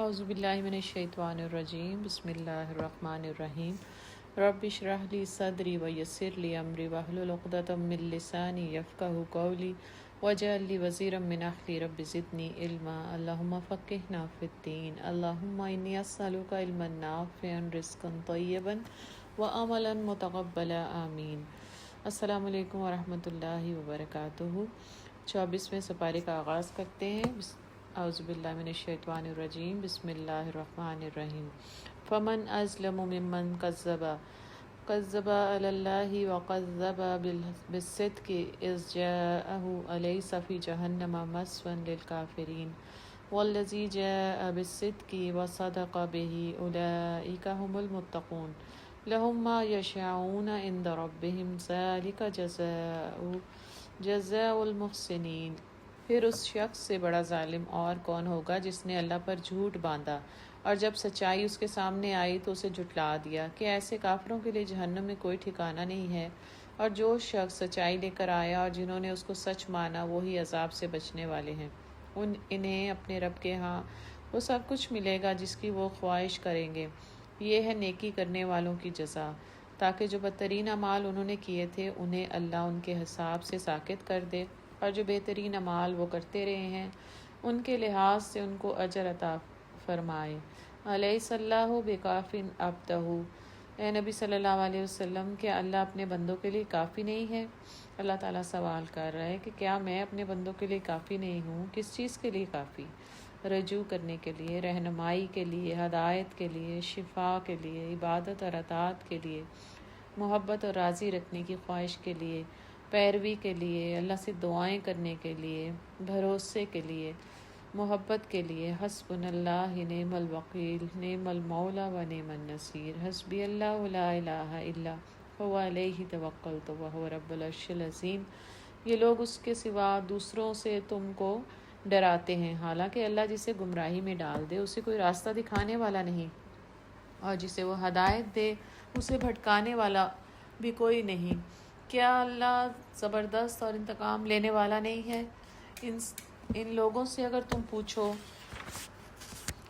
اعوذ باللہ من الشیطان الرجیم بسم اللہ الرحمن الرحیم رب اشرح لی صدری ویسر لی امری واحلل عقدۃ من لسانی یفقہوا قولی واجعل لی وزیرا من اہلی رب زدنی علما اللہم فقہنا فی الدین اللہم انی اسألک علما نافعا رزقا طیبا وعملا متقبلا آمین۔ السلام علیکم ورحمۃ اللہ وبرکاتہ۔ 24ویں سپارے کا آغاز کرتے ہیں۔ اعوذ باللہ من الشیطان الرجیم بسم اللہ الرحمن الرحیم۔ فمن ازلم ممن کذب علی اللہ وکذب بالصدق اذ جاءہ الیس فی جہنم مثوی للکافرین والذی جاء بالصدق وصدق بہ اولئک هم المتقون لهم ما یشاءون عند ربهم ذلک جزاء المحسنین۔ پھر اس شخص سے بڑا ظالم اور کون ہوگا جس نے اللہ پر جھوٹ باندھا اور جب سچائی اس کے سامنے آئی تو اسے جھٹلا دیا کہ ایسے کافروں کے لیے جہنم میں کوئی ٹھکانہ نہیں ہے، اور جو شخص سچائی لے کر آیا اور جنہوں نے اس کو سچ مانا وہی عذاب سے بچنے والے ہیں۔ انہیں اپنے رب کے ہاں وہ سب کچھ ملے گا جس کی وہ خواہش کریں گے، یہ ہے نیکی کرنے والوں کی جزا، تاکہ جو بدترین اعمال انہوں نے کیے تھے انہیں اللہ ان کے حساب سے ساکت کر دے، اور جو بہترین اعمال وہ کرتے رہے ہیں ان کے لحاظ سے ان کو اجر عطا فرمائے۔ الیس اللہ بکاف عبدہ، اے نبی صلی اللہ علیہ وسلم، کیا اللہ اپنے بندوں کے لیے کافی نہیں ہے؟ اللہ تعالیٰ سوال کر رہا ہے کہ کیا میں اپنے بندوں کے لیے کافی نہیں ہوں؟ کس چیز کے لیے کافی؟ رجوع کرنے کے لیے، رہنمائی کے لیے، ہدایت کے لیے، شفا کے لیے، عبادت اور اطاعت کے لیے، محبت اور راضی رکھنے کی خواہش کے لیے، پیروی کے لیے، اللہ سے دعائیں کرنے کے لیے، بھروسے کے لیے، محبت کے لیے۔ حسبنا اللہ نعم الوکیل نعم المولا و نعم النصیر۔ حسبی اللہ لا الہ الا هو علیہ توکلت وہو رب العرش العظیم۔ یہ لوگ اس کے سوا دوسروں سے تم کو ڈراتے ہیں، حالانکہ اللہ جسے گمراہی میں ڈال دے اسے کوئی راستہ دکھانے والا نہیں، اور جسے وہ ہدایت دے اسے بھٹکانے والا بھی کوئی نہیں۔ کیا اللہ زبردست اور انتقام لینے والا نہیں ہے؟ ان لوگوں سے اگر تم پوچھو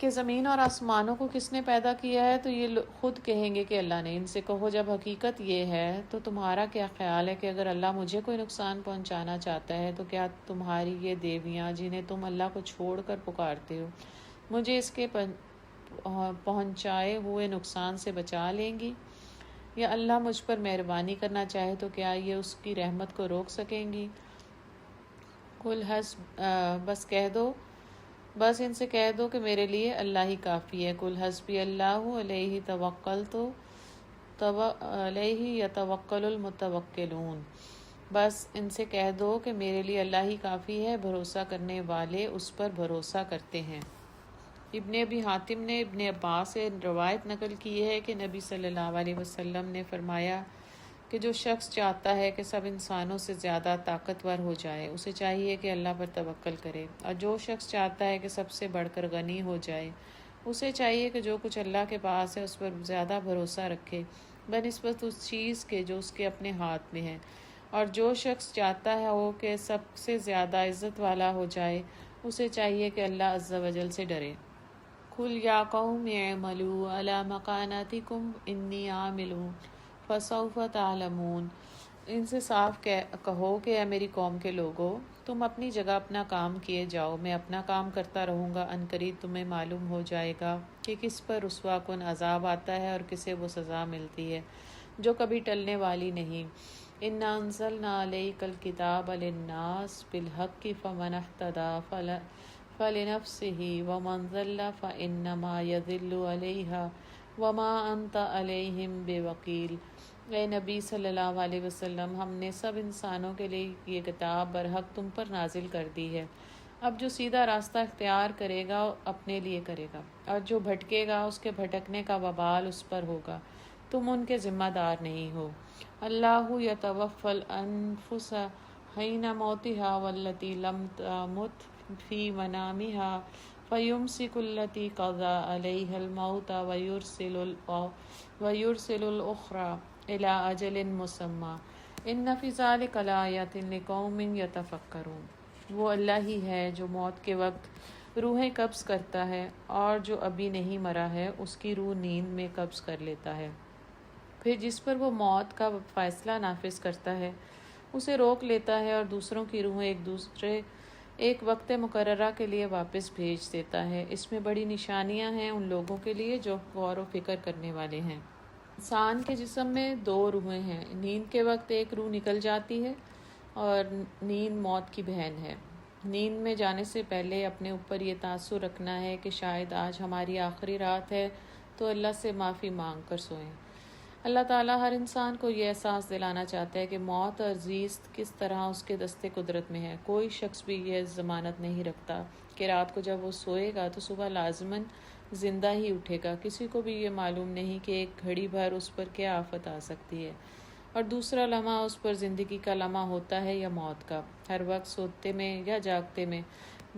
کہ زمین اور آسمانوں کو کس نے پیدا کیا ہے تو یہ خود کہیں گے کہ اللہ نے۔ ان سے کہو جب حقیقت یہ ہے تو تمہارا کیا خیال ہے کہ اگر اللہ مجھے کوئی نقصان پہنچانا چاہتا ہے تو کیا تمہاری یہ دیویاں جنہیں تم اللہ کو چھوڑ کر پکارتے ہو مجھے اس کے پہنچائے ہوئے نقصان سے بچا لیں گی؟ یا اللہ مجھ پر مہربانی کرنا چاہے تو کیا یہ اس کی رحمت کو روک سکیں گی؟ بس ان سے کہہ دو کہ میرے لیے اللہ ہی کافی ہے۔ قل حسبی اللہ علیہ توکلت علیہ یتوکل المتوکلون۔ بس ان سے کہہ دو کہ میرے لیے اللہ ہی کافی ہے، بھروسہ کرنے والے اس پر بھروسہ کرتے ہیں۔ ابن ابی حاتم نے ابن عباس سے روایت نقل کی ہے کہ نبی صلی اللہ علیہ وسلم نے فرمایا کہ جو شخص چاہتا ہے کہ سب انسانوں سے زیادہ طاقتور ہو جائے اسے چاہیے کہ اللہ پر توکل کرے، اور جو شخص چاہتا ہے کہ سب سے بڑھ کر غنی ہو جائے اسے چاہیے کہ جو کچھ اللہ کے پاس ہے اس پر زیادہ بھروسہ رکھے بنسبت اس چیز کے جو اس کے اپنے ہاتھ میں ہے، اور جو شخص چاہتا ہے وہ کہ سب سے زیادہ عزت والا ہو جائے اسے چاہیے کہ اللہ عز و جل سے ڈرے۔ قل یا قوم اعملوا علی مکانتکم انی عامل فسوف تعلمون۔ ان سے صاف کہو کہ اے میری قوم کے لوگو، تم اپنی جگہ اپنا کام کیے جاؤ، میں اپنا کام کرتا رہوں گا، عنقریب تمہیں معلوم ہو جائے گا کہ کس پر رسوا کن عذاب آتا ہے اور کسے وہ سزا ملتی ہے جو کبھی ٹلنے والی نہیں۔ انا انزلنا علیک الکتاب للناس بالحق فمن اہتدی فلنفسہ ومن ضل فانما یضل علیہا وما انت علیہم بوکیل۔ اے نبی صلی اللہ علیہ وسلم، ہم نے سب انسانوں کے لیے یہ کتاب برحق تم پر نازل کر دی ہے، اب جو سیدھا راستہ اختیار کرے گا اپنے لیے کرے گا، اور جو بھٹکے گا اس کے بھٹکنے کا وبال اس پر ہوگا، تم ان کے ذمہ دار نہیں ہو۔ اللہ یتوفی الانفس حین موتها والتی لم تمت فی منامها فیمسک التی قضی علیہا الموت ویرسل الاخری الی اجل مسمی ان فی ذلک لآیات لقوم یتفکرون۔ وہ اللہ ہی ہے جو موت کے وقت روحیں قبض کرتا ہے، اور جو ابھی نہیں مرا ہے اس کی روح نیند میں قبض کر لیتا ہے۔ پھر جس پر وہ موت کا فیصلہ نافذ کرتا ہے اسے روک لیتا ہے، اور دوسروں کی روحیں ایک وقت مقررہ کے لیے واپس بھیج دیتا ہے۔ اس میں بڑی نشانیاں ہیں ان لوگوں کے لیے جو غور و فکر کرنے والے ہیں۔ انسان کے جسم میں 2 روحیں ہیں۔ نیند کے وقت ایک روح نکل جاتی ہے، اور نیند موت کی بہن ہے۔ نیند میں جانے سے پہلے اپنے اوپر یہ تاثر رکھنا ہے کہ شاید آج ہماری آخری رات ہے، تو اللہ سے معافی مانگ کر سوئیں۔ اللہ تعالیٰ ہر انسان کو یہ احساس دلانا چاہتا ہے کہ موت اور زیست کس طرح اس کے دستے قدرت میں ہے۔ کوئی شخص بھی یہ ضمانت نہیں رکھتا کہ رات کو جب وہ سوئے گا تو صبح لازماً زندہ ہی اٹھے گا۔ کسی کو بھی یہ معلوم نہیں کہ ایک گھڑی بھر اس پر کیا آفت آ سکتی ہے، اور دوسرا لمحہ اس پر زندگی کا لمحہ ہوتا ہے یا موت کا۔ ہر وقت سوتے میں یا جاگتے میں،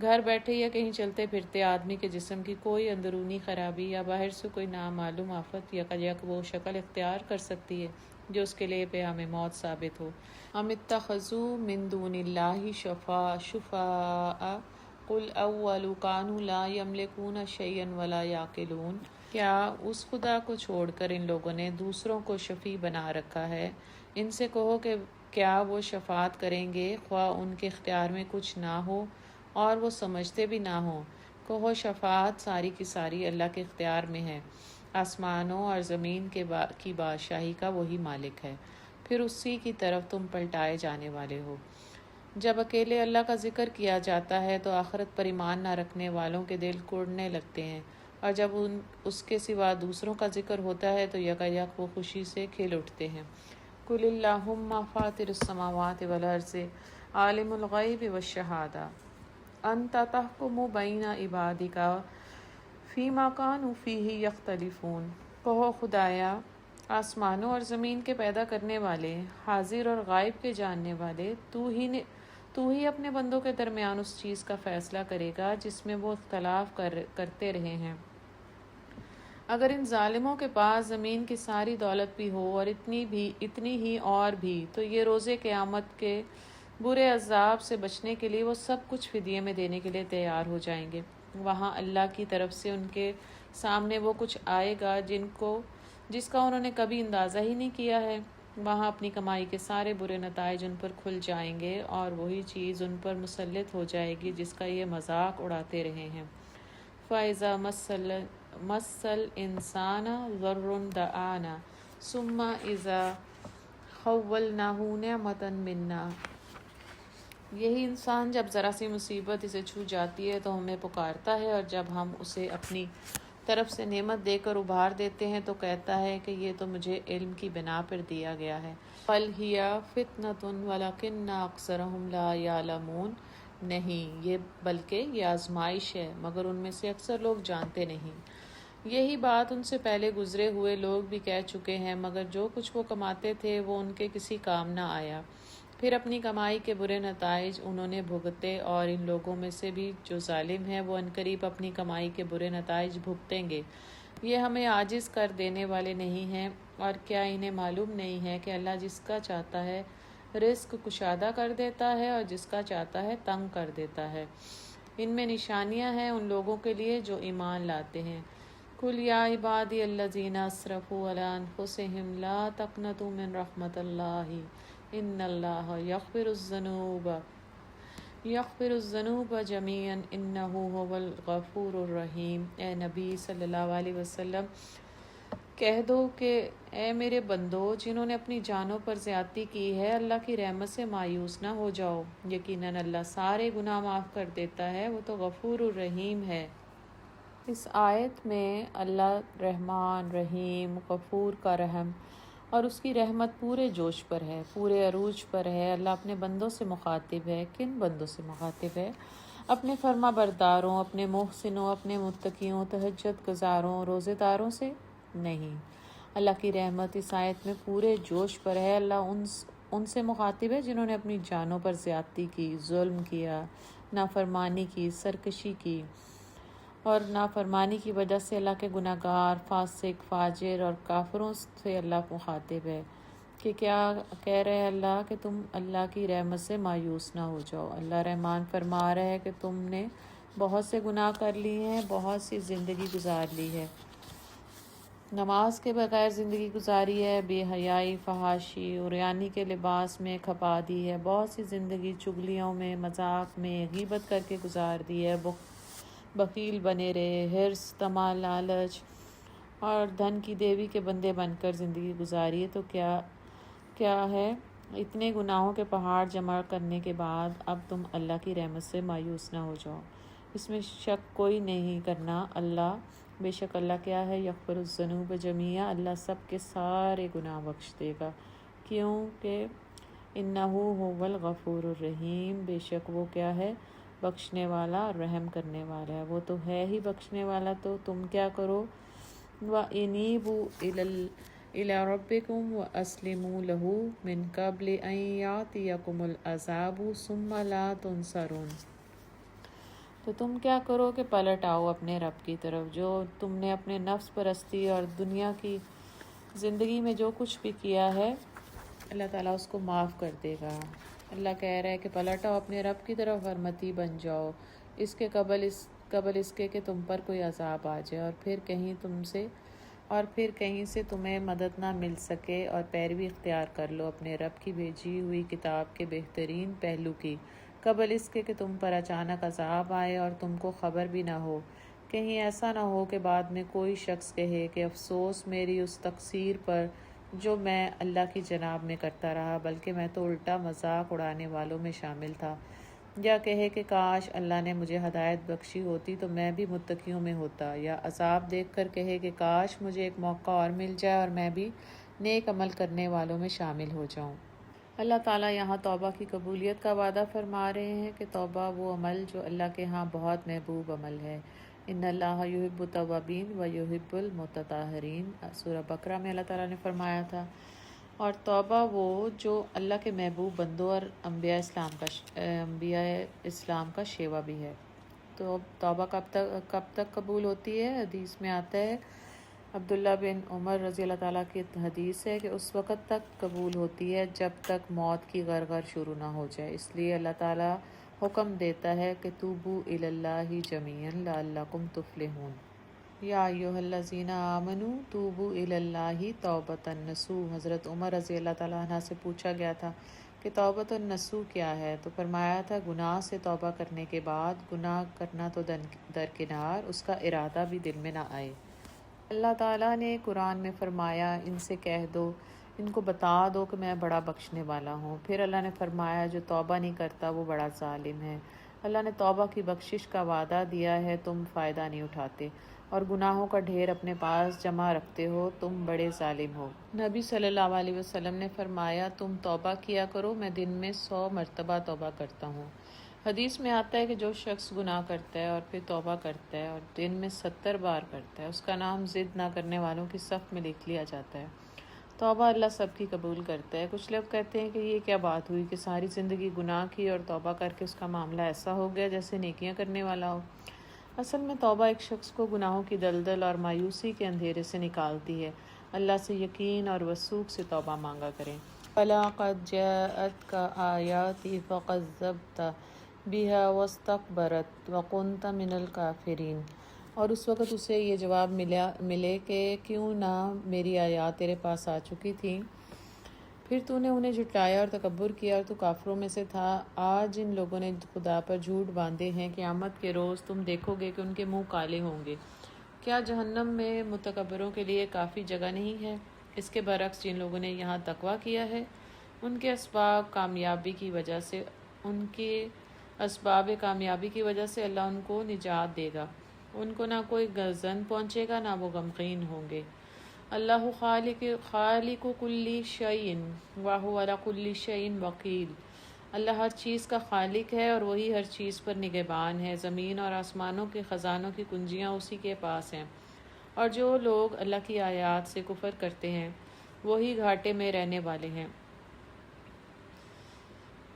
گھر بیٹھے یا کہیں چلتے پھرتے، آدمی کے جسم کی کوئی اندرونی خرابی یا باہر سے کوئی نامعلوم آفت یک وہ شکل اختیار کر سکتی ہے جو اس کے لیے پیام موت ثابت ہو۔ ام اتخذوا من دون اللہ شفاء قل اولو کانوا لا یملکون شیئا ولا یعقلون۔ کیا اس خدا کو چھوڑ کر ان لوگوں نے دوسروں کو شفیع بنا رکھا ہے؟ ان سے کہو کہ کیا وہ شفاعت کریں گے خواہ ان کے اختیار میں کچھ نہ ہو اور وہ سمجھتے بھی نہ ہوں۔ کہو شفاعت ساری کی ساری اللہ کے اختیار میں ہے، آسمانوں اور زمین کی بادشاہی کا وہی مالک ہے، پھر اسی کی طرف تم پلٹائے جانے والے ہو۔ جب اکیلے اللہ کا ذکر کیا جاتا ہے تو آخرت پر ایمان نہ رکھنے والوں کے دل کڑنے لگتے ہیں، اور جب اس کے سوا دوسروں کا ذکر ہوتا ہے تو یکایک وہ خوشی سے کھل اٹھتے ہیں۔ قل اللہم فاطر السماوات والارض عالم الغیب والشہادہ انت تحکم بین عبادک فیما کانوا فیہ یختلفون۔ کہو خدایا، آسمانوں اور زمین کے پیدا کرنے والے، حاضر اور غائب کے جاننے والے، تو ہی اپنے بندوں کے درمیان اس چیز کا فیصلہ کرے گا جس میں وہ اختلاف کرتے رہے ہیں۔ اگر ان ظالموں کے پاس زمین کی ساری دولت بھی ہو اور اتنی ہی اور بھی، تو یہ روز قیامت کے برے عذاب سے بچنے کے لیے وہ سب کچھ فدیے میں دینے کے لیے تیار ہو جائیں گے۔ وہاں اللہ کی طرف سے ان کے سامنے وہ کچھ آئے گا جس کا انہوں نے کبھی اندازہ ہی نہیں کیا ہے۔ وہاں اپنی کمائی کے سارے برے نتائج ان پر کھل جائیں گے، اور وہی چیز ان پر مسلط ہو جائے گی جس کا یہ مذاق اڑاتے رہے ہیں۔ فَإِذَا مَسَّ الْإِنسَانَ ضَرٌّ دَعَانَا ثُمَّ إِذَا خَوَّلْنَاهُ نِعْمَةً مِنَّا۔ یہی انسان جب ذرا سی مصیبت اسے چھو جاتی ہے تو ہمیں پکارتا ہے، اور جب ہم اسے اپنی طرف سے نعمت دے کر ابھار دیتے ہیں تو کہتا ہے کہ یہ تو مجھے علم کی بنا پر دیا گیا ہے۔ بل ہی فتنۃ ولکن اکثرہم لا یعلمون۔ نہیں، یہ بلکہ یہ آزمائش ہے، مگر ان میں سے اکثر لوگ جانتے نہیں۔ یہی بات ان سے پہلے گزرے ہوئے لوگ بھی کہہ چکے ہیں، مگر جو کچھ وہ کماتے تھے وہ ان کے کسی کام نہ آیا۔ پھر اپنی کمائی کے برے نتائج انہوں نے بھگتے، اور ان لوگوں میں سے بھی جو ظالم ہیں وہ عنقریب اپنی کمائی کے برے نتائج بھگتیں گے۔ یہ ہمیں عاجز کر دینے والے نہیں ہیں، اور کیا انہیں معلوم نہیں ہے کہ اللہ جس کا چاہتا ہے رزق کشادہ کر دیتا ہے اور جس کا چاہتا ہے تنگ کر دیتا ہے۔ ان میں نشانیاں ہیں ان لوگوں کے لیے جو ایمان لاتے ہیں۔ قل یا عبادی الذین اسرفوا علی انفسہم لا تقنطوا من رحمۃ اللہ ان اللہ یغفر الذنوب جميعا انہ هو الغفور الرحیم۔ اے نبی صلی اللہ علیہ وسلم، کہہ دو کہ اے میرے بندو جنہوں نے اپنی جانوں پر زیادتی کی ہے، اللہ کی رحمت سے مایوس نہ ہو جاؤ، یقیناً اللہ سارے گناہ معاف کر دیتا ہے، وہ تو غفور الرحیم ہے۔ اس آیت میں اللہ رحمان، رحیم، غفور کا رحم اور اس کی رحمت پورے جوش پر ہے، پورے عروج پر ہے۔ اللہ اپنے بندوں سے مخاطب ہے۔ کن بندوں سے مخاطب ہے؟ اپنے فرما برداروں، اپنے محسنوں، اپنے متقیوں، تہجد گزاروں، روزے داروں سے نہیں۔ اللہ کی رحمت اس آیت میں پورے جوش پر ہے۔ اللہ ان سے مخاطب ہے جنہوں نے اپنی جانوں پر زیادتی کی، ظلم کیا، نافرمانی کی، سرکشی کی، اور نافرمانی کی وجہ سے اللہ کے گناہ گار، فاسق، فاجر اور کافروں سے اللہ مخاطب ہے کہ کیا کہہ رہے اللہ کہ تم اللہ کی رحمت سے مایوس نہ ہو جاؤ۔ اللہ رحمان فرما رہا ہے کہ تم نے بہت سے گناہ کر لی ہیں، بہت سی زندگی گزار لی ہے، نماز کے بغیر زندگی گزاری ہے، بے حیائی، فحاشی، عریانی کے لباس میں کھپا دی ہے، بہت سی زندگی چغلیوں میں، مذاق میں، غیبت کر کے گزار دی ہے، بخیل بنے رہے، حرص، طمع، لالچ اور دھن کی دیوی کے بندے بن کر زندگی گزاری ہے۔ تو کیا ہے، اتنے گناہوں کے پہاڑ جمع کرنے کے بعد اب تم اللہ کی رحمت سے مایوس نہ ہو جاؤ۔ اس میں شک کوئی نہیں کرنا، بے شک اللہ کیا ہے، یغفر الذنوب جمیعا، اللہ سب کے سارے گناہ بخش دے گا، کیونکہ انہ هو الغفور الرحیم، بے شک وہ کیا ہے، بخشنے والا اور رحم کرنے والا ہے، وہ تو ہے ہی بخشنے والا۔ تو تم کیا کرو، وَأَنِيبُوا إِلَىٰ رَبِّكُمْ وَأَسْلِمُوا لَهُ مِن قَبْلِ أَن يَأْتِيَكُمُ الْعَذَابُ ثُمَّ لَا تُنصَرُونَ۔ تو تم کیا کرو کہ پلٹ آؤ اپنے رب کی طرف، جو تم نے اپنے نفس پرستی اور دنیا کی زندگی میں جو کچھ بھی کیا ہے اللہ تعالیٰ اس کو معاف کر دے گا۔ اللہ کہہ رہا ہے کہ پلٹ آؤ اپنے رب کی طرف، حرمتی بن جاؤ اس کے قبل اس کے کہ تم پر کوئی عذاب آ جائے اور پھر کہیں سے تمہیں مدد نہ مل سکے، اور پیروی اختیار کر لو اپنے رب کی بھیجی ہوئی کتاب کے بہترین پہلو کی، قبل اس کے کہ تم پر اچانک عذاب آئے اور تم کو خبر بھی نہ ہو۔ کہیں ایسا نہ ہو کہ بعد میں کوئی شخص کہے کہ افسوس میری اس تقصیر پر جو میں اللہ کی جناب میں کرتا رہا، بلکہ میں تو الٹا مذاق اڑانے والوں میں شامل تھا، یا کہے کہ کاش اللہ نے مجھے ہدایت بخشی ہوتی تو میں بھی متقیوں میں ہوتا، یا عذاب دیکھ کر کہے کہ کاش مجھے ایک موقع اور مل جائے اور میں بھی نیک عمل کرنے والوں میں شامل ہو جاؤں۔ اللہ تعالیٰ یہاں توبہ کی قبولیت کا وعدہ فرما رہے ہیں کہ توبہ وہ عمل جو اللہ کے ہاں بہت محبوب عمل ہے۔ ان اللہ یحب التوابین و یحب المتطہرین، سورہ بقرہ میں اللہ تعالیٰ نے فرمایا تھا، اور توبہ وہ جو اللہ کے محبوب بندوں اور انبیاء اسلام کا شیوا بھی ہے۔ تو توبہ کب تک قبول ہوتی ہے؟ حدیث میں آتا ہے، عبداللہ بن عمر رضی اللہ تعالیٰ کی حدیث ہے کہ اس وقت تک قبول ہوتی ہے جب تک موت کی غرغر شروع نہ ہو جائے۔ اس لیے اللہ تعالیٰ حکم دیتا ہے کہ توبوا الی اللہ جمیعا لعلکم تفلحون، یا ایھا الذین آمنوا توبوا الی اللہ توبۃ نصوح۔ حضرت عمر رضی اللہ تعالیٰ عنہ سے پوچھا گیا تھا کہ توبۃ النصوح کیا ہے، تو فرمایا تھا گناہ سے توبہ کرنے کے بعد گناہ کرنا تو درکنار، اس کا ارادہ بھی دل میں نہ آئے۔ اللہ تعالیٰ نے قرآن میں فرمایا، ان سے کہہ دو، ان کو بتا دو کہ میں بڑا بخشنے والا ہوں۔ پھر اللہ نے فرمایا جو توبہ نہیں کرتا وہ بڑا ظالم ہے۔ اللہ نے توبہ کی بخشش کا وعدہ دیا ہے، تم فائدہ نہیں اٹھاتے اور گناہوں کا ڈھیر اپنے پاس جمع رکھتے ہو، تم بڑے ظالم ہو۔ نبی صلی اللہ علیہ وسلم نے فرمایا تم توبہ کیا کرو، میں دن میں 100 مرتبہ توبہ کرتا ہوں۔ حدیث میں آتا ہے کہ جو شخص گناہ کرتا ہے اور پھر توبہ کرتا ہے اور دن میں 70 بار کرتا ہے، اس کا نام ضد نہ کرنے والوں کی صف میں لکھ لیا جاتا ہے۔ توبہ اللہ سب کی قبول کرتا ہے۔ کچھ لوگ کہتے ہیں کہ یہ کیا بات ہوئی کہ ساری زندگی گناہ کی اور توبہ کر کے اس کا معاملہ ایسا ہو گیا جیسے نیکیاں کرنے والا ہو۔ اصل میں توبہ ایک شخص کو گناہوں کی دلدل اور مایوسی کے اندھیرے سے نکالتی ہے۔ اللہ سے یقین اور وثوق سے توبہ مانگا کریں۔ بَلَىٰ قَدْ جَاءَتْكَ آیَاتِی فَكَذَّبْتَ بِهَا وَاسْتَكْبَرْتَ وَكُنْتَ مِنَ الْکَافِرِینَ، اور اس وقت اسے یہ جواب ملے کہ کیوں نہ میری آیات تیرے پاس آ چکی تھیں، پھر تو نے انہیں جھٹلایا اور تکبر کیا اور تو کافروں میں سے تھا۔ آج جن لوگوں نے خدا پر جھوٹ باندھے ہیں، قیامت کے روز تم دیکھو گے کہ ان کے منہ کالے ہوں گے۔ کیا جہنم میں متکبروں کے لیے کافی جگہ نہیں ہے؟ اس کے برعکس جن لوگوں نے یہاں تقویٰ کیا ہے، ان کے اسباب کامیابی کی وجہ سے اللہ ان کو نجات دے گا، ان کو نہ کوئی غضن پہنچے گا، نہ وہ غمگین ہوں گے۔ اللہ خالق کل شیء وہو علی کل شیء وکیل، اللہ ہر چیز کا خالق ہے اور وہی ہر چیز پر نگہبان ہے۔ زمین اور آسمانوں کے خزانوں کی کنجیاں اسی کے پاس ہیں، اور جو لوگ اللہ کی آیات سے کفر کرتے ہیں وہی گھاٹے میں رہنے والے ہیں۔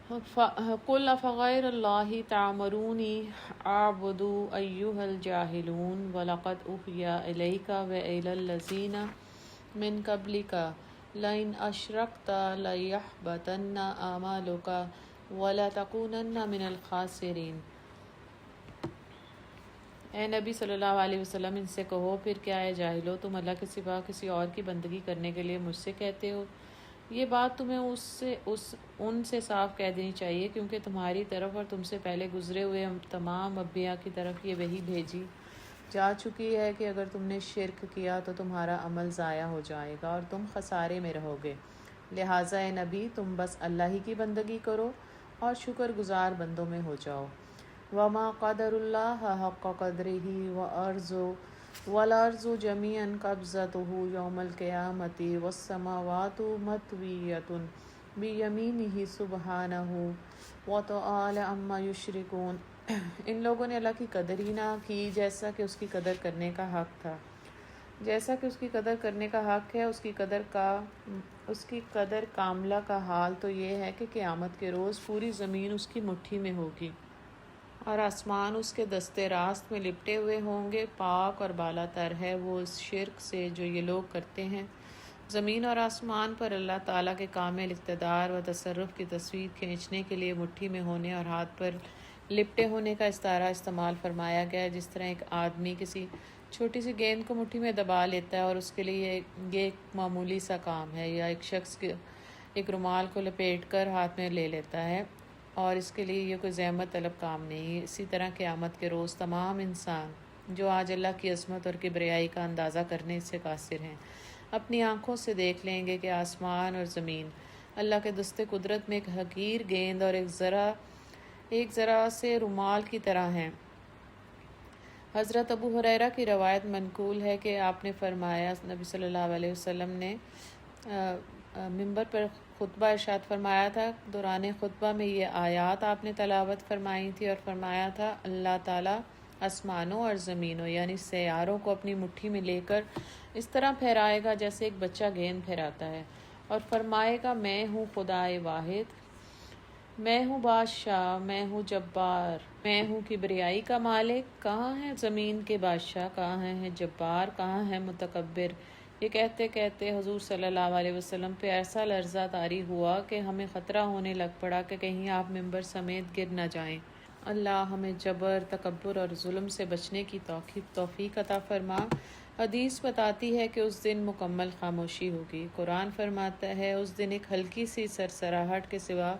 قُلْ أَفَغَيْرَ اللَّهِ تَأْمُرُونِی أَعْبُدُ أَیُّهَا الْجَاہِلُونَ وَلَقَدْ أُوحِیَ إِلَیْکَ وَإِلَى الَّذِینَ مِن قَبْلِکَ لَئِنْ أَشْرَکْتَ لَیَحْبَطَنَّ أَعْمَالُکَ وَلَتَکُونَنَّ مِنَ الْخَاسِرِینَ۔ اے نبی صلی اللہ علیہ وسلم ان سے کہو، پھر کیا ہے جاہلو، تم اللہ کے سوا کسی اور کی بندگی کرنے کے لیے مجھ سے کہتے ہو؟ یہ بات تمہیں ان سے صاف کہہ دینی چاہیے، کیونکہ تمہاری طرف اور تم سے پہلے گزرے ہوئے تمام انبیاء کی طرف یہ وحی بھیجی جا چکی ہے کہ اگر تم نے شرک کیا تو تمہارا عمل ضائع ہو جائے گا اور تم خسارے میں رہو گے۔ لہٰذا اے نبی، تم بس اللہ ہی کی بندگی کرو اور شکر گزار بندوں میں ہو جاؤ۔ وما قدر اللہ حق قدرہ والارض جميعا قبضته یوم القیامۃ والسماوات مطویۃ بیمینہ سبحانہ وتعالی عما یشرکون۔ ان لوگوں نے اللہ کی قدر ہی نہ کی جیسا کہ اس کی قدر کرنے کا حق تھا، جیسا کہ اس کی قدر کرنے کا حق ہے۔ اس کی قدر کاملہ کا حال تو یہ ہے کہ قیامت کے روز پوری زمین اس کی مٹھی میں ہوگی اور آسمان اس کے دست راست میں لپٹے ہوئے ہوں گے۔ پاک اور بالا تر ہے وہ اس شرک سے جو یہ لوگ کرتے ہیں۔ زمین اور آسمان پر اللہ تعالیٰ کے کامل اقتدار و تصرف کی تصویر کھینچنے کے لیے مٹھی میں ہونے اور ہاتھ پر لپٹے ہونے کا استعارہ استعمال فرمایا گیا ہے۔ جس طرح ایک آدمی کسی چھوٹی سی گیند کو مٹھی میں دبا لیتا ہے اور اس کے لیے یہ ایک معمولی سا کام ہے، یا ایک شخص ایک رومال کو لپیٹ کر ہاتھ میں لے لیتا ہے اور اس کے لیے یہ کوئی زحمت طلب کام نہیں۔ اسی طرح قیامت کے روز تمام انسان جو آج اللہ کی عظمت اور کبریائی کا اندازہ کرنے سے قاصر ہیں، اپنی آنکھوں سے دیکھ لیں گے کہ آسمان اور زمین اللہ کے دست قدرت میں ایک حقیر گیند اور ایک ذرا سے رومال کی طرح ہیں۔ حضرت ابو ہریرہ کی روایت منقول ہے کہ آپ نے فرمایا، نبی صلی اللہ علیہ وسلم نے منبر پر خطبہ ارشاد فرمایا تھا۔ دوران خطبہ میں یہ آیات آپ نے تلاوت فرمائی تھی اور فرمایا تھا، اللہ تعالیٰ آسمانوں اور زمینوں یعنی سیاروں کو اپنی مٹھی میں لے کر اس طرح پھیرائے گا جیسے ایک بچہ گیند پھیراتا ہے، اور فرمائے گا، میں ہوں خدائے واحد، میں ہوں بادشاہ، میں ہوں جبار، میں ہوں کبریائی کا مالک۔ کہاں ہے زمین کے بادشاہ، کہاں ہے جبار، کہاں ہے متکبر؟ یہ کہتے کہتے حضور صلی اللہ علیہ وسلم پہ ایسا لرزہ طاری ہوا کہ ہمیں خطرہ ہونے لگ پڑا کہ کہیں آپ منبر سمیت گر نہ جائیں۔ اللہ ہمیں جبر، تکبر اور ظلم سے بچنے کی توفیق عطا فرما۔ حدیث بتاتی ہے کہ اس دن مکمل خاموشی ہوگی۔ قرآن فرماتا ہے، اس دن ایک ہلکی سی سرسراہٹ کے سوا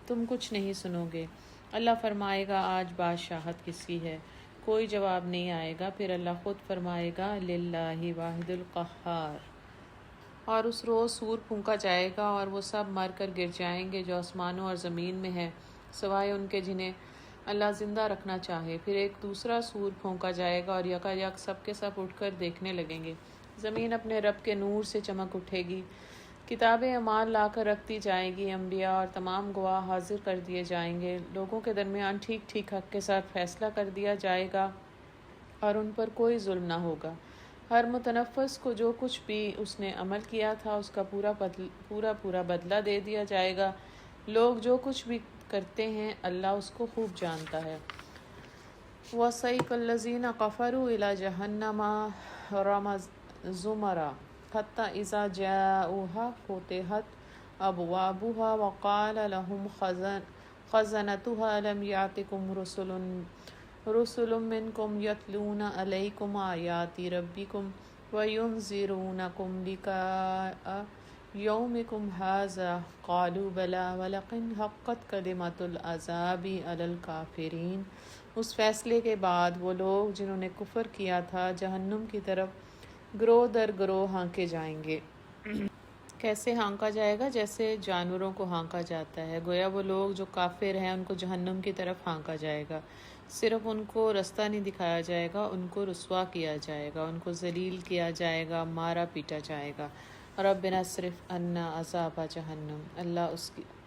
تم کچھ نہیں سنو گے۔ اللہ فرمائے گا، آج بادشاہت کس کی ہے؟ کوئی جواب نہیں آئے گا۔ پھر اللہ خود فرمائے گا، للہ واحد القہار۔ اور اس روز سور پھونکا جائے گا اور وہ سب مر کر گر جائیں گے جو آسمانوں اور زمین میں ہیں، سوائے ان کے جنہیں اللہ زندہ رکھنا چاہے۔ پھر ایک دوسرا سور پھونکا جائے گا اور یکا یک سب کے سب اٹھ کر دیکھنے لگیں گے۔ زمین اپنے رب کے نور سے چمک اٹھے گی، کتابیں اعمال لا کر رکھ دی جائیں گی، انبیاء اور تمام گواہ حاضر کر دیے جائیں گے، لوگوں کے درمیان ٹھیک ٹھیک حق کے ساتھ فیصلہ کر دیا جائے گا اور ان پر کوئی ظلم نہ ہوگا۔ ہر متنفس کو جو کچھ بھی اس نے عمل کیا تھا اس کا پورا بدلہ دے دیا جائے گا۔ لوگ جو کچھ بھی کرتے ہیں اللہ اس کو خوب جانتا ہے۔ وَسَيْقَ الَّذِينَ كَفَرُوا إِلَى جَهَنَّمَ زُمَرًا حَتَّى إِذَا جَاءُوهَا فُتِحَتْ أَبْوَابُهَا وَقَالَ لَهُمْ خَزَنَتُهَا أَلَمْ يَأْتِكُمْ رُسُلٌ مِّنكُمْ يَتْلُونَ عَلَيْكُمْ آيَاتِ رَبِّكُمْ وَيُنذِرُونَكُمْ لِقَاءَ يَوْمِكُمْ هَٰذَا قَالُوا بَلَىٰ وَلَٰكِنْ حَقَّتْ كَلِمَةُ الْعَذَابِ عَلَى الْكَافِرِينَ۔ اس فیصلے کے بعد وہ لوگ جنہوں نے کفر کیا تھا جہنم کی طرف گروہ در گروہ ہانکے جائیں گے۔ کیسے ہانکا جائے گا؟ جیسے جانوروں کو ہانکا جاتا ہے۔ گویا وہ لوگ جو کافر ہیں ان کو جہنم کی طرف ہانکا جائے گا، صرف ان کو رستہ نہیں دکھایا جائے گا، ان کو رسوا کیا جائے گا، ان کو ذلیل کیا جائے گا، مارا پیٹا جائے گا۔ ربنا اصرف عنا عذاب جہنم،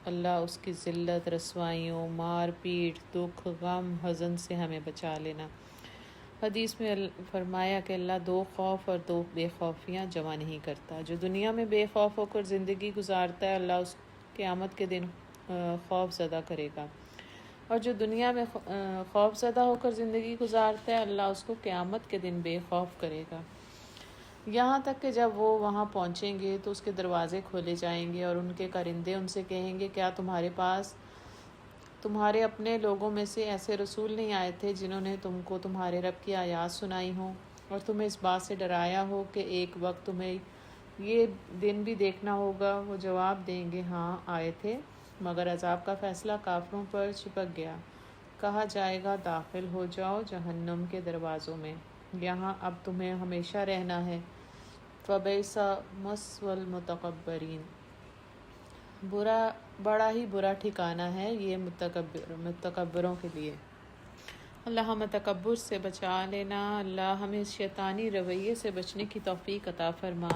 اللہ اس کی ذلت، رسوائیوں، مار پیٹ، دکھ، غم، حزن سے ہمیں بچا لینا۔ حدیث میں فرمایا کہ اللہ دو خوف اور دو بے خوفیاں جمع نہیں کرتا۔ جو دنیا میں بے خوف ہو کر زندگی گزارتا ہے اللہ اس قیامت کے دن خوف زدہ کرے گا، اور جو دنیا میں خوف زدہ ہو کر زندگی گزارتا ہے اللہ اس کو قیامت کے دن بے خوف کرے گا، یہاں تک کہ جب وہ وہاں پہنچیں گے تو اس کے دروازے کھولے جائیں گے اور ان کے کارندے ان سے کہیں گے، کیا تمہارے پاس تمہارے اپنے لوگوں میں سے ایسے رسول نہیں آئے تھے جنہوں نے تم کو تمہارے رب کی آیات سنائی ہوں اور تمہیں اس بات سے ڈرایا ہو کہ ایک وقت تمہیں یہ دن بھی دیکھنا ہوگا؟ وہ جواب دیں گے ہاں آئے تھے، مگر عذاب کا فیصلہ کافروں پر چپک گیا۔ کہا جائے گا داخل ہو جاؤ جہنم کے دروازوں میں، یہاں اب تمہیں ہمیشہ رہنا ہے۔ فبئس مثوى المتکبرین، بڑا ہی برا ٹھکانہ ہے یہ متکبروں کے لیے۔ اللہ ہمیں تکبر سے بچا لینا، اللہ ہمیں اس شیطانی رویے سے بچنے کی توفیق عطا فرما،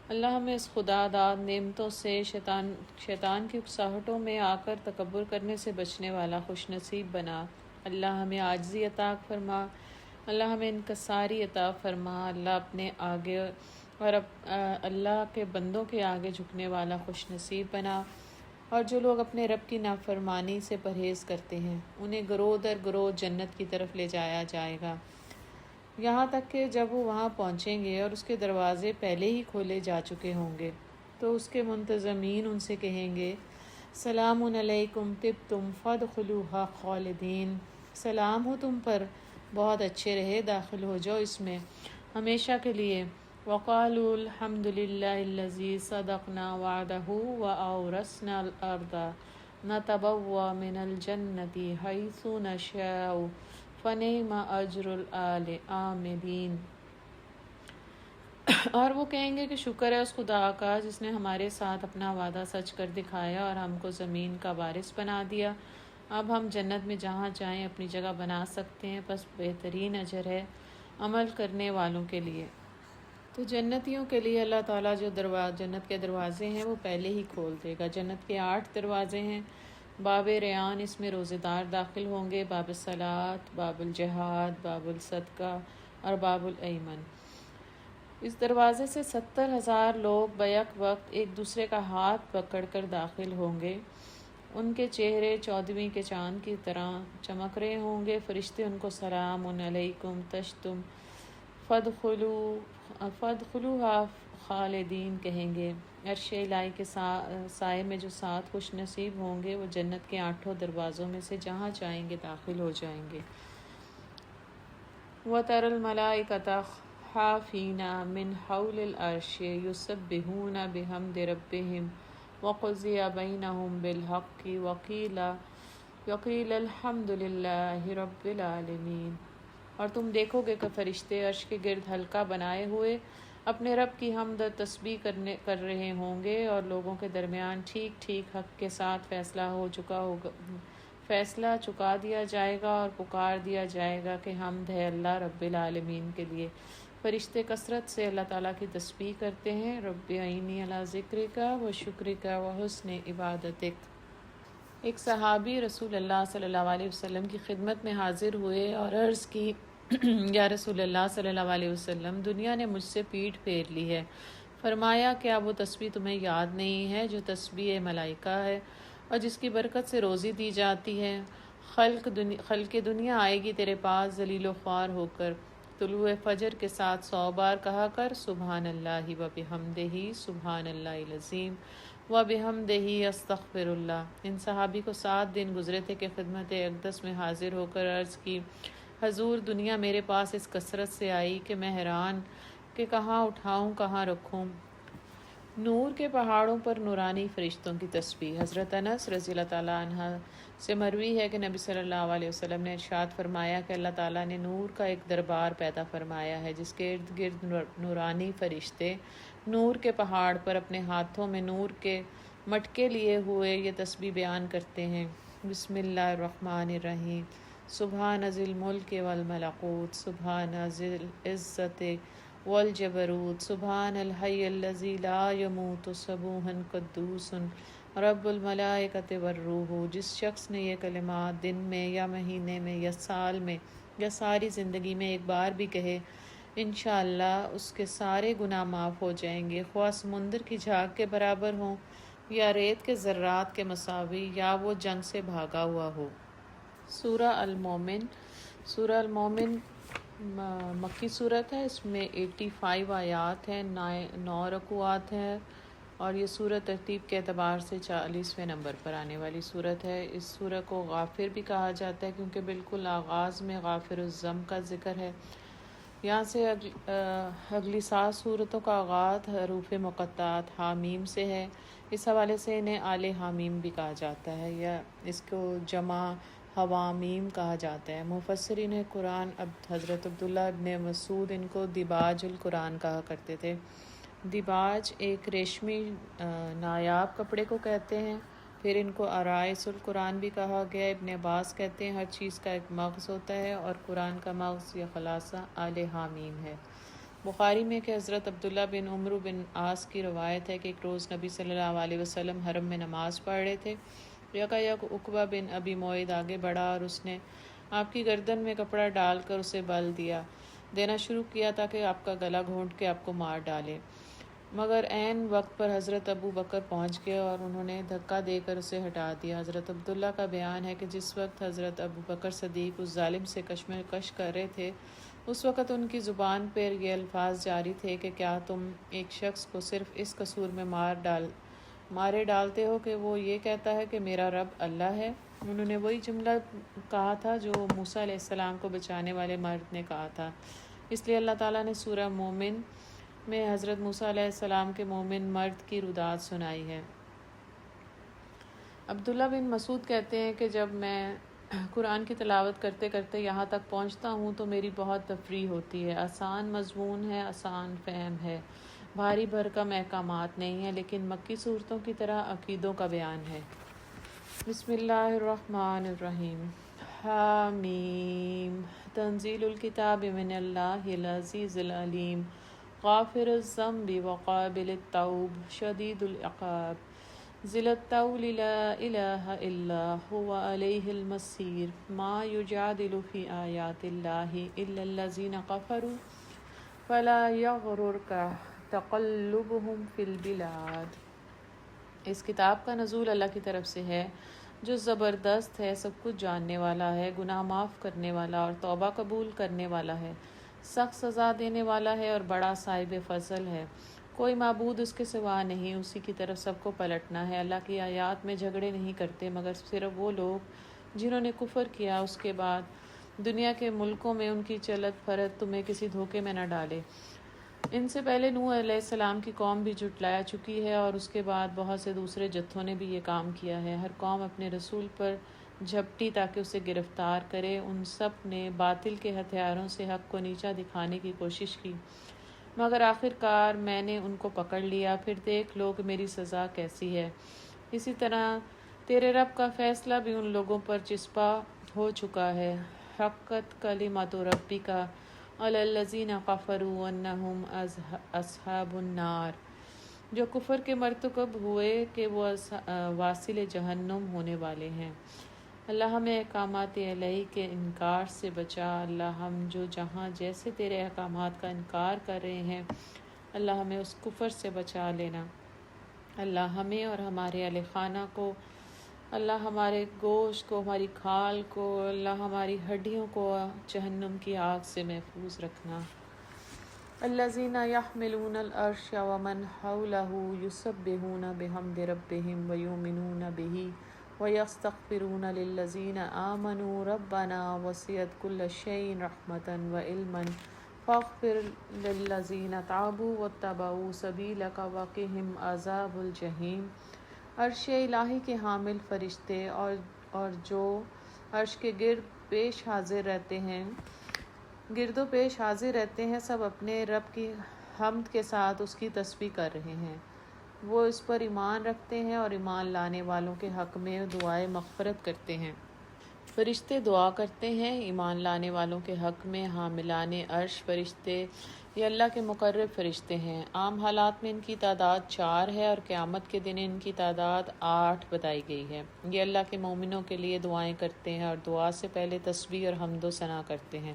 اللہ ہمیں اس خدا داد نعمتوں سے شیطان کی اکساہٹوں میں آ کر تکبر کرنے سے بچنے والا خوش نصیب بنا، اللہ ہمیں عاجزی عطا فرما، اللہ ہمیں انکساری عطا فرما، اللہ اپنے آگے اور اللہ کے بندوں کے آگے جھکنے والا خوش نصیب بنا، اور جو لوگ اپنے رب کی نافرمانی سے پرہیز کرتے ہیں انہیں گروہ در گروہ جنت کی طرف لے جایا جائے گا، یہاں تک کہ جب وہ وہاں پہنچیں گے اور اس کے دروازے پہلے ہی کھولے جا چکے ہوں گے تو اس کے منتظمین ان سے کہیں گے سلام علیکم طبتم فادخلوہا خالدین، سلام ہو تم پر، بہت اچھے رہے، داخل ہو جاؤ اس میں ہمیشہ کے لیے۔ وقالوا الحمد للہ الذی صدقنا وعدہ وأورثنا الارض نتبوأ من الجنۃ حیث نشاء فنعم اجر العاملین۔ اور وہ کہیں گے کہ شکر ہے اس خدا کا جس نے ہمارے ساتھ اپنا وعدہ سچ کر دکھایا اور ہم کو زمین کا وارث بنا دیا، اب ہم جنت میں جہاں چاہیں اپنی جگہ بنا سکتے ہیں، بس بہترین اجر ہے عمل کرنے والوں کے لیے۔ تو جنتیوں کے لیے اللہ تعالیٰ جو جنت کے دروازے ہیں وہ پہلے ہی کھول دے گا۔ جنت کے 8 دروازے ہیں۔ باب ریان، اس میں روزے دار داخل ہوں گے، باب الصلاۃ، باب الجہاد، باب الصدقہ اور باب الایمن۔ اس دروازے سے 70,000 لوگ بیک وقت ایک دوسرے کا ہاتھ پکڑ کر داخل ہوں گے، ان کے چہرے 14ویں کے چاند کی طرح چمک رہے ہوں گے، فرشتے ان کو سلام علیکم تشتم فادخلوہا خالدین کہیں گے۔ عرش الہی کے سائے میں جو 7 خوش نصیب ہوں گے وہ جنت کے 8 دروازوں میں سے جہاں چاہیں گے داخل ہو جائیں گے۔ وَتَرَى الْمَلَائِكَةَ حَافِينَ مِنْ حَوْلِ الْعَرْشِ يُسَبِّحُونَ بِحَمْدِ رَبِّهِمْ وَقُضِيَ بَيْنَهُمْ بِالْحَقِّ وَقِيلَ الْحَمْدُ لِلَّهِ رَبِّ الْعَالَمِينَ۔ اور تم دیکھو گے کہ فرشتے عرش کے گرد حلقہ بنائے ہوئے اپنے رب کی حمد و تسبیح کر رہے ہوں گے، اور لوگوں کے درمیان ٹھیک ٹھیک حق کے ساتھ فیصلہ چکا دیا جائے گا اور پکار دیا جائے گا کہ حمد ہے اللہ رب العالمین کے لیے۔ فرشتے کثرت سے اللہ تعالیٰ کی تسبیح کرتے ہیں، رب اعینی علی ذکرک و شکرک و حسن عبادتک۔ ایک صحابی رسول اللہ صلی اللہ علیہ وسلم کی خدمت میں حاضر ہوئے اور عرض کی یا رسول اللہ صلی اللہ علیہ وسلم، دنیا نے مجھ سے پیٹھ پھیر لی ہے۔ فرمایا کیا وہ تسبیح تمہیں یاد نہیں ہے جو تسبیح ملائکہ ہے اور جس کی برکت سے روزی دی جاتی ہے؟ خلق دنیا آئے گی تیرے پاس ذلیل و خوار ہو کر، طلوع فجر کے ساتھ 100 بار کہا کر سبحان اللہ و بحمدہ سبحان اللہ العظیم و بحمدہ استغفر اللہ۔ ان صحابی کو 7 دن گزرے تھے کہ خدمت اقدس میں حاضر ہو کر عرض کی، حضور دنیا میرے پاس اس کثرت سے آئی کہ میں حیران کہ کہاں اٹھاؤں کہاں رکھوں۔ نور کے پہاڑوں پر نورانی فرشتوں کی تسبیح۔ حضرت انس رضی اللہ تعالیٰ عنہ سے مروی ہے کہ نبی صلی اللہ علیہ وسلم نے ارشاد فرمایا کہ اللہ تعالیٰ نے نور کا ایک دربار پیدا فرمایا ہے جس کے ارد گرد نورانی فرشتے نور کے پہاڑ پر اپنے ہاتھوں میں نور کے مٹکے لیے ہوئے یہ تسبیح بیان کرتے ہیں، بسم اللہ الرحمن الرحیم، سبحان ذی الملک والملکوت، سبحان ذی العزت والجبروت، سبحان الحی الذی لا یموت، سبوحا قدوس رب الملائکۃ والروح۔ جس شخص نے یہ کلمات دن میں یا مہینے میں یا سال میں یا ساری زندگی میں ایک بار بھی کہے، انشاءاللہ اس کے سارے گناہ معاف ہو جائیں گے، خواہ سمندر کی جھاگ کے برابر ہوں یا ریت کے ذرات کے مساوی یا وہ جنگ سے بھاگا ہوا ہو۔ سورہ المومن۔ سورہ المومن مکی صورت ہے، اس میں 85 آیات ہیں، 9 رکوعات ہیں اور یہ سورت ترتیب کے اعتبار سے 40ویں نمبر پر آنے والی سورت ہے۔ اس سورت کو غافر بھی کہا جاتا ہے کیونکہ بالکل آغاز میں غافر الذنب کا ذکر ہے۔ یہاں سے اگلی 7 سورتوں کا آغاز حروف مقطعات حامیم سے ہے۔ اس حوالے سے انہیں آل حامیم بھی کہا جاتا ہے یا اس کو جمع حوامیم کہا جاتا ہے۔ مفسرین قرآن حضرت عبداللہ ابن مسعود ان کو دیباج القرآن کہا کرتے تھے۔ دیباج ایک ریشمی نایاب کپڑے کو کہتے ہیں۔ پھر ان کو عرائس القرآن بھی کہا گیا۔ ابن عباس کہتے ہیں ہر چیز کا ایک مغز ہوتا ہے اور قرآن کا مغز یا خلاصہ آل حامیم ہے۔ بخاری میں کہ حضرت عبداللہ بن عمرو بن عاص کی روایت ہے کہ ایک روز نبی صلی اللہ علیہ وسلم حرم میں نماز پڑھ رہے تھے۔ یکایک عقبہ بن ابی معیط آگے بڑھا اور اس نے آپ کی گردن میں کپڑا ڈال کر اسے بل دینا شروع کیا تاکہ آپ کا گلا گھونٹ کے آپ کو مار ڈالے، مگر عین وقت پر حضرت ابو بکر پہنچ گئے اور انہوں نے دھکا دے کر اسے ہٹا دیا۔ حضرت عبداللہ کا بیان ہے کہ جس وقت حضرت ابو بکر صدیق اس ظالم سے کشمکش کر رہے تھے، اس وقت ان کی زبان پر یہ الفاظ جاری تھے کہ کیا تم ایک شخص کو صرف اس قصور میں مارے ڈالتے ہو کہ وہ یہ کہتا ہے کہ میرا رب اللہ ہے؟ انہوں نے وہی جملہ کہا تھا جو موسیٰ علیہ السلام کو بچانے والے مرد نے کہا تھا۔ اس لیے اللہ تعالیٰ نے سورہ مومن میں حضرت موسیٰ علیہ السلام کے مومن مرد کی روداد سنائی ہے۔ عبداللہ بن مسعود کہتے ہیں کہ جب میں قرآن کی تلاوت کرتے کرتے یہاں تک پہنچتا ہوں تو میری بہت تفریح ہوتی ہے۔ آسان مضمون ہے، آسان فہم ہے، بھاری بھرکم احکامات نہیں ہیں، لیکن مکی صورتوں کی طرح عقیدوں کا بیان ہے۔ بسم اللہ الرحمن الرحیم۔ حامیم تنزیل الکتاب من اللہ العزیز العلیم غافر الذنب وقابل التوب شدید العقاب ذی الطول لا الہ الا هو علیہ المصیر ما یجادل فی آیات اللہ الا الذین کفروا فلا یغررک تقلبهم فی البلاد۔ اس کتاب کا نزول اللہ کی طرف سے ہے جو زبردست ہے، سب کچھ جاننے والا ہے، گناہ معاف کرنے والا اور توبہ قبول کرنے والا ہے، سخت سزا دینے والا ہے اور بڑا صاحب فضل ہے۔ کوئی معبود اس کے سوا نہیں، اسی کی طرف سب کو پلٹنا ہے۔ اللہ کی آیات میں جھگڑے نہیں کرتے مگر صرف وہ لوگ جنہوں نے کفر کیا، اس کے بعد دنیا کے ملکوں میں ان کی چلت پھرت تمہیں کسی دھوکے میں نہ ڈالے۔ ان سے پہلے نوح علیہ السلام کی قوم بھی جھٹلایا چکی ہے اور اس کے بعد بہت سے دوسرے جتھوں نے بھی یہ کام کیا ہے۔ ہر قوم اپنے رسول پر جھپٹی تاکہ اسے گرفتار کرے۔ ان سب نے باطل کے ہتھیاروں سے حق کو نیچا دکھانے کی کوشش کی، مگر آخر کار میں نے ان کو پکڑ لیا۔ پھر دیکھ لو کہ میری سزا کیسی ہے۔ اسی طرح تیرے رب کا فیصلہ بھی ان لوگوں پر چسپاں ہو چکا ہے۔ حقت کلمۃ ربک علی الذین کفروا انہم اصحاب النار، جو کفر کے مرتکب ہوئے کہ وہ واصل جہنم ہونے والے ہیں۔ اللہ ہمیں احکامات الہی کے انکار سے بچا۔ اللہ ہم جو جہاں جیسے تیرے احکامات کا انکار کر رہے ہیں، اللہ ہمیں اس کفر سے بچا لینا۔ اللہ ہمیں اور ہمارے اہل خانہ کو، اللہ ہمارے گوشت کو، ہماری کھال کو، اللہ ہماری ہڈیوں کو جہنم کی آگ سے محفوظ رکھنا۔ الذین یحملون العرش ومن حولہ یسبحون بحمد ربہم ویؤمنون بہ ویستغفرون للذین آمنوا ربنا وسعت کل شیء رحمۃ وعلما فاغفر للذین تابوا واتبعوا سبیلک وقہم عذاب الجحیم۔ عرش الہی کے حامل فرشتے اور جو عرش کے گرد و پیش حاضر رہتے ہیں، سب اپنے رب کی حمد کے ساتھ اس کی تسبیح کر رہے ہیں۔ وہ اس پر ایمان رکھتے ہیں اور ایمان لانے والوں کے حق میں دعائے مغفرت کرتے ہیں۔ فرشتے دعا کرتے ہیں ایمان لانے والوں کے حق میں۔ حاملان عرش فرشتے یہ اللہ کے مقرب فرشتے ہیں۔ عام حالات میں ان کی تعداد 4 ہے اور قیامت کے دن ان کی تعداد 8 بتائی گئی ہے۔ یہ اللہ کے مومنوں کے لیے دعائیں کرتے ہیں اور دعا سے پہلے تسبیح اور حمد و ثنا کرتے ہیں۔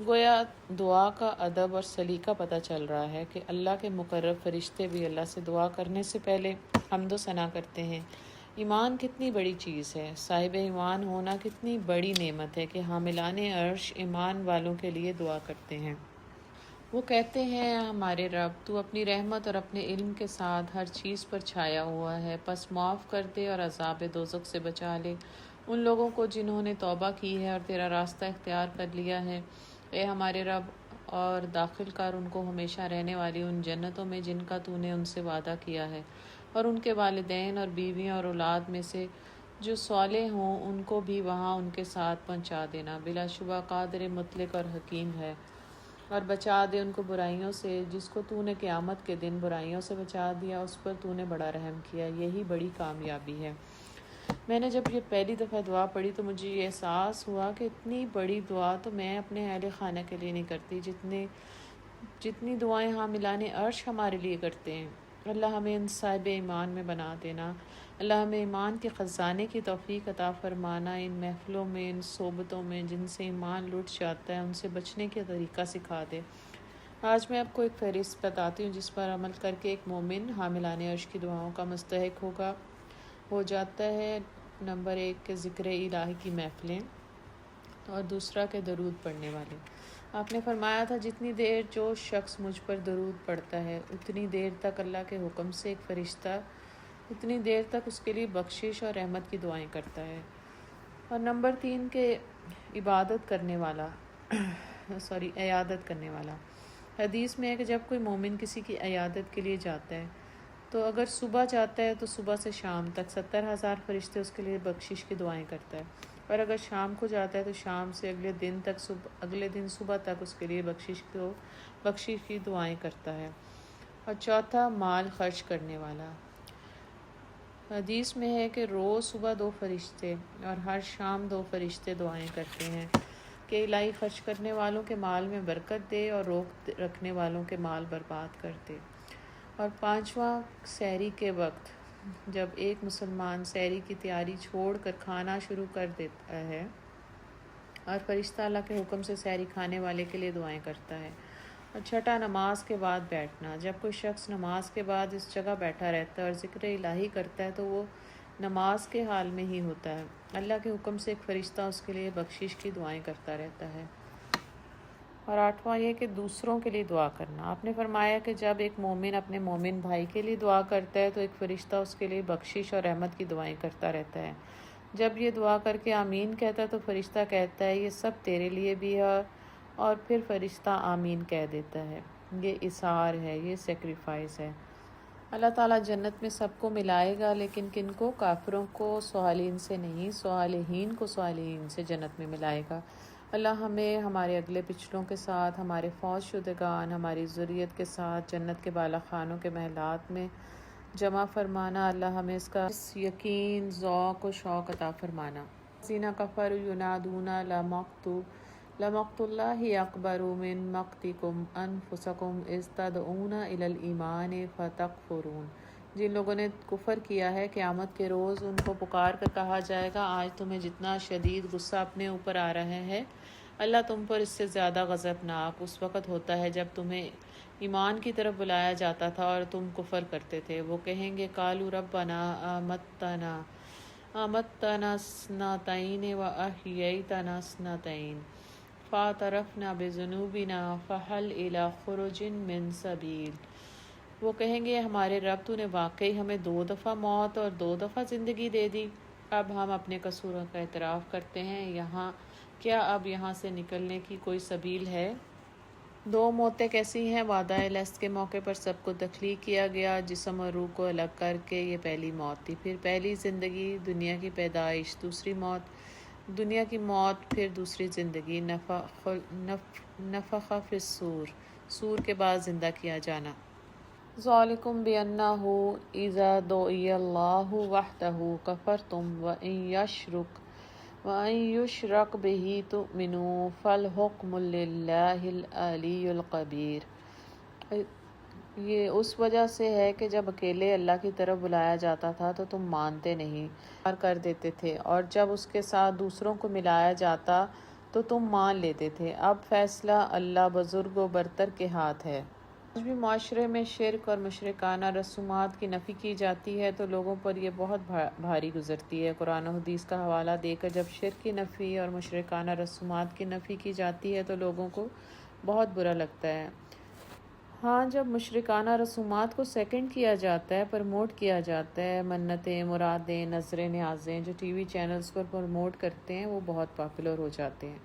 گویا دعا کا ادب اور سلیقہ پتہ چل رہا ہے کہ اللہ کے مقرب فرشتے بھی اللہ سے دعا کرنے سے پہلے حمد و ثنا کرتے ہیں۔ ایمان کتنی بڑی چیز ہے، صاحب ایمان ہونا کتنی بڑی نعمت ہے کہ حاملان عرش ایمان والوں کے لیے دعا کرتے ہیں۔ وہ کہتے ہیں ہمارے رب تو اپنی رحمت اور اپنے علم کے ساتھ ہر چیز پر چھایا ہوا ہے، پس معاف کر دے اور عذاب دوزخ سے بچا لے ان لوگوں کو جنہوں نے توبہ کی ہے اور تیرا راستہ اختیار کر لیا ہے، اے ہمارے رب، اور داخل کر ان کو ہمیشہ رہنے والی ان جنتوں میں جن کا تو نے ان سے وعدہ کیا ہے، اور ان کے والدین اور بیویاں اور اولاد میں سے جو صالح ہوں ان کو بھی وہاں ان کے ساتھ پہنچا دینا، بلا شبہ قادر مطلق اور حکیم ہے، اور بچا دے ان کو برائیوں سے، جس کو تو نے قیامت کے دن برائیوں سے بچا دیا اس پر تو نے بڑا رحم کیا، یہی بڑی کامیابی ہے۔ میں نے جب یہ پہلی دفعہ دعا پڑھی تو مجھے یہ احساس ہوا کہ اتنی بڑی دعا تو میں اپنے اہل خانہ کے لیے نہیں کرتی جتنی دعائیں حاملان عرش ہمارے لیے کرتے ہیں۔ اللہ ہمیں ان صاحب ایمان میں بنا دینا، اللہ ہمیں ایمان کے خزانے کی توفیق عطا فرمانا، ان محفلوں میں، ان صحبتوں میں جن سے ایمان لٹ جاتا ہے ان سے بچنے کا طریقہ سکھا دے۔ آج میں آپ کو ایک فہرست بتاتی ہوں جس پر عمل کر کے ایک مومن حاملان عرش کی دعاؤں کا مستحق ہو جاتا ہے۔ نمبر 1 کے ذکر الہی کی محفلیں، اور دوسرا کہ درود پڑھنے والے۔ آپ نے فرمایا تھا جتنی دیر جو شخص مجھ پر درود پڑھتا ہے اتنی دیر تک اللہ کے حکم سے ایک فرشتہ اتنی دیر تک اس کے لیے بخشش اور رحمت کی دعائیں کرتا ہے۔ اور نمبر 3 کے عیادت کرنے والا۔ حدیث میں ہے کہ جب کوئی مومن کسی کی عیادت کے لیے جاتا ہے تو اگر صبح جاتا ہے تو صبح سے شام تک 70,000 فرشتے اس کے لیے بخشش کی دعائیں کرتا ہے، اور اگر شام کو جاتا ہے تو شام سے اگلے دن صبح تک اس کے لیے بخشش کی دعائیں کرتا ہے۔ اور چوتھا، مال خرچ کرنے والا۔ حدیث میں ہے کہ روز صبح 2 فرشتے اور ہر شام 2 فرشتے دعائیں کرتے ہیں کہ الہی خرچ کرنے والوں کے مال میں برکت دے اور روک رکھنے والوں کے مال برباد کر دے۔ اور 5واں، سحری کے وقت جب ایک مسلمان سحری کی تیاری چھوڑ کر کھانا شروع کر دیتا ہے اور فرشتہ اللہ کے حکم سے سحری کھانے والے کے لیے دعائیں کرتا ہے۔ اور چھٹا، نماز کے بعد بیٹھنا۔ جب کوئی شخص نماز کے بعد اس جگہ بیٹھا رہتا ہے اور ذکر الہی کرتا ہے تو وہ نماز کے حال میں ہی ہوتا ہے، اللہ کے حکم سے ایک فرشتہ اس کے لیے بخشش کی دعائیں کرتا رہتا ہے۔ اور 8واں یہ کہ دوسروں کے لیے دعا کرنا۔ آپ نے فرمایا کہ جب ایک مومن اپنے مومن بھائی کے لیے دعا کرتا ہے تو ایک فرشتہ اس کے لیے بخشش اور رحمت کی دعائیں کرتا رہتا ہے۔ جب یہ دعا کر کے آمین کہتا ہے تو فرشتہ کہتا ہے یہ سب تیرے لیے بھی ہے، اور پھر فرشتہ آمین کہہ دیتا ہے۔ یہ اظہار ہے، یہ سیکریفائس ہے۔ اللہ تعالیٰ جنت میں سب کو ملائے گا، لیکن کن کو؟ کافروں کو صالحین سے نہیں، صالحین کو صالحین سے جنت میں ملائے گا۔ اللہ ہمیں ہمارے اگلے پچھلوں کے ساتھ، ہمارے فوت شدگان، ہماری ذریت کے ساتھ جنت کے بالا خانوں کے محلات میں جمع فرمانا۔ اللہ ہمیں اس کا یقین، ذوق و شوق عطا فرمانا۔ الذین کفروا ینادون لمقت اللہ اکبر من مقتکم انفسکم اذ تدعون الی الایمان فتکفرون۔ جن لوگوں نے کفر کیا ہے قیامت کے روز ان کو پکار کر کہا جائے گا آج تمہیں جتنا شدید غصہ اپنے اوپر آ رہا ہے اللہ تم پر اس سے زیادہ غضبناک اس وقت ہوتا ہے جب تمہیں ایمان کی طرف بلایا جاتا تھا اور تم کفر کرتے تھے۔ وہ کہیں گے قالوا ربنا امتنا اثنتین واحییتنا اثنتین فاعترفنا بذنوبنا فہل الی خروج من سبیل۔ وہ کہیں گے ہمارے رب تو نے واقعی ہمیں 2 دفعہ موت اور 2 دفعہ زندگی دے دی، اب ہم اپنے قصوروں کا اعتراف کرتے ہیں، کیا اب یہاں سے نکلنے کی کوئی سبیل ہے؟ 2 موتیں کیسی ہیں؟ وعدہ الست کے موقع پر سب کو تخلیق کیا گیا، جسم اور روح کو الگ کر کے، یہ پہلی موت تھی۔ پھر پہلی زندگی دنیا کی پیدائش، دوسری موت دنیا کی موت، پھر دوسری زندگی نفخ فی الصور، سور کے بعد زندہ کیا جانا۔ ذالکم بانہ اذا دعی اللہ وحدہ کفرتم وَإِن يُشْرَكْ بِهِ تُؤْمِنُوا فَالْحُكْمُ لِلَّهِ الْعَلِيِّ الْكَبِيرِ۔ یہ اس وجہ سے ہے کہ جب اکیلے اللہ کی طرف بلایا جاتا تھا تو تم مانتے نہیں، انکار کر دیتے تھے، اور جب اس کے ساتھ دوسروں کو ملایا جاتا تو تم مان لیتے تھے۔ اب فیصلہ اللہ بزرگ و برتر کے ہاتھ ہے۔ آج بھی معاشرے میں شرک اور مشرکانہ رسومات کی نفی کی جاتی ہے تو لوگوں پر یہ بہت بھاری گزرتی ہے۔ قرآن و حدیث کا حوالہ دے کر جب شرک کی نفی اور مشرکانہ رسومات کی نفی کی جاتی ہے تو لوگوں کو بہت برا لگتا ہے۔ ہاں، جب مشرکانہ رسومات کو سیکنڈ کیا جاتا ہے، پروموٹ کیا جاتا ہے، منتیں، مرادیں، نظریں، نیازیں جو ٹی وی چینلز پر پروموٹ کرتے ہیں وہ بہت پاپولر ہو جاتے ہیں۔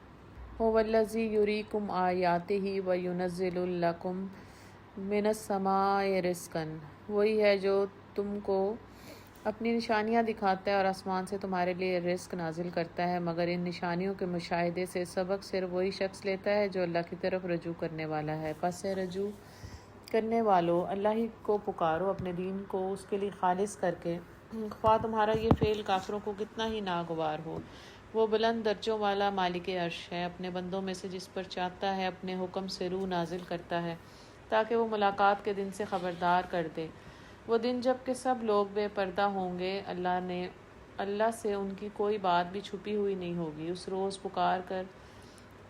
هو الذی یریکم آیاتہ وینزل لکم من السماء رزقا، وہی ہے جو تم کو اپنی نشانیاں دکھاتا ہے اور آسمان سے تمہارے لیے رزق نازل کرتا ہے، مگر ان نشانیوں کے مشاہدے سے سبق صرف وہی شخص لیتا ہے جو اللہ کی طرف رجوع کرنے والا ہے۔ پس ہے رجوع کرنے والو، اللہ ہی کو پکارو اپنے دین کو اس کے لیے خالص کر کے، خواہ تمہارا یہ فعل کافروں کو کتنا ہی ناگوار ہو۔ وہ بلند درجوں والا مالک عرش ہے، اپنے بندوں میں سے جس پر چاہتا ہے اپنے حکم سے روح نازل کرتا ہے تاکہ وہ ملاقات کے دن سے خبردار کر دے۔ وہ دن جب کہ سب لوگ بے پردہ ہوں گے، اللہ سے ان کی کوئی بات بھی چھپی ہوئی نہیں ہوگی۔ اس روز پکار کر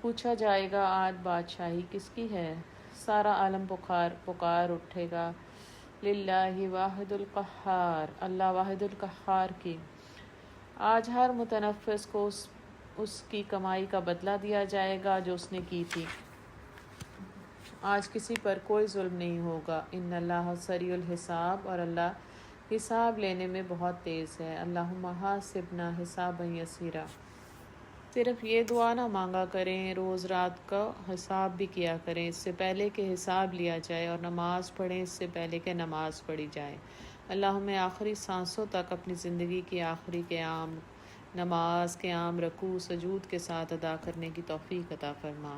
پوچھا جائے گا، آج بادشاہی کس کی ہے؟ سارا عالم پکار اٹھے گا، للہ واحد القہار، اللہ واحد القہار کی۔ آج ہر متنفس کو اس کی کمائی کا بدلہ دیا جائے گا جو اس نے کی تھی۔ آج کسی پر کوئی ظلم نہیں ہوگا۔ ان اللہ سریع الحساب، اور اللہ حساب لینے میں بہت تیز ہے۔ اللہم حاسبنا حسابا یسیرا، صرف یہ دعا نہ مانگا کریں، روز رات کا حساب بھی کیا کریں اس سے پہلے کہ حساب لیا جائے، اور نماز پڑھیں اس سے پہلے کہ نماز پڑھی جائے۔ اللہ ہمیں آخری سانسوں تک اپنی زندگی کی آخری قیام، نماز، قیام، رکوع، سجود کے ساتھ ادا کرنے کی توفیق عطا فرما۔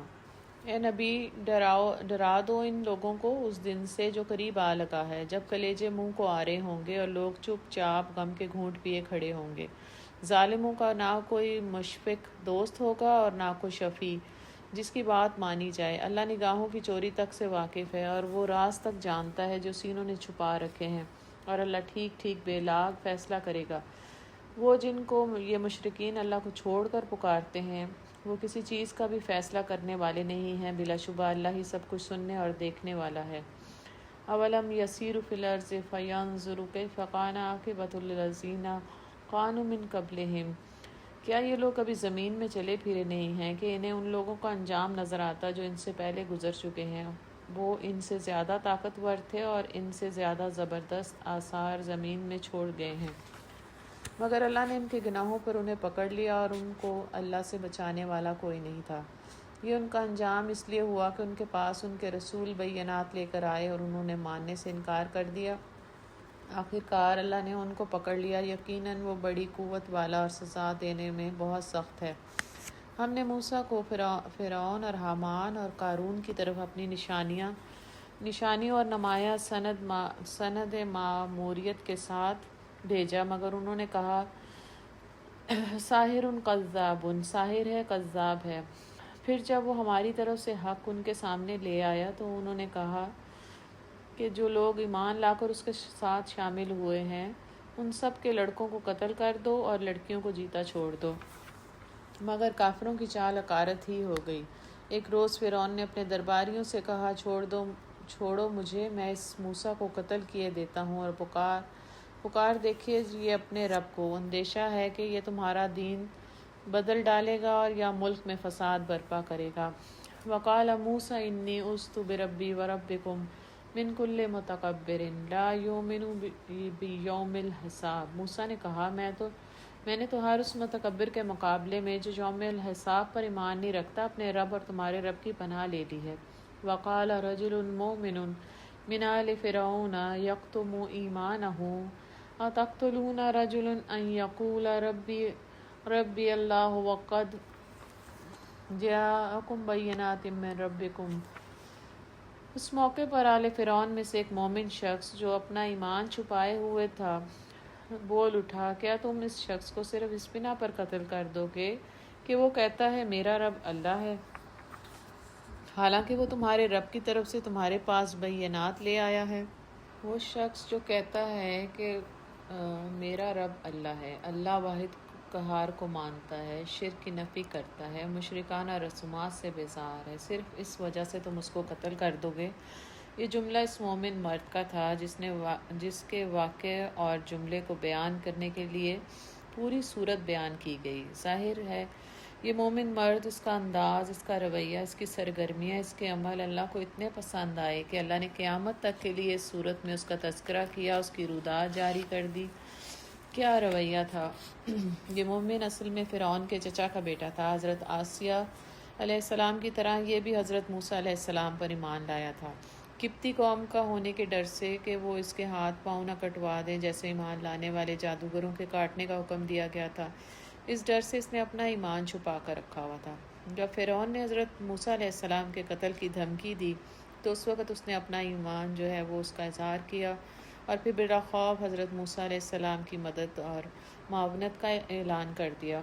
اے نبی، ڈرا دو ان لوگوں کو اس دن سے جو قریب آ لگا ہے، جب کلیجے منہ کو آ رہے ہوں گے اور لوگ چپ چاپ غم کے گھونٹ پیے کھڑے ہوں گے۔ ظالموں کا نہ کوئی مشفق دوست ہوگا اور نہ کوئی شفیع جس کی بات مانی جائے۔ اللہ نگاہوں کی چوری تک سے واقف ہے اور وہ راز تک جانتا ہے جو سینوں نے چھپا رکھے ہیں، اور اللہ ٹھیک ٹھیک بے لاگ فیصلہ کرے گا۔ وہ جن کو یہ مشرکین اللہ کو چھوڑ کر پکارتے ہیں، وہ کسی چیز کا بھی فیصلہ کرنے والے نہیں ہیں، بلا شبہ اللہ ہی سب کچھ سننے اور دیکھنے والا ہے۔ اولم یسیروا فی الارض فینظروا کیف کان عاقبۃ الذین کانوا من قبلہم، کیا یہ لوگ کبھی زمین میں چلے پھرے نہیں ہیں کہ انہیں ان لوگوں کا انجام نظر آتا جو ان سے پہلے گزر چکے ہیں؟ وہ ان سے زیادہ طاقتور تھے اور ان سے زیادہ زبردست آثار زمین میں چھوڑ گئے ہیں، مگر اللہ نے ان کے گناہوں پر انہیں پکڑ لیا اور ان کو اللہ سے بچانے والا کوئی نہیں تھا۔ یہ ان کا انجام اس لیے ہوا کہ ان کے پاس ان کے رسول بینات لے کر آئے اور انہوں نے ماننے سے انکار کر دیا۔ آخرکار اللہ نے ان کو پکڑ لیا، یقیناً وہ بڑی قوت والا اور سزا دینے میں بہت سخت ہے۔ ہم نے موسیٰ کو فرعون اور حامان اور قارون کی طرف اپنی نشانی اور نمایاں سند ماموریت کے ساتھ بھیجا، مگر انہوں نے کہا ساحر کذاب، ساحر ہے، کذاب ہے۔ پھر جب وہ ہماری طرف سے حق ان کے سامنے لے آیا تو انہوں نے کہا کہ جو لوگ ایمان لا کر اس کے ساتھ شامل ہوئے ہیں ان سب کے لڑکوں کو قتل کر دو اور لڑکیوں کو جیتا چھوڑ دو، مگر کافروں کی چال عقارت ہی ہو گئی۔ ایک روز فرعون نے اپنے درباریوں سے کہا، چھوڑو مجھے، میں اس موسیٰ کو قتل کیے دیتا ہوں، اور پکار دیکھیے یہ اپنے رب کو، اندیشہ ہے کہ یہ تمہارا دین بدل ڈالے گا اور یا ملک میں فساد برپا کرے گا۔ وقال موسیٰ انی عذت بربی وربکم من کل متکبر لا یؤمن بیوم الحساب، موسیٰ نے کہا میں نے تو ہر اس متکبر کے مقابلے میں جو یوم الحساب پر ایمان نہیں رکھتا اپنے رب اور تمہارے رب کی پناہ لے لی ہے۔ وقال رجل مؤمن من آل فرعون یکتم ایمانہ اتقتلون رجلا ان یقول ربی اللہ وقد جاءکم بینات من ربکم۔ اس موقع پر آل فرعون میں سے ایک مومن شخص جو اپنا ایمان چھپائے ہوئے تھا بول اٹھا، کیا تم اس شخص کو صرف اس بنا پر قتل کر دو گے کہ وہ کہتا ہے میرا رب اللہ ہے، حالانکہ وہ تمہارے رب کی طرف سے تمہارے پاس بینات لے آیا ہے؟ وہ شخص جو کہتا ہے کہ میرا رب اللہ ہے، اللہ واحد قہار کو مانتا ہے، شرک کی نفی کرتا ہے، مشرکانہ رسومات سے بیزار ہے، صرف اس وجہ سے تم اس کو قتل کر دو گے؟ یہ جملہ اس مومن مرد کا تھا جس کے واقعے اور جملے کو بیان کرنے کے لیے پوری صورت بیان کی گئی۔ ظاہر ہے یہ مومن مرد، اس کا انداز، اس کا رویہ، اس کی سرگرمیاں، اس کے عمل اللہ کو اتنے پسند آئے کہ اللہ نے قیامت تک کے لیے اس صورت میں اس کا تذکرہ کیا، اس کی رودات جاری کر دی۔ کیا رویہ تھا! یہ مومن اصل میں فرعون کے چچا کا بیٹا تھا۔ حضرت آسیہ علیہ السلام کی طرح یہ بھی حضرت موسیٰ علیہ السلام پر ایمان لایا تھا، قبطی قوم کا ہونے کے ڈر سے کہ وہ اس کے ہاتھ پاؤں نہ کٹوا دیں جیسے ایمان لانے والے جادوگروں کے کاٹنے کا حکم دیا گیا تھا۔ اس ڈر سے اس نے اپنا ایمان چھپا کر رکھا ہوا تھا۔ جب فرعون نے حضرت موسیٰ علیہ السلام کے قتل کی دھمکی دی تو اس وقت اس نے اپنا ایمان جو ہے وہ اس کا اظہار کیا اور پھر بلا خوف حضرت موسیٰ علیہ السلام کی مدد اور معاونت کا اعلان کر دیا۔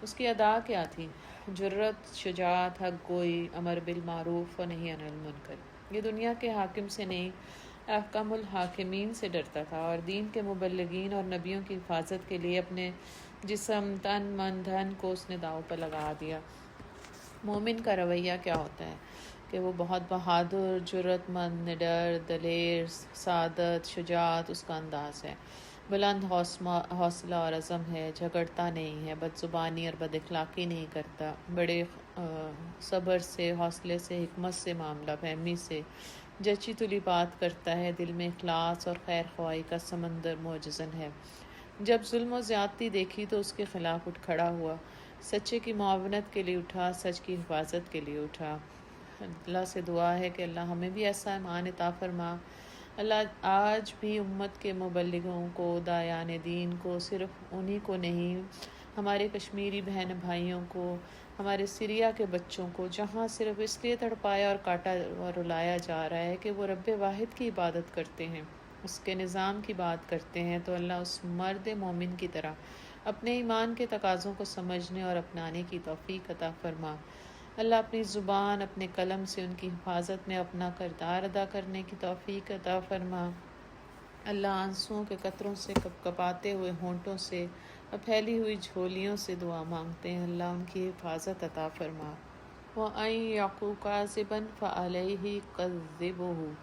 اس کی ادا کیا تھی؟ جرت، شجاعت، حق گوئی، امر بالمعروف و نہی عن المنکر۔ یہ دنیا کے حاکم سے نہیں، احکم الحاکمین سے ڈرتا تھا اور دین کے مبلغین اور نبیوں کی حفاظت کے لیے اپنے جسم، تن، من، دھن کو اس نے داؤ پر لگا دیا۔ مومن کا رویہ کیا ہوتا ہے کہ وہ بہت بہادر، جرت مند، نڈر، دلیر، سعادت، شجاعت اس کا انداز ہے، بلند حوصلہ اور عزم ہے، جھگڑتا نہیں ہے، بد زبانی اور بد اخلاقی نہیں کرتا، بڑے صبر سے، حوصلے سے، حکمت سے، معاملہ فہمی سے جچی تلی بات کرتا ہے، دل میں اخلاص اور خیر خواہی کا سمندر موجزن ہے۔ جب ظلم و زیادتی دیکھی تو اس کے خلاف اٹھ کھڑا ہوا، سچے کی معاونت کے لیے اٹھا، سچ کی حفاظت کے لیے اٹھا۔ اللہ سے دعا ہے کہ اللہ ہمیں بھی ایسا ایمان عطا فرما۔ اللہ آج بھی امت کے مبلغوں کو، داعیان دین کو، صرف انہی کو نہیں، ہمارے کشمیری بہن بھائیوں کو، ہمارے سریا کے بچوں کو، جہاں صرف اس لیے تڑپایا اور کاٹا اور رلایا جا رہا ہے کہ وہ رب واحد کی عبادت کرتے ہیں، اس کے نظام کی بات کرتے ہیں، تو اللہ اس مرد مومن کی طرح اپنے ایمان کے تقاضوں کو سمجھنے اور اپنانے کی توفیق عطا فرما۔ اللہ اپنی زبان، اپنے قلم سے ان کی حفاظت میں اپنا کردار ادا کرنے کی توفیق عطا فرما۔ اللہ آنسوؤں کے قطروں سے، کپکپاتے ہوئے ہونٹوں سے اور پھیلی ہوئی جھولیوں سے دعا مانگتے ہیں، اللہ ان کی حفاظت عطا فرما۔ وَأَن يَقُوا كَاذِبًا فَعَلَيْهِ كَذِّبُهُ،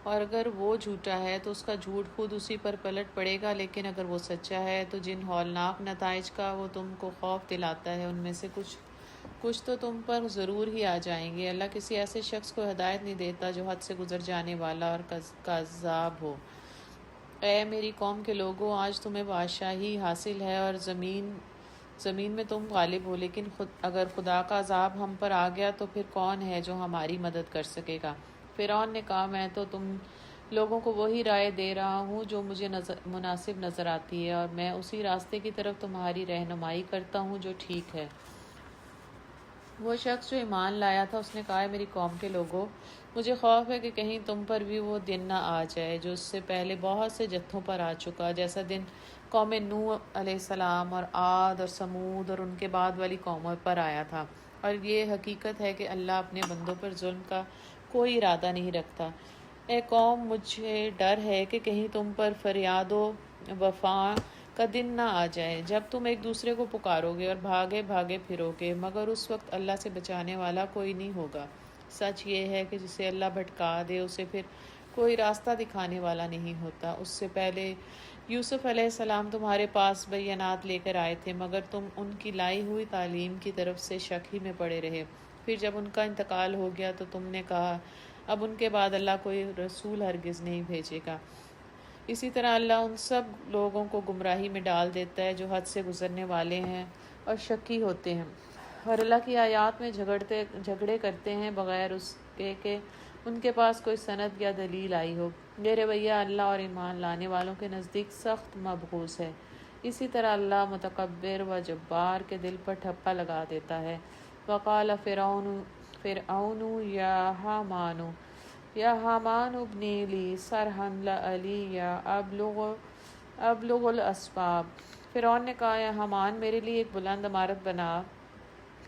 اور اگر وہ جھوٹا ہے تو اس کا جھوٹ خود اسی پر پلٹ پڑے گا، لیکن اگر وہ سچا ہے تو جن ہولناک نتائج کا وہ تم کو خوف دلاتا ہے ان میں سے کچھ تو تم پر ضرور ہی آ جائیں گے۔ اللہ کسی ایسے شخص کو ہدایت نہیں دیتا جو حد سے گزر جانے والا اور کذاب ہو۔ اے میری قوم کے لوگوں، آج تمہیں بادشاہی حاصل ہے اور زمین میں تم غالب ہو، لیکن اگر خدا کا عذاب ہم پر آ گیا تو پھر کون ہے جو ہماری مدد کر سکے گا؟ فرعون نے کہا، میں تو تم لوگوں کو وہی رائے دے رہا ہوں جو مجھے مناسب نظر آتی ہے، اور میں اسی راستے کی طرف تمہاری رہنمائی کرتا ہوں جو ٹھیک ہے۔ وہ شخص جو ایمان لایا تھا اس نے کہا، میری قوم کے لوگوں، مجھے خوف ہے کہ کہیں تم پر بھی وہ دن نہ آ جائے جو اس سے پہلے بہت سے جتھوں پر آ چکا، جیسا دن قوم نوح علیہ السلام اور عاد اور سمود اور ان کے بعد والی قوموں پر آیا تھا۔ اور یہ حقیقت ہے کہ اللہ اپنے بندوں پر ظلم کا کوئی ارادہ نہیں رکھتا۔ اے قوم، مجھے ڈر ہے کہ کہیں تم پر فریاد و وفا کا دن نہ آ جائے جب تم ایک دوسرے کو پکارو گے اور بھاگے بھاگے پھرو گے، مگر اس وقت اللہ سے بچانے والا کوئی نہیں ہوگا۔ سچ یہ ہے کہ جسے اللہ بھٹکا دے اسے پھر کوئی راستہ دکھانے والا نہیں ہوتا۔ اس سے پہلے یوسف علیہ السلام تمہارے پاس بینات لے کر آئے تھے، مگر تم ان کی لائی ہوئی تعلیم کی طرف سے شک ہی میں پڑے رہے۔ پھر جب ان کا انتقال ہو گیا تو تم نے کہا، اب ان کے بعد اللہ کوئی رسول ہرگز نہیں بھیجے گا۔ اسی طرح اللہ ان سب لوگوں کو گمراہی میں ڈال دیتا ہے جو حد سے گزرنے والے ہیں اور شکی ہوتے ہیں، اور اللہ کی آیات میں جھگڑے کرتے ہیں بغیر اس کے کہ ان کے پاس کوئی سند یا دلیل آئی ہو۔ یہ رویہ اللہ اور ایمان لانے والوں کے نزدیک سخت مبغوض ہے۔ اسی طرح اللہ متکبر و جبار کے دل پر ٹھپا لگا دیتا ہے۔ وقال فرعون یا حامان ابنی لی صرحا لعلی ابلغ الاسباب۔ فرعون نے کہا، یا حامان، میرے لیے ایک بلند عمارت بنا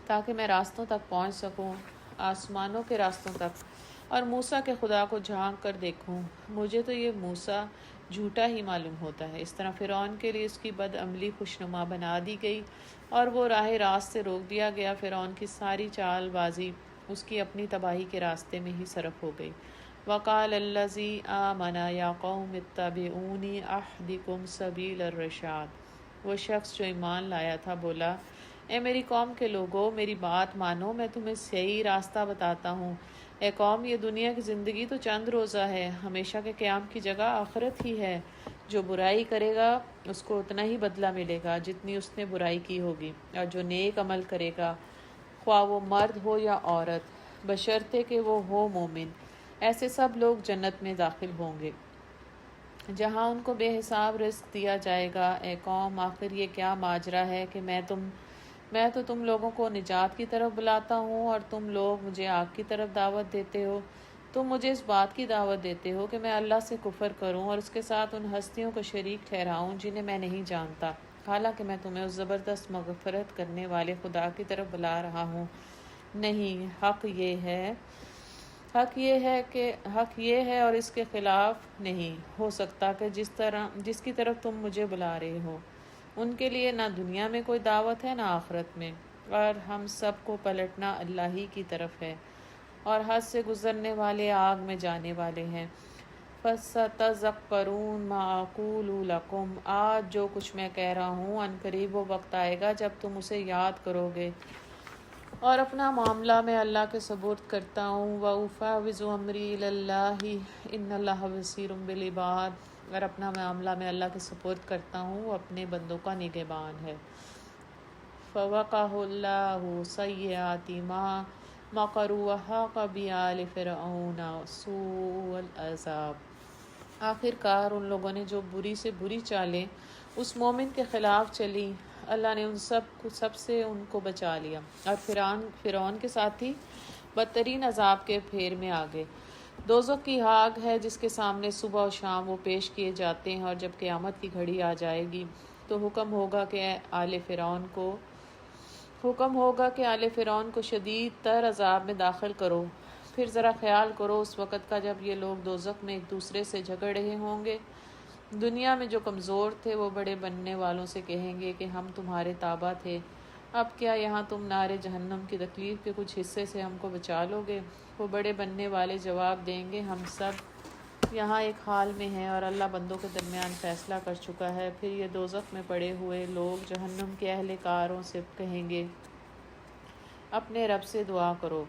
تاکہ میں راستوں تک پہنچ سکوں، آسمانوں کے راستوں تک، اور موسیٰ کے خدا کو جھانک کر دیکھوں۔ مجھے تو یہ موسیٰ جھوٹا ہی معلوم ہوتا ہے۔ اس طرح فرعون کے لیے اس کی بد عملی خوشنما بنا دی گئی اور وہ راہ راست سے روک دیا گیا۔ فرعون کی ساری چال بازی اس کی اپنی تباہی کے راستے میں ہی صرف ہو گئی۔ وقال الذی آمن یا قوم اتبعونی اہدکم سبیل الرشاد۔ وہ شخص جو ایمان لایا تھا بولا، اے میری قوم کے لوگوں، میری بات مانو، میں تمہیں صحیح راستہ بتاتا ہوں۔ اے قوم، یہ دنیا کی زندگی تو چند روزہ ہے، ہمیشہ کے قیام کی جگہ آخرت ہی ہے۔ جو برائی کرے گا اس کو اتنا ہی بدلہ ملے گا جتنی اس نے برائی کی ہوگی، اور جو نیک عمل کرے گا، خواہ وہ مرد ہو یا عورت، بشرطے کہ وہ ہو مومن، ایسے سب لوگ جنت میں داخل ہوں گے، جہاں ان کو بے حساب رزق دیا جائے گا۔ اے قوم، آخر یہ کیا ماجرا ہے کہ میں تو تم لوگوں کو نجات کی طرف بلاتا ہوں اور تم لوگ مجھے آگ کی طرف دعوت دیتے ہو۔ تم مجھے اس بات کی دعوت دیتے ہو کہ میں اللہ سے کفر کروں اور اس کے ساتھ ان ہستیوں کو شریک ٹھہراؤں جنہیں میں نہیں جانتا، حالانکہ میں تمہیں اس زبردست مغفرت کرنے والے خدا کی طرف بلا رہا ہوں۔ نہیں، حق یہ ہے اور اس کے خلاف نہیں ہو سکتا کہ جس کی طرف تم مجھے بلا رہے ہو، ان کے لیے نہ دنیا میں کوئی دعوت ہے نہ آخرت میں، اور ہم سب کو پلٹنا اللہ ہی کی طرف ہے، اور حد سے گزرنے والے آگ میں جانے والے ہیں۔ فَسَتَذَكَّرُونَ مَا أَقُولُ لَكُمْ، آج جو کچھ میں کہہ رہا ہوں ان قریب وہ وقت آئے گا جب تم اسے یاد کرو گے، اور اپنا معاملہ میں اللہ کے سپرد کرتا ہوں۔ وَأُفَوِّضُ أَمْرِي إِلَى اللَّهِ إِنَّ اللَّهَ بَصِيرٌ بِالْعِبَادِ، اور اپنا معاملہ میں اللہ کے سپرد کرتا ہوں، وہ اپنے بندوں کا نگہبان ہے۔ فَوَقَاهُ اللَّهُ سَيِّئَاتِ مَا مَكَرُوا وَحَاقَ بِآلِ فِرْعَوْنَ سُوءُ الْعَذَابِ، آخر کار ان لوگوں نے جو بری سے بری چالیں اس مومن کے خلاف چلی، اللہ نے ان سب سے ان کو بچا لیا، اور فرعون کے ساتھی بدترین عذاب کے پھیر میں آ گئے۔ دوزخ کی آگ ہے جس کے سامنے صبح و شام وہ پیش کیے جاتے ہیں، اور جب قیامت کی گھڑی آ جائے گی تو حکم ہوگا کہ آل فرعون کو شدید تر عذاب میں داخل کرو۔ پھر ذرا خیال کرو اس وقت کا جب یہ لوگ دوزخ میں ایک دوسرے سے جھگڑ رہے ہوں گے۔ دنیا میں جو کمزور تھے وہ بڑے بننے والوں سے کہیں گے کہ ہم تمہارے تابع تھے، اب کیا یہاں تم نار جہنم کی تکلیف کے کچھ حصے سے ہم کو بچا لو گے؟ وہ بڑے بننے والے جواب دیں گے، ہم سب یہاں ایک حال میں ہیں اور اللہ بندوں کے درمیان فیصلہ کر چکا ہے۔ پھر یہ دوزخ میں پڑے ہوئے لوگ جہنم کے اہل کاروں سے کہیں گے، اپنے رب سے دعا کرو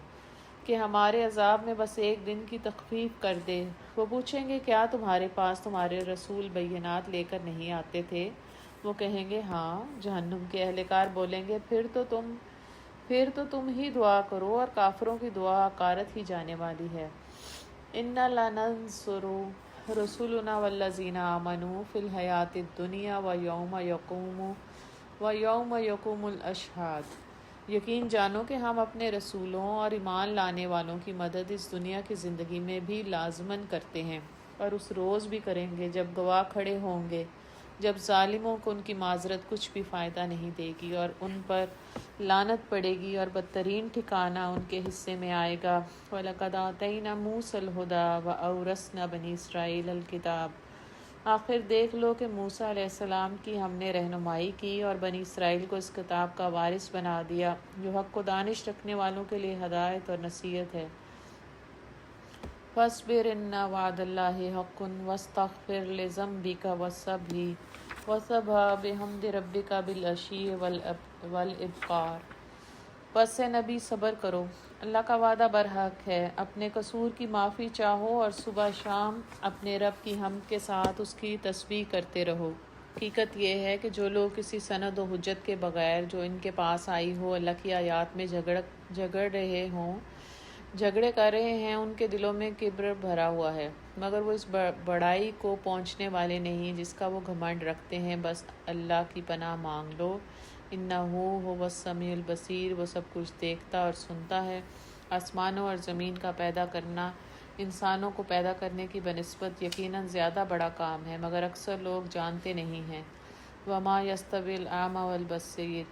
کہ ہمارے عذاب میں بس ایک دن کی تخفیف کر دے۔ وہ پوچھیں گے، کیا تمہارے پاس تمہارے رسول بینات لے کر نہیں آتے تھے؟ وہ کہیں گے ہاں۔ جہنم کے اہلکار بولیں گے، پھر تو تم ہی دعا کرو، اور کافروں کی دعا حقارت ہی جانے والی ہے۔ اِنَّا لَنَنصُرُ رُسُلَنَا وَالَّذِينَ آمَنُوا فِي الْحَيَاةِ الدُّنْيَا وَيَوْمَ يَقُومُ الْأَشْهَادُ، یقین جانو کہ ہم اپنے رسولوں اور ایمان لانے والوں کی مدد اس دنیا کی زندگی میں بھی لازماً کرتے ہیں، اور اس روز بھی کریں گے جب گواہ کھڑے ہوں گے، جب ظالموں کو ان کی معذرت کچھ بھی فائدہ نہیں دے گی اور ان پر لعنت پڑے گی، اور بدترین ٹھکانہ ان کے حصے میں آئے گا۔ وَلَقَدْ آتَيْنَا مُوسَى الْهُدَىٰ وَأَوْرَثْنَا بَنِي إِسْرَائِيلَ الْكِتَابَ، آخر دیکھ لو کہ موسیٰ علیہ السلام کی ہم نے رہنمائی کی اور بنی اسرائیل کو اس کتاب کا وارث بنا دیا، جو حق و دانش رکھنے والوں کے لیے ہدایت اور نصیحت ہے۔ فَاصْبِرْ إِنَّ وَعْدَ اللَّهِ حَقٌّ وَاسْتَغْفِرْ لِذَنبِكَ وَسَبِّحْ بِحَمْدِ رَبِّكَ بِالْعَشِيِّ وَالْإِبْكَارِ، پس اے نبی صبر کرو، اللہ کا وعدہ برحق ہے، اپنے قصور کی معافی چاہو اور صبح شام اپنے رب کی حمد کے ساتھ اس کی تسبیح کرتے رہو۔ حقیقت یہ ہے کہ جو لوگ کسی سند و حجت کے بغیر جو ان کے پاس آئی ہو اللہ کی آیات میں جھگڑے کر رہے ہیں، ان کے دلوں میں کبر بھرا ہوا ہے، مگر وہ اس بڑائی کو پہنچنے والے نہیں جس کا وہ گھمنڈ رکھتے ہیں۔ بس اللہ کی پناہ مانگ لو، انہ هو السمیع البصیر، وہ سب کچھ دیکھتا اور سنتا ہے۔ آسمانوں اور زمین کا پیدا کرنا انسانوں کو پیدا کرنے کی بنسبت یقیناً زیادہ بڑا کام ہے، مگر اکثر لوگ جانتے نہیں ہیں۔ وما یستوی الاعمی والبصیر،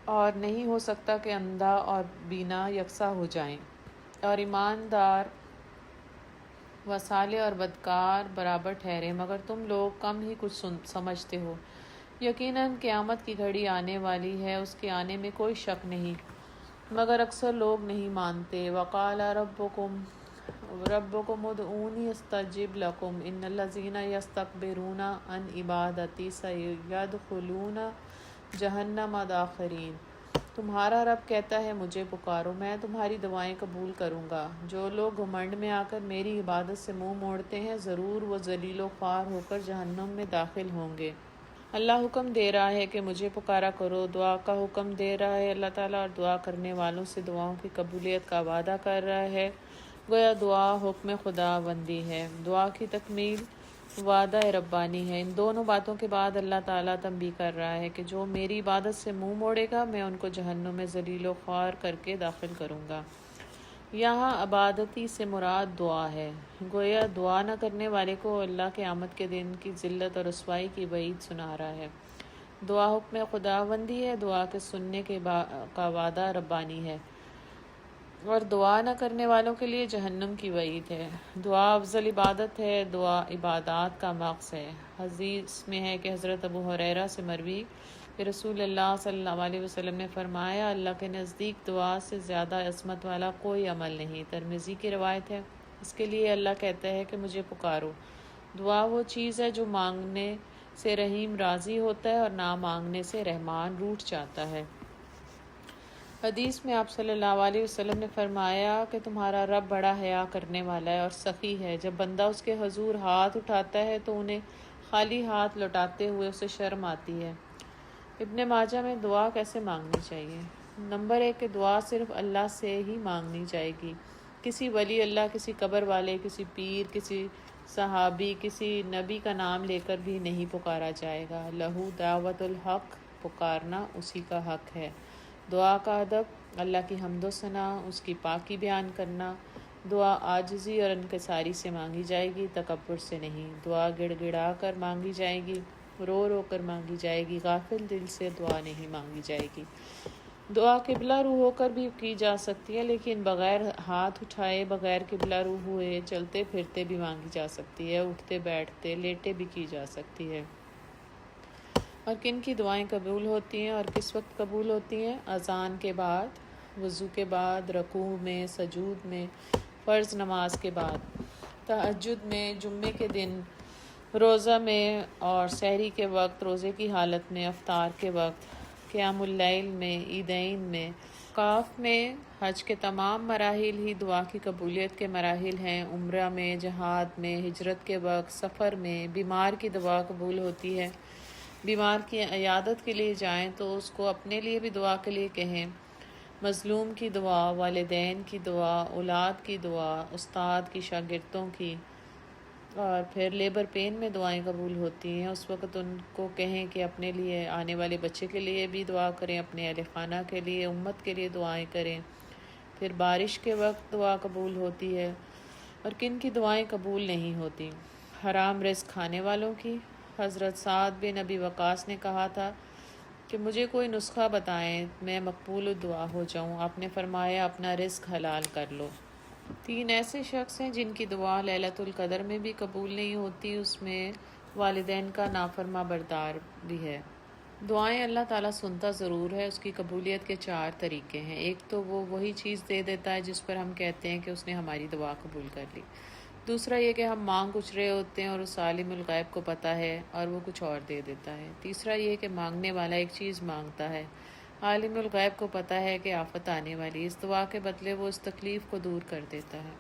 اور نہیں ہو سکتا کہ اندھا اور بینا یکساں ہو جائیں، اور ایماندار و صالح اور بدکار برابر ٹھہرے، مگر تم لوگ کم ہی کچھ سمجھتے ہو۔ یقیناً قیامت کی گھڑی آنے والی ہے، اس کے آنے میں کوئی شک نہیں، مگر اکثر لوگ نہیں مانتے۔ وقال ربکم ادعونی استجب لکم ان الذین یستکبرون عن عبادتی سیدخلون جہنم داخرین۔ تمہارا رب کہتا ہے مجھے پکارو، میں تمہاری دعائیں قبول کروں گا۔ جو لوگ گھمنڈ میں آ کر میری عبادت سے منہ موڑتے ہیں، ضرور وہ ذلیل و خوار ہو کر جہنم میں داخل ہوں گے۔ اللہ حکم دے رہا ہے کہ مجھے پکارا کرو، دعا کا حکم دے رہا ہے اللہ تعالیٰ، اور دعا کرنے والوں سے دعاؤں کی قبولیت کا وعدہ کر رہا ہے۔ گویا دعا حکم خدا بندی ہے، دعا کی تکمیل وعدہ ربانی ہے۔ ان دونوں باتوں کے بعد اللہ تعالیٰ تنبیہ کر رہا ہے کہ جو میری عبادت سے منہ موڑے گا، میں ان کو جہنم میں ذلیل و خوار کر کے داخل کروں گا۔ یہاں عبادتی سے مراد دعا ہے۔ گویا دعا نہ کرنے والے کو اللہ قیامت کے دن کی ذلت اور رسوائی کی وعید سنا رہا ہے۔ دعا حکم خدا بندی ہے، دعا کے سننے کا وعدہ ربانی ہے، اور دعا نہ کرنے والوں کے لیے جہنم کی وعید ہے۔ دعا افضل عبادت ہے، دعا عبادات کا مغز ہے۔ حدیث میں ہے کہ حضرت ابو ہریرہ سے مروی کہ رسول اللہ صلی اللہ علیہ وسلم نے فرمایا، اللہ کے نزدیک دعا سے زیادہ عظمت والا کوئی عمل نہیں۔ ترمذی کی روایت ہے۔ اس کے لیے اللہ کہتا ہے کہ مجھے پکارو۔ دعا وہ چیز ہے جو مانگنے سے رحیم راضی ہوتا ہے اور نہ مانگنے سے رحمان روٹھ جاتا ہے۔ حدیث میں آپ صلی اللہ علیہ وسلم نے فرمایا کہ تمہارا رب بڑا حیا کرنے والا ہے اور سخی ہے۔ جب بندہ اس کے حضور ہاتھ اٹھاتا ہے تو انہیں خالی ہاتھ لوٹاتے ہوئے اسے شرم آتی ہے۔ ابن ماجہ میں دعا کیسے مانگنی چاہیے؟ نمبر 1 کہ دعا صرف اللہ سے ہی مانگنی جائے گی۔ کسی ولی اللہ، کسی قبر والے، کسی پیر، کسی صحابی، کسی نبی کا نام لے کر بھی نہیں پکارا جائے گا۔ لہو دعوت الحق، پکارنا اسی کا حق ہے۔ دعا کا ادب، اللہ کی حمد و ثنا، اس کی پاکی بیان کرنا۔ دعا عاجزی اور انکساری سے مانگی جائے گی، تکبر سے نہیں۔ دعا گڑ گڑا کر مانگی جائے گی، رو رو کر مانگی جائے گی، غافل دل سے دعا نہیں مانگی جائے گی۔ دعا قبلہ رو ہو کر بھی کی جا سکتی ہے، لیکن بغیر ہاتھ اٹھائے، بغیر قبلہ رو ہوئے، چلتے پھرتے بھی مانگی جا سکتی ہے، اٹھتے بیٹھتے لیٹے بھی کی جا سکتی ہے۔ اور کن کی دعائیں قبول ہوتی ہیں اور کس وقت قبول ہوتی ہیں؟ اذان کے بعد، وضو کے بعد، رکوع میں، سجود میں، فرض نماز کے بعد، تہجد میں، جمعے کے دن، روزہ میں اور سحری کے وقت، روزے کی حالت میں، افطار کے وقت، قیام اللیل میں، عیدین میں، کاف میں۔ حج کے تمام مراحل ہی دعا کی قبولیت کے مراحل ہیں۔ عمرہ میں، جہاد میں، ہجرت کے وقت، سفر میں، بیمار کی دعا قبول ہوتی ہے۔ بیمار کی عیادت کے لیے جائیں تو اس کو اپنے لیے بھی دعا کے لیے کہیں۔ مظلوم کی دعا، والدین کی دعا، اولاد کی دعا، استاد کی، شاگردوں کی، اور پھر لیبر پین میں دعائیں قبول ہوتی ہیں۔ اس وقت ان کو کہیں کہ اپنے لیے، آنے والے بچے کے لیے بھی دعا کریں، اپنے اہل خانہ کے لیے، امت کے لیے دعائیں کریں۔ پھر بارش کے وقت دعا قبول ہوتی ہے۔ اور کن کی دعائیں قبول نہیں ہوتی؟ حرام رزق کھانے والوں کی۔ حضرت سعد بن ابی وقاص نے کہا تھا کہ مجھے کوئی نسخہ بتائیں میں مقبول الدعا ہو جاؤں۔ آپ نے فرمایا اپنا رزق حلال کر لو۔ 3 ایسے شخص ہیں جن کی دعا لیلۃ القدر میں بھی قبول نہیں ہوتی، اس میں والدین کا نافرما بردار بھی ہے۔ دعائیں اللہ تعالیٰ سنتا ضرور ہے، اس کی قبولیت کے 4 طریقے ہیں۔ ایک تو وہ وہی چیز دے دیتا ہے جس پر ہم کہتے ہیں کہ اس نے ہماری دعا قبول کر لی۔ دوسرا یہ کہ ہم مانگ کچھ رہے ہوتے ہیں اور اس عالم الغیب کو پتہ ہے اور وہ کچھ اور دے دیتا ہے۔ تیسرا یہ کہ مانگنے والا ایک چیز مانگتا ہے، عالم الغیب کو پتہ ہے کہ آفت آنے والی، اس دعا کے بدلے وہ اس تکلیف کو دور کر دیتا ہے۔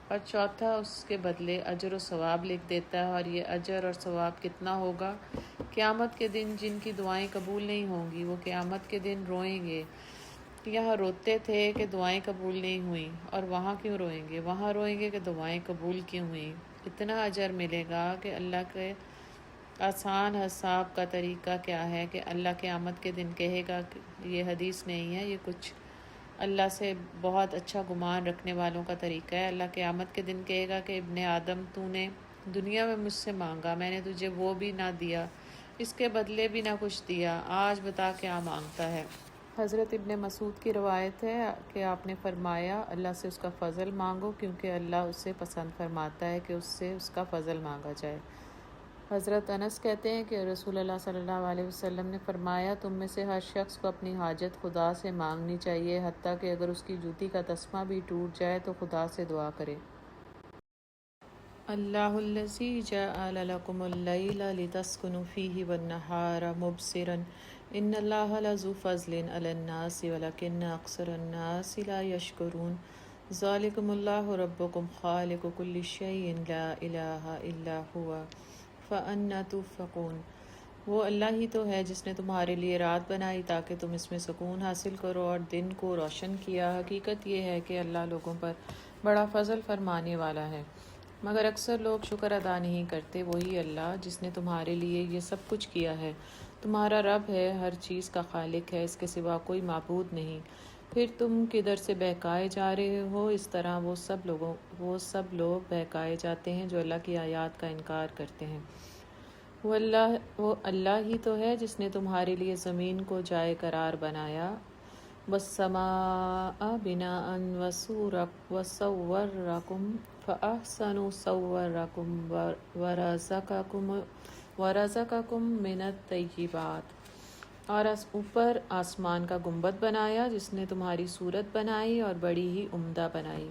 اور چوتھا، اس کے بدلے اجر و ثواب لکھ دیتا ہے، اور یہ اجر اور ثواب کتنا ہوگا؟ قیامت کے دن جن کی دعائیں قبول نہیں ہوں گی، وہ قیامت کے دن روئیں گے۔ یہاں روتے تھے کہ دعائیں قبول نہیں ہوئیں، اور وہاں کیوں روئیں گے؟ وہاں روئیں گے کہ دعائیں قبول کیوں ہوئیں۔ اتنا اجر ملے گا کہ اللہ کے آسان حساب کا طریقہ کیا ہے کہ اللہ قیامت کے دن کہے گا کہ یہ حدیث نہیں ہے، یہ کچھ اللہ سے بہت اچھا گمان رکھنے والوں کا طریقہ ہے۔ اللہ قیامت کے دن کہے گا کہ ابن آدم تو نے دنیا میں مجھ سے مانگا، میں نے تجھے وہ بھی نہ دیا، اس کے بدلے بھی نہ کچھ دیا، آج بتا کیا مانگتا ہے۔ حضرت ابن مسعود کی روایت ہے کہ آپ نے فرمایا اللہ سے اس کا فضل مانگو، کیونکہ اللہ اسے پسند فرماتا ہے کہ اس سے اس کا فضل مانگا جائے۔ حضرت انس کہتے ہیں کہ رسول اللہ صلی اللہ علیہ وسلم نے فرمایا تم میں سے ہر شخص کو اپنی حاجت خدا سے مانگنی چاہیے، حتیٰ کہ اگر اس کی جوتی کا تسمہ بھی ٹوٹ جائے تو خدا سے دعا کرے۔ اللہ الذی جعل لکم اللیل لتسکنوا فیہ والنہار مبصرا ان اللہ لذو فضل علی الناس ولکن اکثر الناس لا یشکرون ذالکم اللہ ربکم خالق کل شیء لا الہ الا هو فأنا تؤفکون۔ وہ اللہ ہی تو ہے جس نے تمہارے لیے رات بنائی تاکہ تم اس میں سکون حاصل کرو اور دن کو روشن کیا۔ حقیقت یہ ہے کہ اللہ لوگوں پر بڑا فضل فرمانے والا ہے، مگر اکثر لوگ شکر ادا نہیں کرتے۔ وہی اللہ جس نے تمہارے لیے یہ سب کچھ کیا ہے، تمہارا رب ہے، ہر چیز کا خالق ہے، اس کے سوا کوئی معبود نہیں۔ پھر تم کدھر سے بہکائے جا رہے ہو؟ اس طرح وہ سب لوگ بہکائے جاتے ہیں جو اللہ کی آیات کا انکار کرتے ہیں۔ وہ اللہ ہی تو ہے جس نے تمہارے لیے زمین کو جائے قرار بنایا، وَالسَّمَاءَ بِنَاءً وَصَوَّرَكُمْ فَأَحْسَنَ صَوَرَكُمْ وَرَزَقَكُم مِّنَ الطَّيِّبَاتِ، اور اوپر آسمان کا گنبد بنایا جس نے تمہاری صورت بنائی اور بڑی ہی عمدہ بنائی،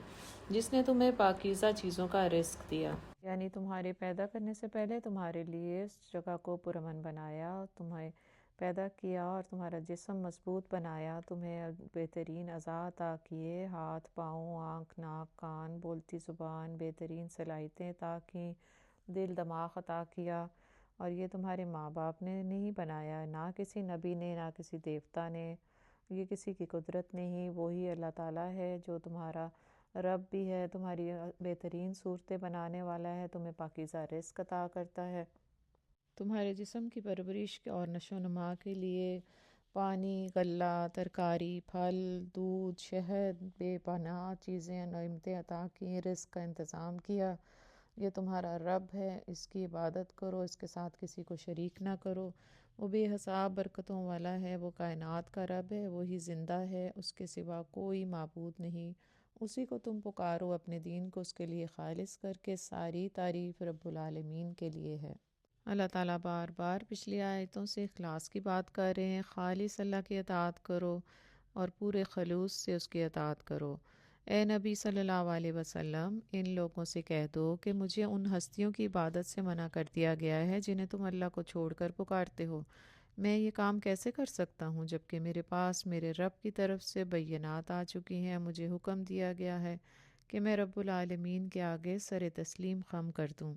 جس نے تمہیں پاکیزہ چیزوں کا رزق دیا، یعنی تمہارے پیدا کرنے سے پہلے تمہارے لیے اس جگہ کو پرامن بنایا، تمہیں پیدا کیا اور تمہارا جسم مضبوط بنایا، تمہیں بہترین اعضاء عطا کیے، ہاتھ، پاؤں، آنکھ، ناک، کان، بولتی زبان، بہترین صلاحیتیں عطا کیں، دل، دماغ عطا کیا، اور یہ تمہارے ماں باپ نے نہیں بنایا، نہ کسی نبی نے، نہ کسی دیوتا نے، یہ کسی کی قدرت نہیں۔ وہی اللہ تعالیٰ ہے جو تمہارا رب بھی ہے، تمہاری بہترین صورتیں بنانے والا ہے، تمہیں پاکیزہ رزق عطا کرتا ہے، تمہارے جسم کی پرورش اور نشو و نما کے لیے پانی، غلہ، ترکاری، پھل، دودھ، شہد، بے پناہ چیزیں، نعمتیں عطا کی، رزق کا انتظام کیا۔ یہ تمہارا رب ہے، اس کی عبادت کرو، اس کے ساتھ کسی کو شریک نہ کرو۔ وہ بے حساب برکتوں والا ہے، وہ کائنات کا رب ہے، وہی زندہ ہے، اس کے سوا کوئی معبود نہیں، اسی کو تم پکارو، اپنے دین کو اس کے لیے خالص کر کے۔ ساری تعریف رب العالمین کے لیے ہے۔ اللہ تعالیٰ بار بار پچھلی آیتوں سے اخلاص کی بات کر رہے ہیں۔ خالص اللہ کی اطاعت کرو اور پورے خلوص سے اس کی اطاعت کرو۔ اے نبی صلی اللہ علیہ وسلم، ان لوگوں سے کہہ دو کہ مجھے ان ہستیوں کی عبادت سے منع کر دیا گیا ہے جنہیں تم اللہ کو چھوڑ کر پکارتے ہو۔ میں یہ کام کیسے کر سکتا ہوں جبکہ میرے پاس میرے رب کی طرف سے بینات آ چکی ہیں؟ مجھے حکم دیا گیا ہے کہ میں رب العالمین کے آگے سر تسلیم خم کر دوں۔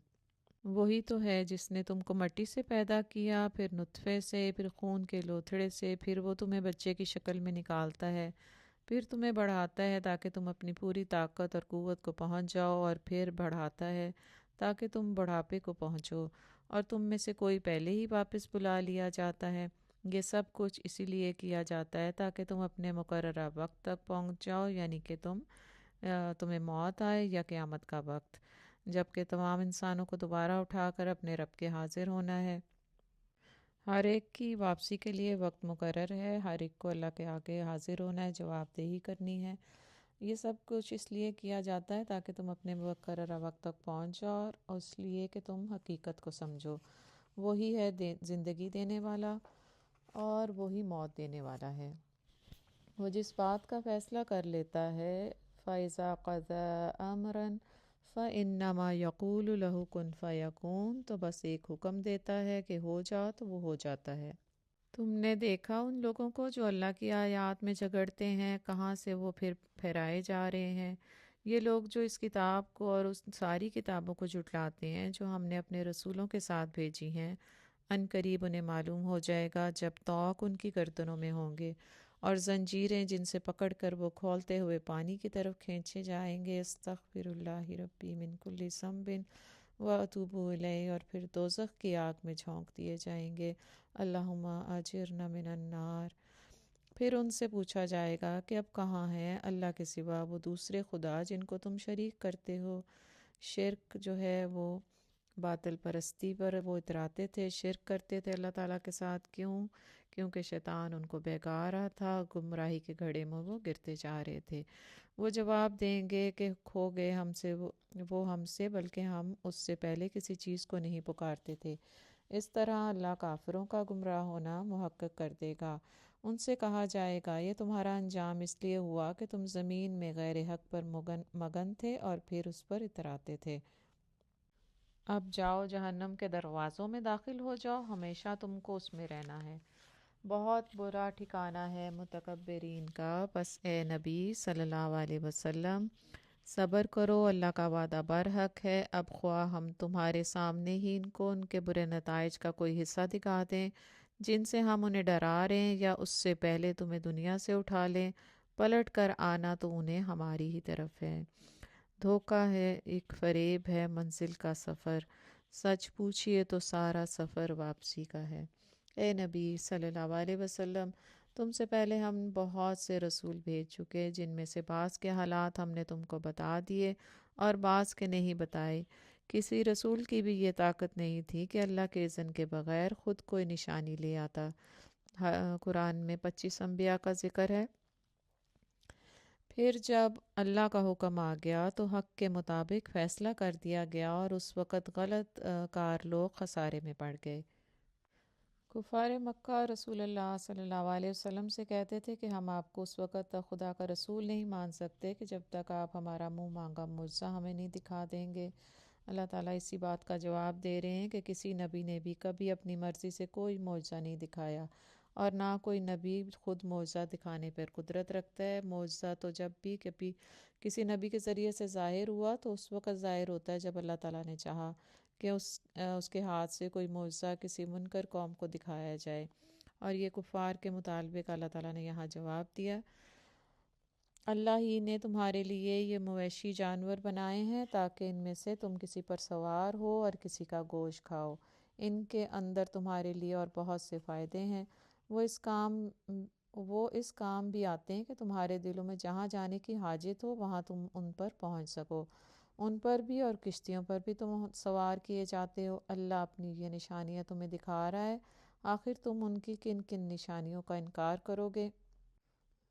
وہی تو ہے جس نے تم کو مٹی سے پیدا کیا، پھر نطفے سے، پھر خون کے لوتھڑے سے، پھر وہ تمہیں بچے کی شکل میں نکالتا ہے، پھر تمہیں بڑھاتا ہے تاکہ تم اپنی پوری طاقت اور قوت کو پہنچ جاؤ، اور پھر بڑھاتا ہے تاکہ تم بڑھاپے کو پہنچو، اور تم میں سے کوئی پہلے ہی واپس بلا لیا جاتا ہے۔ یہ سب کچھ اسی لیے کیا جاتا ہے تاکہ تم اپنے مقررہ وقت تک پہنچ جاؤ، یعنی کہ تمہیں موت آئے یا قیامت کا وقت، جبکہ تمام انسانوں کو دوبارہ اٹھا کر اپنے رب کے حاضر ہونا ہے۔ ہر ایک کی واپسی کے لیے وقت مقرر ہے، ہر ایک کو اللہ کے آگے حاضر ہونا ہے، جواب دہی کرنی ہے۔ یہ سب کچھ اس لیے کیا جاتا ہے تاکہ تم اپنے مقررہ وقت تک پہنچ جاؤ، اور اس لیے کہ تم حقیقت کو سمجھو۔ وہی ہے زندگی دینے والا اور وہی موت دینے والا ہے۔ وہ جس بات کا فیصلہ کر لیتا ہے، فَإِذَا قَضَىٰ أَمْرًا فَإِنَّمَا يَقُولُ لَهُ كُن فَيَكُونُ، تو بس ایک حکم دیتا ہے کہ ہو جا تو وہ ہو جاتا ہے۔ تم نے دیکھا ان لوگوں کو جو اللہ کی آیات میں جھگڑتے ہیں، کہاں سے وہ پھر پھیرائے جا رہے ہیں۔ یہ لوگ جو اس کتاب کو اور اس ساری کتابوں کو جھٹلاتے ہیں جو ہم نے اپنے رسولوں کے ساتھ بھیجی ہیں، ان قریب انہیں معلوم ہو جائے گا جب طوق ان کی گردنوں میں ہوں گے، اور زنجیریں جن سے پکڑ کر وہ کھولتے ہوئے پانی کی طرف کھینچے جائیں گے۔ استغفر اللہ ربی من کل ذنب واتوب الیہ، اور پھر دوزخ کی آگ میں جھونک دیے جائیں گے۔ اللہم اجرنا من النار۔ پھر ان سے پوچھا جائے گا کہ اب کہاں ہیں اللہ کے سوا وہ دوسرے خدا جن کو تم شریک کرتے ہو؟ شرک جو ہے وہ باطل پرستی پر وہ اتراتے تھے، شرک کرتے تھے اللہ تعالیٰ کے ساتھ۔ کیوں؟ کیونکہ شیطان ان کو بہکا رہا تھا، گمراہی کے گھڑے میں وہ گرتے جا رہے تھے۔ وہ جواب دیں گے کہ کھو گئے وہ ہم سے، بلکہ ہم اس سے پہلے کسی چیز کو نہیں پکارتے تھے۔ اس طرح اللہ کافروں کا گمراہ ہونا محقق کر دے گا۔ ان سے کہا جائے گا یہ تمہارا انجام اس لیے ہوا کہ تم زمین میں غیر حق پر مگن تھے اور پھر اس پر اتراتے تھے۔ اب جاؤ، جہنم کے دروازوں میں داخل ہو جاؤ، ہمیشہ تم کو اس میں رہنا ہے۔ بہت برا ٹھکانہ ہے متکبرین کا۔ بس اے نبی صلی اللہ علیہ وسلم صبر کرو، اللہ کا وعدہ برحق ہے۔ اب خواہ ہم تمہارے سامنے ہی ان کو ان کے برے نتائج کا کوئی حصہ دکھا دیں جن سے ہم انہیں ڈرا رہے ہیں، یا اس سے پہلے تمہیں دنیا سے اٹھا لیں، پلٹ کر آنا تو انہیں ہماری ہی طرف ہے۔ دھوکہ ہے، ایک فریب ہے منزل کا سفر، سچ پوچھئے تو سارا سفر واپسی کا ہے۔ اے نبی صلی اللہ علیہ وسلم، تم سے پہلے ہم بہت سے رسول بھیج چکے، جن میں سے بعض کے حالات ہم نے تم کو بتا دیے اور بعض کے نہیں بتائے۔ کسی رسول کی بھی یہ طاقت نہیں تھی کہ اللہ کے اذن کے بغیر خود کوئی نشانی لے آتا۔ قرآن میں 25 انبیاء کا ذکر ہے۔ پھر جب اللہ کا حکم آ گیا تو حق کے مطابق فیصلہ کر دیا گیا، اور اس وقت غلط کار لوگ خسارے میں پڑ گئے۔ کفار مکہ رسول اللہ صلی اللہ علیہ وسلم سے کہتے تھے کہ ہم آپ کو اس وقت تک خدا کا رسول نہیں مان سکتے کہ جب تک آپ ہمارا منہ مانگا معجزہ ہمیں نہیں دکھا دیں گے۔ اللہ تعالیٰ اسی بات کا جواب دے رہے ہیں کہ کسی نبی نے بھی کبھی اپنی مرضی سے کوئی معجزہ نہیں دکھایا، اور نہ کوئی نبی خود معجزہ دکھانے پر قدرت رکھتا ہے۔ معجزہ تو جب بھی کبھی کسی نبی کے ذریعے سے ظاہر ہوا تو اس وقت ظاہر ہوتا ہے جب اللہ تعالیٰ نے چاہا کہ اس کے ہاتھ سے کوئی معجزہ کسی منکر قوم کو دکھایا جائے، اور یہ کفار کے مطالبے کا اللہ تعالیٰ نے یہاں جواب دیا۔ اللہ ہی نے تمہارے لیے یہ مویشی جانور بنائے ہیں تاکہ ان میں سے تم کسی پر سوار ہو اور کسی کا گوشت کھاؤ۔ ان کے اندر تمہارے لیے اور بہت سے فائدے ہیں۔ وہ اس کام بھی آتے ہیں کہ تمہارے دلوں میں جہاں جانے کی حاجت ہو وہاں تم ان پر پہنچ سکو۔ ان پر بھی اور کشتیوں پر بھی تم سوار کیے جاتے ہو۔ اللہ اپنی یہ نشانیاں تمہیں دکھا رہا ہے، آخر تم ان کی کن کن نشانیوں کا انکار کرو گے؟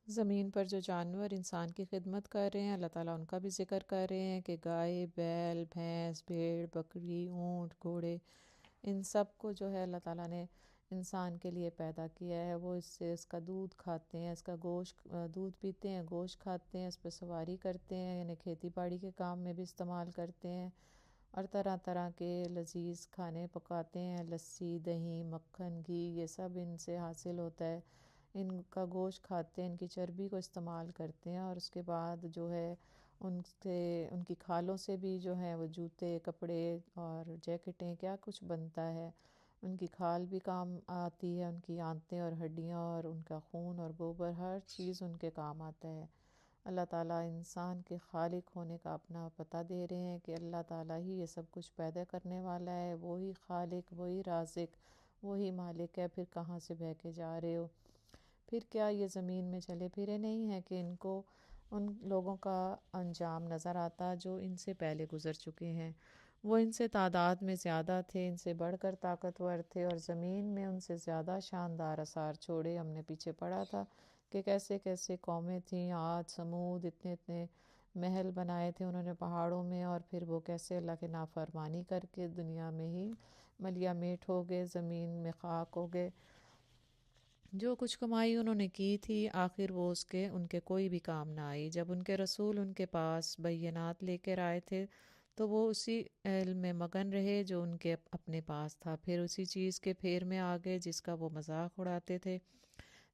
زمین پر جو جانور انسان کی خدمت کر رہے ہیں، اللہ تعالیٰ ان کا بھی ذکر کر رہے ہیں کہ گائے، بیل، بھینس، بھیڑ، بکری، اونٹ، گھوڑے، ان سب کو جو ہے اللہ تعالیٰ نے انسان کے لیے پیدا کیا ہے۔ وہ اس کا دودھ کھاتے ہیں، اس کا گوشت، دودھ پیتے ہیں، گوشت کھاتے ہیں، اس پہ سواری کرتے ہیں، یعنی کھیتی باڑی کے کام میں بھی استعمال کرتے ہیں، اور طرح طرح کے لذیذ کھانے پکاتے ہیں۔ لسی، دہی، مکھن، گھی، یہ سب ان سے حاصل ہوتا ہے۔ ان کا گوشت کھاتے ہیں، ان کی چربی کو استعمال کرتے ہیں، اور اس کے بعد جو ہے ان کی کھالوں سے بھی جو ہے وہ جوتے، کپڑے اور جیکٹیں، کیا کچھ بنتا ہے۔ ان کی کھال بھی کام آتی ہے، ان کی آنتیں اور ہڈیاں اور ان کا خون اور گوبر، ہر چیز ان کے کام آتا ہے۔ اللہ تعالیٰ انسان کے خالق ہونے کا اپنا پتہ دے رہے ہیں کہ اللہ تعالیٰ ہی یہ سب کچھ پیدا کرنے والا ہے، وہی خالق، وہی رازق، وہی مالک ہے۔ پھر کہاں سے بہہ کے جا رہے ہو؟ پھر کیا یہ زمین میں چلے پھرے نہیں ہیں کہ ان کو ان لوگوں کا انجام نظر آتا جو ان سے پہلے گزر چکے ہیں؟ وہ ان سے تعداد میں زیادہ تھے، ان سے بڑھ کر طاقتور تھے، اور زمین میں ان سے زیادہ شاندار آثار چھوڑے۔ ہم نے پیچھے پڑھا تھا کہ کیسے کیسے قومیں تھیں، عاد، سمود، اتنے اتنے محل بنائے تھے انہوں نے پہاڑوں میں، اور پھر وہ کیسے اللہ کے نافرمانی کر کے دنیا میں ہی ملیا میٹ ہو گئے، زمین میں خاک ہو گئے۔ جو کچھ کمائی انہوں نے کی تھی، آخر وہ ان کے کوئی بھی کام نہ آئی۔ جب ان کے رسول ان کے پاس بینات لے کر آئے تھے تو وہ اسی علم میں مگن رہے جو ان کے اپنے پاس تھا، پھر اسی چیز کے پھیر میں آ گئے جس کا وہ مذاق اڑاتے تھے۔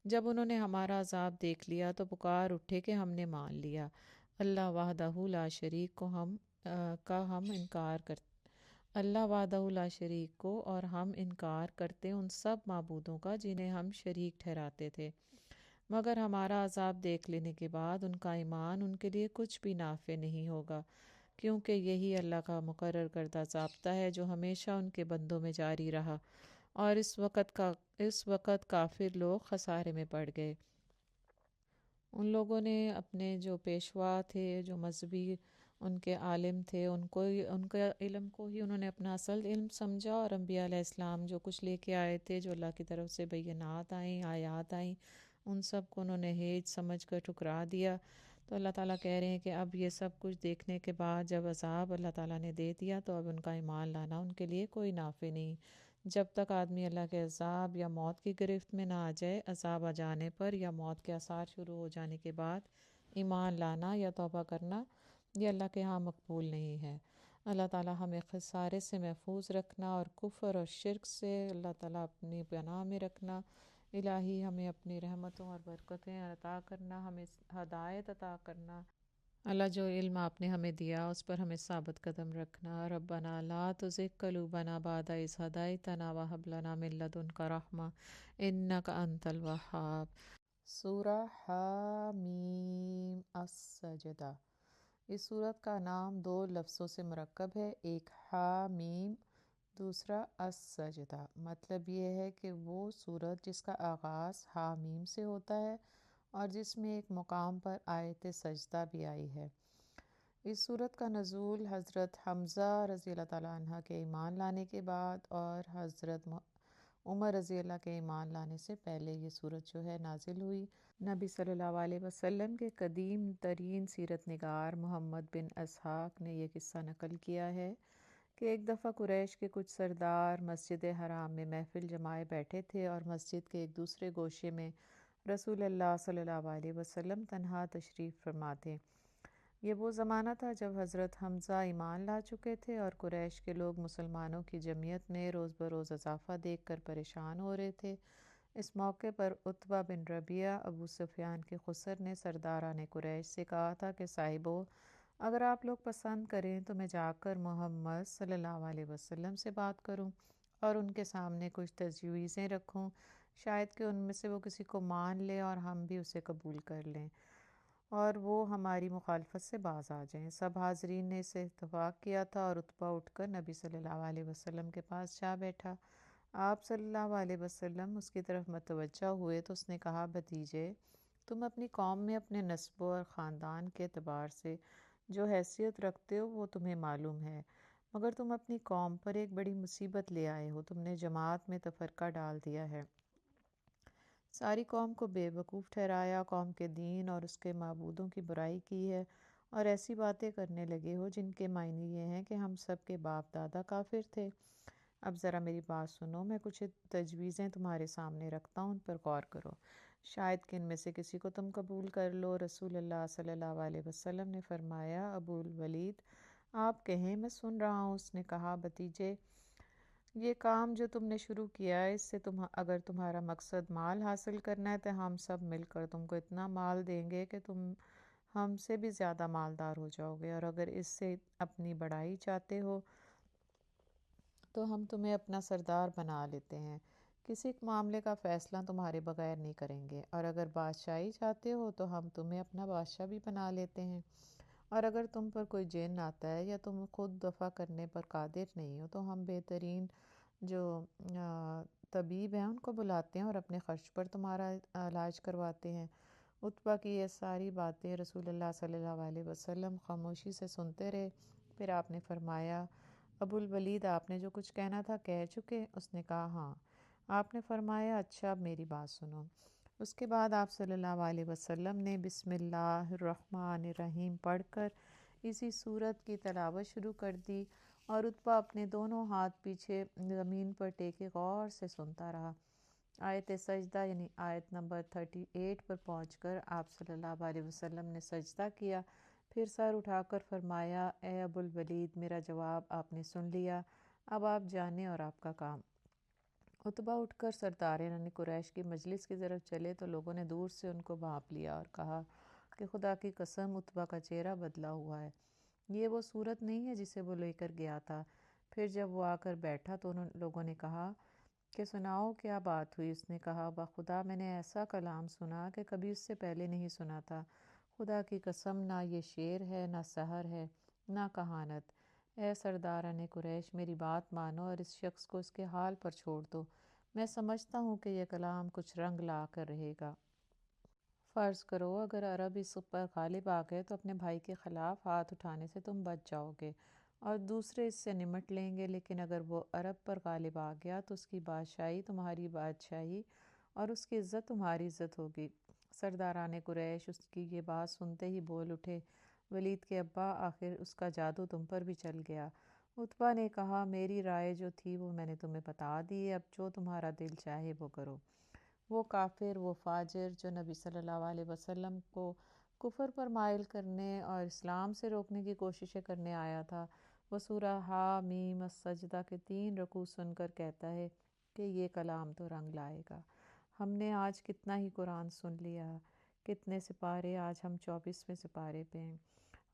جب انہوں نے ہمارا عذاب دیکھ لیا تو پکار اٹھے کہ ہم نے مان لیا اللہ وحدہ لا شریک کو ہم انکار کرتے اللہ وحدہ لا شریک کو، اور ہم انکار کرتے ان سب معبودوں کا جنہیں ہم شریک ٹھہراتے تھے۔ مگر ہمارا عذاب دیکھ لینے کے بعد ان کا ایمان ان کے لیے کچھ بھی نافع نہیں ہوگا، کیونکہ یہی اللہ کا مقرر کردہ ضابطہ ہے جو ہمیشہ ان کے بندوں میں جاری رہا، اور اس وقت کافر لوگ خسارے میں پڑ گئے۔ ان لوگوں نے اپنے جو پیشوا تھے، جو مذہبی ان کے عالم تھے، ان کا علم کو ہی انہوں نے اپنا اصل علم سمجھا، اور انبیاء علیہ السلام جو کچھ لے کے آئے تھے، جو اللہ کی طرف سے بینات آئیں، آیات آئیں، ان سب کو انہوں نے ہیج سمجھ کر ٹھکرا دیا۔ تو اللہ تعالیٰ کہہ رہے ہیں کہ اب یہ سب کچھ دیکھنے کے بعد جب عذاب اللہ تعالیٰ نے دے دیا تو اب ان کا ایمان لانا ان کے لیے کوئی نافع نہیں۔ جب تک آدمی اللہ کے عذاب یا موت کی گرفت میں نہ آ جائے، عذاب آ جانے پر یا موت کے آثار شروع ہو جانے کے بعد ایمان لانا یا توبہ کرنا یہ اللہ کے ہاں مقبول نہیں ہے۔ اللہ تعالیٰ ہمیں خسارے سے محفوظ رکھنا، اور کفر اور شرک سے اللہ تعالیٰ اپنی پناہ میں رکھنا۔ الہی ہمیں اپنی رحمتوں اور برکتیں عطا کرنا، ہمیں ہدایت عطا کرنا۔ اللہ جو علم آپ نے ہمیں دیا اس پر ہمیں ثابت قدم رکھنا۔ ربنا لا تزغ قلوبنا بعد اذ ہدیتنا وہب لنا من لدنک رحمہ انک انت الوہاب۔ سورہ حامیم السجدہ۔ اس سورت کا نام دو لفظوں سے مرکب ہے، ایک حامیم، دوسرا السجدہ۔ مطلب یہ ہے کہ وہ سورت جس کا آغاز حامیم سے ہوتا ہے اور جس میں ایک مقام پر آیت سجدہ بھی آئی ہے۔ اس سورت کا نزول حضرت حمزہ رضی اللہ تعالیٰ عنہ کے ایمان لانے کے بعد اور حضرت عمر رضی اللہ کے ایمان لانے سے پہلے یہ سورت جو ہے نازل ہوئی۔ نبی صلی اللہ علیہ وسلم کے قدیم ترین سیرت نگار محمد بن اسحاق نے یہ قصہ نقل کیا ہے کہ ایک دفعہ قریش کے کچھ سردار مسجد حرام میں محفل جمائے بیٹھے تھے اور مسجد کے ایک دوسرے گوشے میں رسول اللہ صلی اللہ علیہ وسلم تنہا تشریف فرما تھے۔ یہ وہ زمانہ تھا جب حضرت حمزہ ایمان لا چکے تھے اور قریش کے لوگ مسلمانوں کی جمعیت میں روز بروز اضافہ دیکھ کر پریشان ہو رہے تھے۔ اس موقع پر عتبہ بن ربیعہ ابو سفیان کے خسر نے سرداران قریش سے کہا تھا کہ صاحبو، اگر آپ لوگ پسند کریں تو میں جا کر محمد صلی اللہ علیہ وسلم سے بات کروں اور ان کے سامنے کچھ تجویزیں رکھوں، شاید کہ ان میں سے وہ کسی کو مان لے اور ہم بھی اسے قبول کر لیں اور وہ ہماری مخالفت سے باز آ جائیں۔ سب حاضرین نے اسے اتفاق کیا تھا اور عتبہ اٹھ کر نبی صلی اللہ علیہ وسلم کے پاس جا بیٹھا۔ آپ صلی اللہ علیہ وسلم اس کی طرف متوجہ ہوئے تو اس نے کہا، بھتیجے، تم اپنی قوم میں اپنے نسب اور خاندان کے اعتبار سے جو حیثیت رکھتے ہو وہ تمہیں معلوم ہے، مگر تم اپنی قوم پر ایک بڑی مصیبت لے آئے ہو، تم نے جماعت میں تفرقہ ڈال دیا ہے، ساری قوم کو بے وقوف ٹھہرایا، قوم کے دین اور اس کے معبودوں کی برائی کی ہے اور ایسی باتیں کرنے لگے ہو جن کے معنی یہ ہیں کہ ہم سب کے باپ دادا کافر تھے۔ اب ذرا میری بات سنو، میں کچھ تجویزیں تمہارے سامنے رکھتا ہوں، ان پر غور کرو، شاید کہ ان میں سے کسی کو تم قبول کر لو۔ رسول اللہ صلی اللہ علیہ وسلم نے فرمایا، ابو الولید، آپ کہیں، میں سن رہا ہوں۔ اس نے کہا، بھتیجے، یہ کام جو تم نے شروع کیا ہے، اس سے اگر تمہارا مقصد مال حاصل کرنا ہے تو ہم سب مل کر تم کو اتنا مال دیں گے کہ تم ہم سے بھی زیادہ مالدار ہو جاؤ گے، اور اگر اس سے اپنی بڑائی چاہتے ہو تو ہم تمہیں اپنا سردار بنا لیتے ہیں، کسی معاملے کا فیصلہ تمہارے بغیر نہیں کریں گے، اور اگر بادشاہی چاہتے ہو تو ہم تمہیں اپنا بادشاہ بھی بنا لیتے ہیں، اور اگر تم پر کوئی جن آتا ہے یا تم خود دفع کرنے پر قادر نہیں ہو تو ہم بہترین جو طبیب ہیں ان کو بلاتے ہیں اور اپنے خرچ پر تمہارا علاج کرواتے ہیں۔ عتبہ کی یہ ساری باتیں رسول اللہ صلی اللہ علیہ وسلم خاموشی سے سنتے رہے۔ پھر آپ نے فرمایا، ابو الولید، آپ نے جو کچھ کہنا تھا کہہ چکے؟ اس نے کہا، ہاں۔ آپ نے فرمایا، اچھا، اب میری بات سنو۔ اس کے بعد آپ صلی اللہ علیہ وسلم نے بسم اللہ الرحمن الرحیم پڑھ کر اسی سورت کی تلاوت شروع کر دی اور عتبہ اپنے دونوں ہاتھ پیچھے زمین پر ٹیکے غور سے سنتا رہا۔ آیت سجدہ یعنی آیت نمبر 38 پر پہنچ کر آپ صلی اللہ علیہ وسلم نے سجدہ کیا، پھر سر اٹھا کر فرمایا، اے ابو الولید، میرا جواب آپ نے سن لیا، اب آپ جانیں اور آپ کا کام۔ عتبہ اٹھ کر سرداران قریش کی مجلس کی طرف چلے تو لوگوں نے دور سے ان کو بھانپ لیا اور کہا کہ خدا کی قسم، عتبہ کا چہرہ بدلا ہوا ہے، یہ وہ صورت نہیں ہے جسے وہ لے کر گیا تھا۔ پھر جب وہ آ کر بیٹھا تو لوگوں نے کہا کہ سناؤ، کیا بات ہوئی؟ اس نے کہا، بخدا میں نے ایسا کلام سنا کہ کبھی اس سے پہلے نہیں سنا تھا، خدا کی قسم، نہ یہ شعر ہے، نہ سحر ہے، نہ کہانت۔ اے سرداران قریش، میری بات مانو اور اس شخص کو اس کے حال پر چھوڑ دو، میں سمجھتا ہوں کہ یہ کلام کچھ رنگ لا کر رہے گا۔ فرض کرو اگر عرب اس پر غالب آ گئے تو اپنے بھائی کے خلاف ہاتھ اٹھانے سے تم بچ جاؤ گے اور دوسرے اس سے نمٹ لیں گے، لیکن اگر وہ عرب پر غالب آ گیا تو اس کی بادشاہی تمہاری بادشاہی اور اس کی عزت تمہاری عزت ہوگی۔ سرداران قریش اس کی یہ بات سنتے ہی بول اٹھے، ولید کے ابا، آخر اس کا جادو تم پر بھی چل گیا۔ عتبہ نے کہا، میری رائے جو تھی وہ میں نے تمہیں بتا دی، اب جو تمہارا دل چاہے وہ کرو۔ وہ کافر، وہ فاجر جو نبی صلی اللہ علیہ وسلم کو کفر پر مائل کرنے اور اسلام سے روکنے کی کوششیں کرنے آیا تھا، وہ سورہ حامیم السجدہ کے 3 رکوع سن کر کہتا ہے کہ یہ کلام تو رنگ لائے گا۔ ہم نے آج کتنا ہی قرآن سن لیا، کتنے سپارے، آج ہم 24ویں سپارے پہ ہیں۔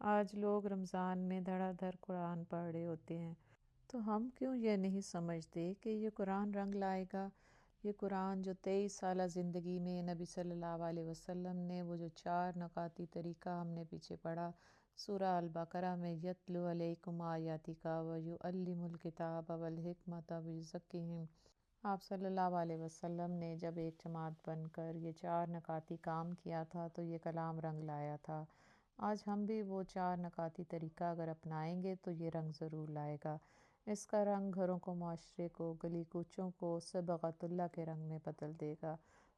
آج لوگ رمضان میں دھڑا دھڑ قرآن پڑھ رہے ہوتے ہیں، تو ہم کیوں یہ نہیں سمجھتے کہ یہ قرآن رنگ لائے گا؟ یہ قرآن جو 23 سالہ زندگی میں نبی صلی اللہ علیہ وسلم نے وہ جو 4 نکاتی طریقہ ہم نے پیچھے پڑھا سورہ البقرہ میں، یتلو علیکم آیاتی کا ویعلم الکتاب والحکمۃ ویزکیہم، آپ صلی اللہ علیہ وسلم نے جب ایک جماعت بن کر یہ 4 نکاتی کام کیا تھا تو یہ کلام رنگ لایا تھا۔ آج ہم بھی وہ 4 نکاتی طریقہ اگر اپنائیں گے تو یہ رنگ ضرور لائے گا۔ اس کا رنگ گھروں کو، معاشرے کو، گلی کوچوں کو صبغۃ اللہ کے رنگ میں بدل دے گا۔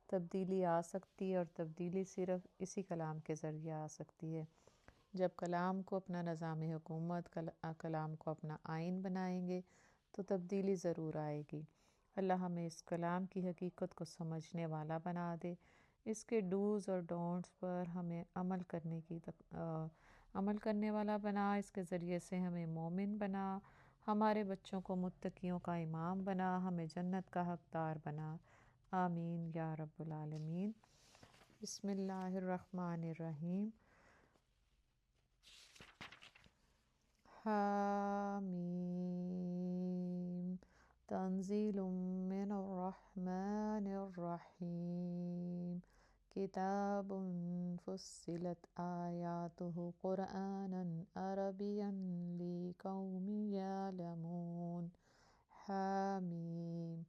تبدیلی آ سکتی ہے، اور تبدیلی صرف اسی کلام کے ذریعے آ سکتی ہے۔ جب کلام کو اپنا نظام حکومت، کلام کو اپنا آئین بنائیں گے تو تبدیلی ضرور آئے گی۔ اللہ ہمیں اس کلام کی حقیقت کو سمجھنے والا بنا دے، اس کے ڈوز اور ڈونٹس پر ہمیں عمل کرنے والا بنا، اس کے ذریعے سے ہمیں مومن بنا، ہمارے بچوں کو متقیوں کا امام بنا، ہمیں جنت کا حقدار بنا۔ آمین یا رب العالمین۔ بسم اللہ الرحمن الرحیم۔ حامیم تنزیل من الرحمن الرحیم، کتاب فصلت آیاتہ قرآنا عربیا لقوم یعلمون۔ حامیم،